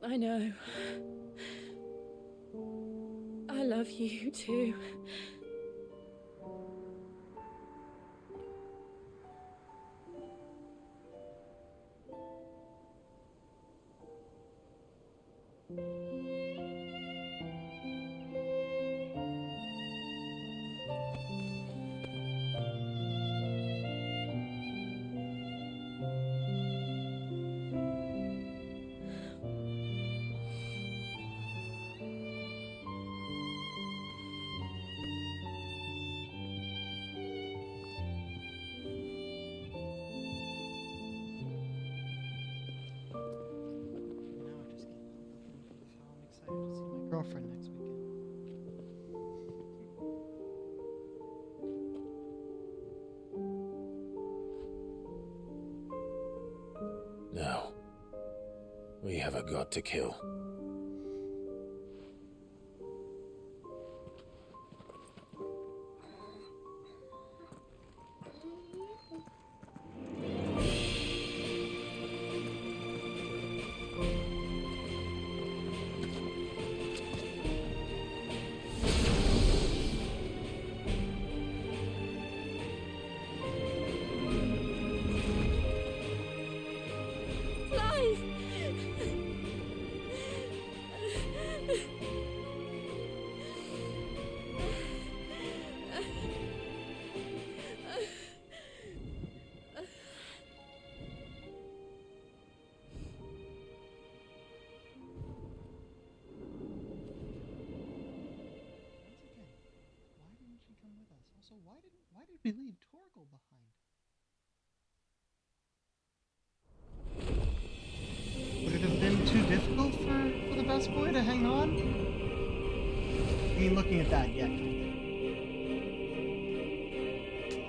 I know. I love you too. Girlfriend next weekend. Now, we have a god to kill. this boy to hang on? I mean, looking at that, yeah.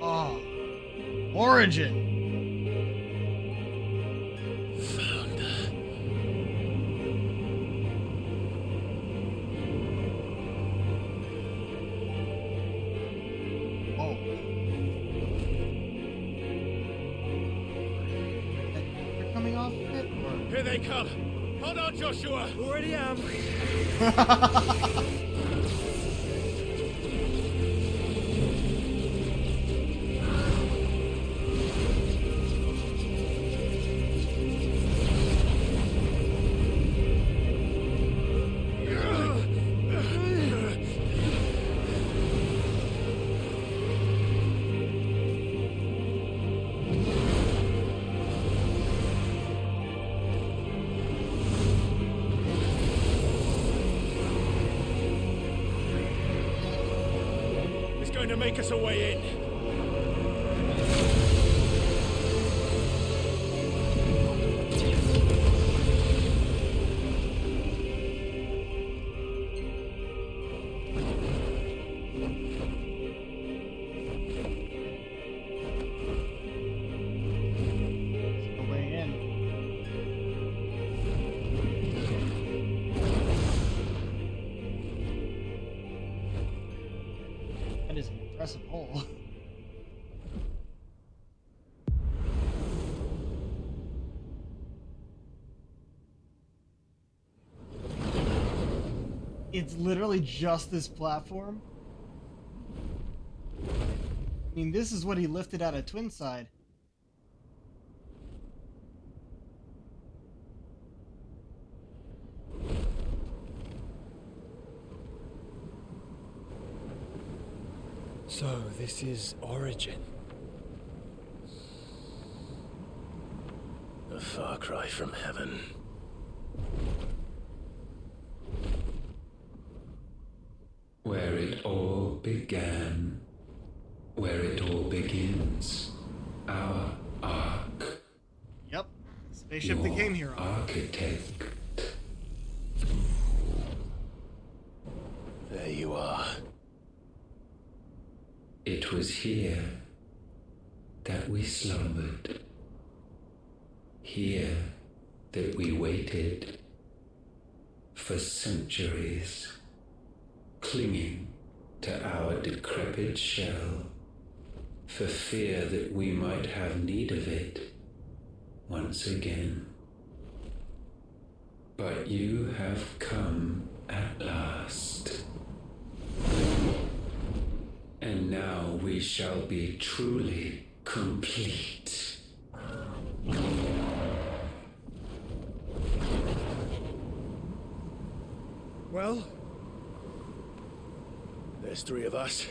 Oh. Origin. Here they come! Hold on, Joshua! Already am! To make us a way in. Impressive hole. It's literally just this platform. I mean, this is what he lifted out of Twinside. So, this is Origin. A far cry from heaven. Where it all began, where it all begins, our ark. Yep, the spaceship that came here on. Architect. There you are. It was here that we slumbered. Here that we waited for centuries, clinging to our decrepit shell, for fear that we might have need of it once again. But you have come at last. And now we shall be truly complete. Well, there's 3 of us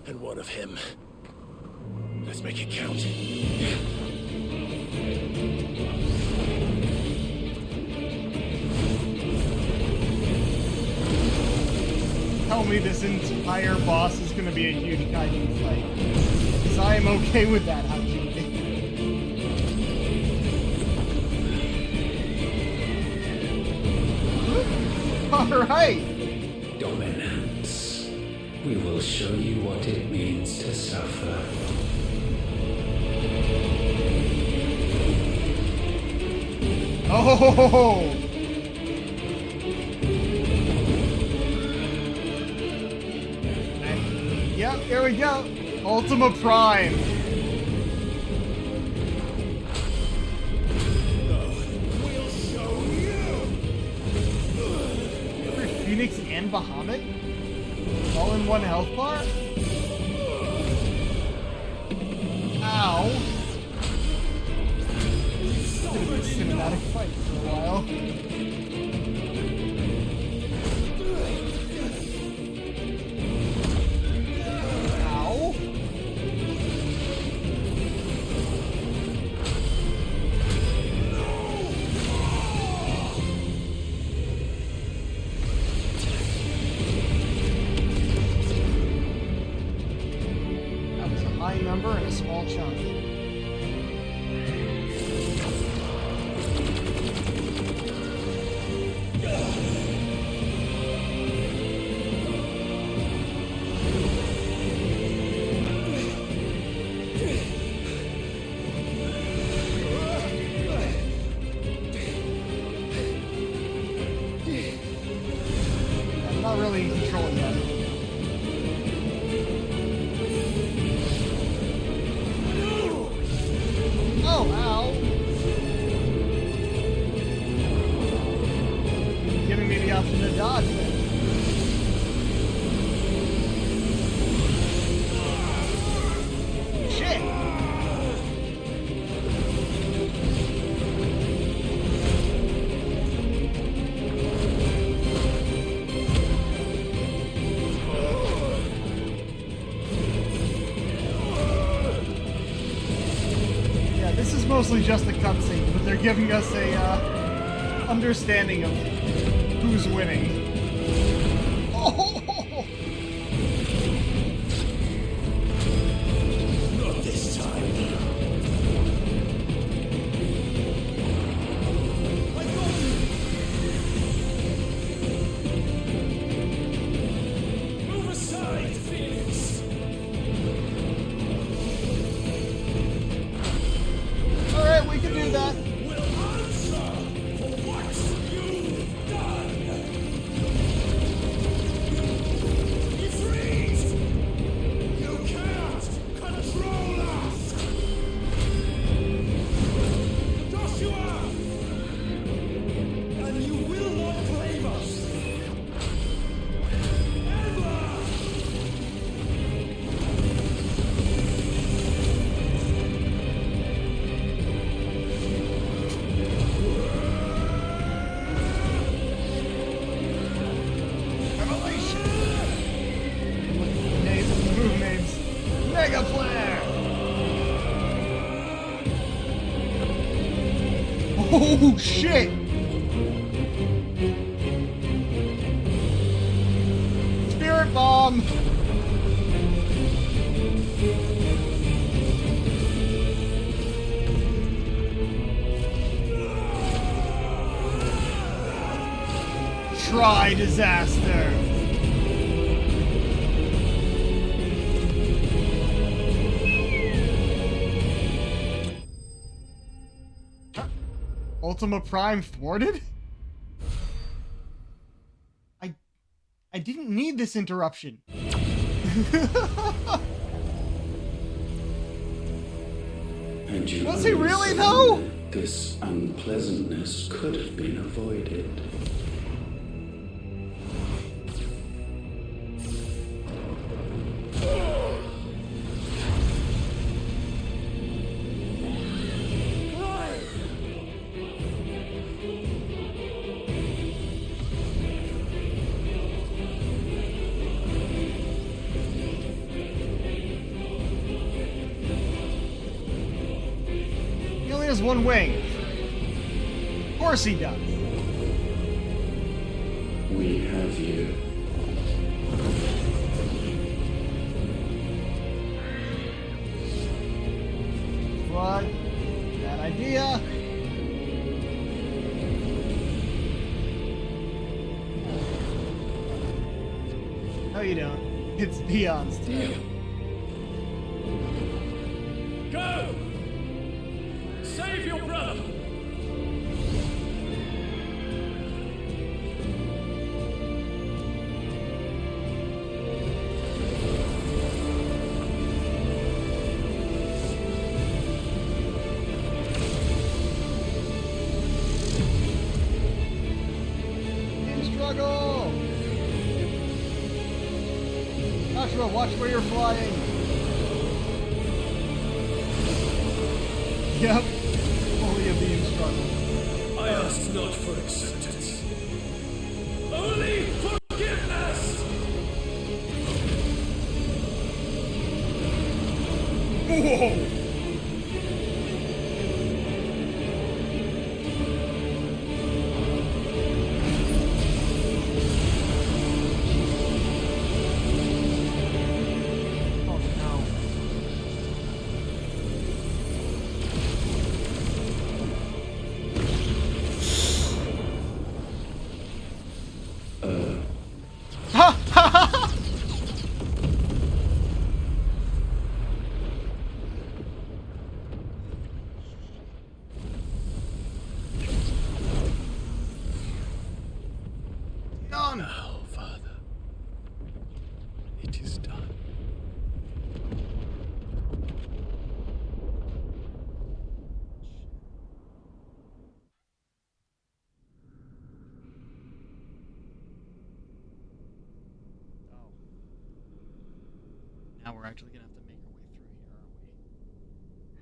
and 1 of him. Let's make it count. Tell me this entire boss is going to be a huge kaiju fight. Because I am okay with that, actually. Alright! Dominance. We will show you what it means to suffer. Oh! Yep, here we go. Ultima Prime. We'll show you. Phoenix and Bahamut? All in 1 health bar? Ow. It's gonna be a cinematic fight for a while. Number and a small chunk. option to dodge then. Shit! Yeah, this is mostly just a cutscene, but they're giving us a understanding of who's winning. Oh! Not this time. Move aside, Phoenix! Alright, we can do that. Mega Flare! Oh shit! Spirit Bomb! Try disaster! Ultima Prime thwarted? I didn't need this interruption. And you Was he really though? This unpleasantness could have been avoided. He only has one wing. Of course he does. We have you. What? Bad idea. No, you don't. It's Dion's turn. Go! Save your brother! Team struggle! Joshua, watch where you're flying. Yep. Only a beam struggle. I ask not for acceptance. Only forgiveness! Whoa! Now, Father, it is done. Now we're actually gonna have to make our way through here, aren't we?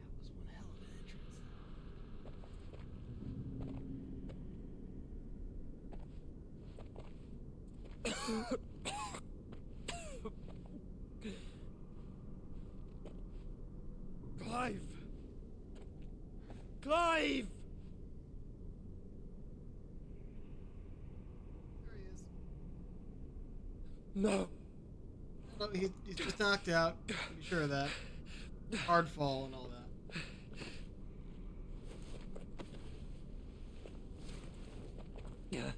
That was one hell of an entrance. Clive! Clive! There he is. No. No, he's just knocked out. Pretty sure of that. Hard fall and all that. Yeah.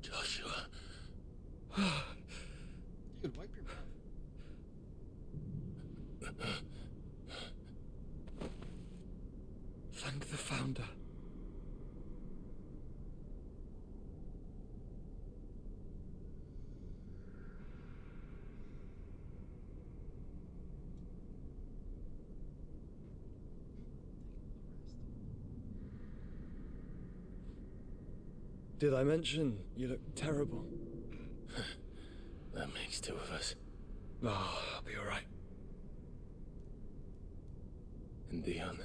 Joshua. Dude, wipe your mouth. Thank the Founder. Did I mention you look terrible? That makes two of us. Oh, I'll be alright. And Dion.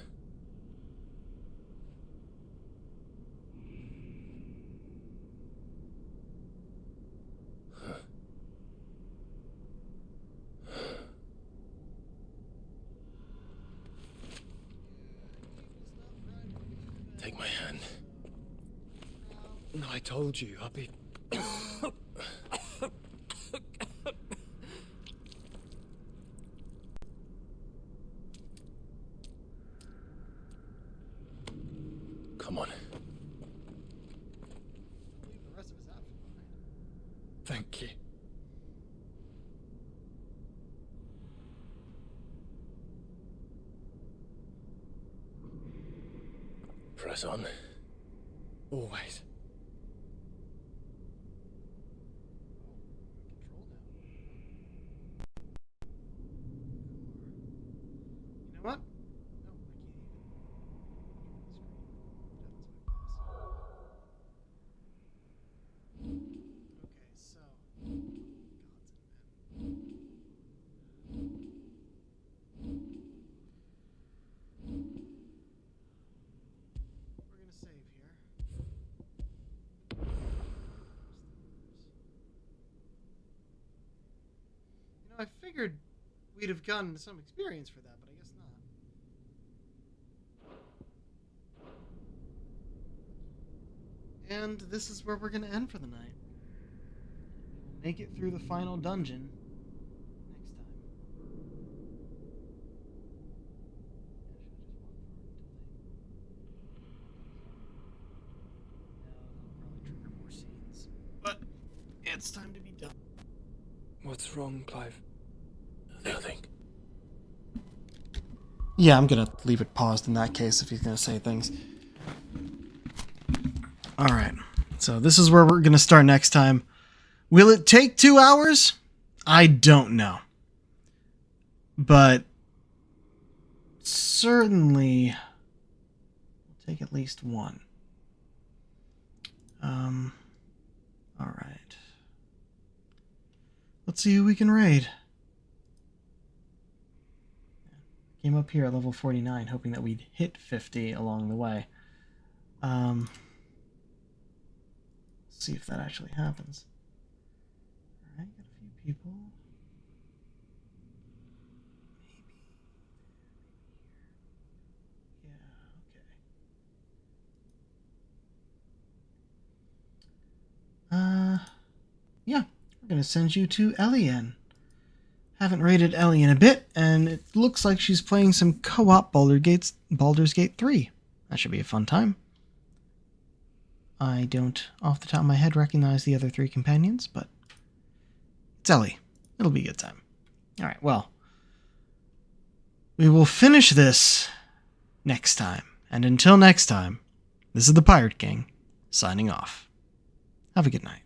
Take my hand. No, I told you, I'll be... Come on. Leave the rest of his outfit behind. Thank you. Press on. Always. You know what? No, I can't even. Okay, so. We're gonna save here. You know, I figured we'd have gotten some experience for that, but I guess not. And this is where we're going to end for the night. We'll make it through the final dungeon next time. No, that'll probably trigger more scenes. But it's time to be done. What's wrong, Clive? Nothing. Yeah, I'm gonna leave it paused in that case if he's gonna say things. Alright, so this is where we're gonna start next time. Will it take 2 hours? I don't know. But certainly will take at least one. Alright. Let's see who we can raid. Came up here at level 49, hoping that we'd hit 50 along the way. See if that actually happens. Alright, got a few people. Maybe. Yeah, okay. Yeah, we're gonna send you to Elian. Haven't rated Ellie in a bit, and it looks like she's playing some co-op Baldur's Gate 3. That should be a fun time. I don't, off the top of my head, recognize the other 3 companions, but it's Ellie. It'll be a good time. Alright, well, we will finish this next time. And until next time, this is the Pirate King, signing off. Have a good night.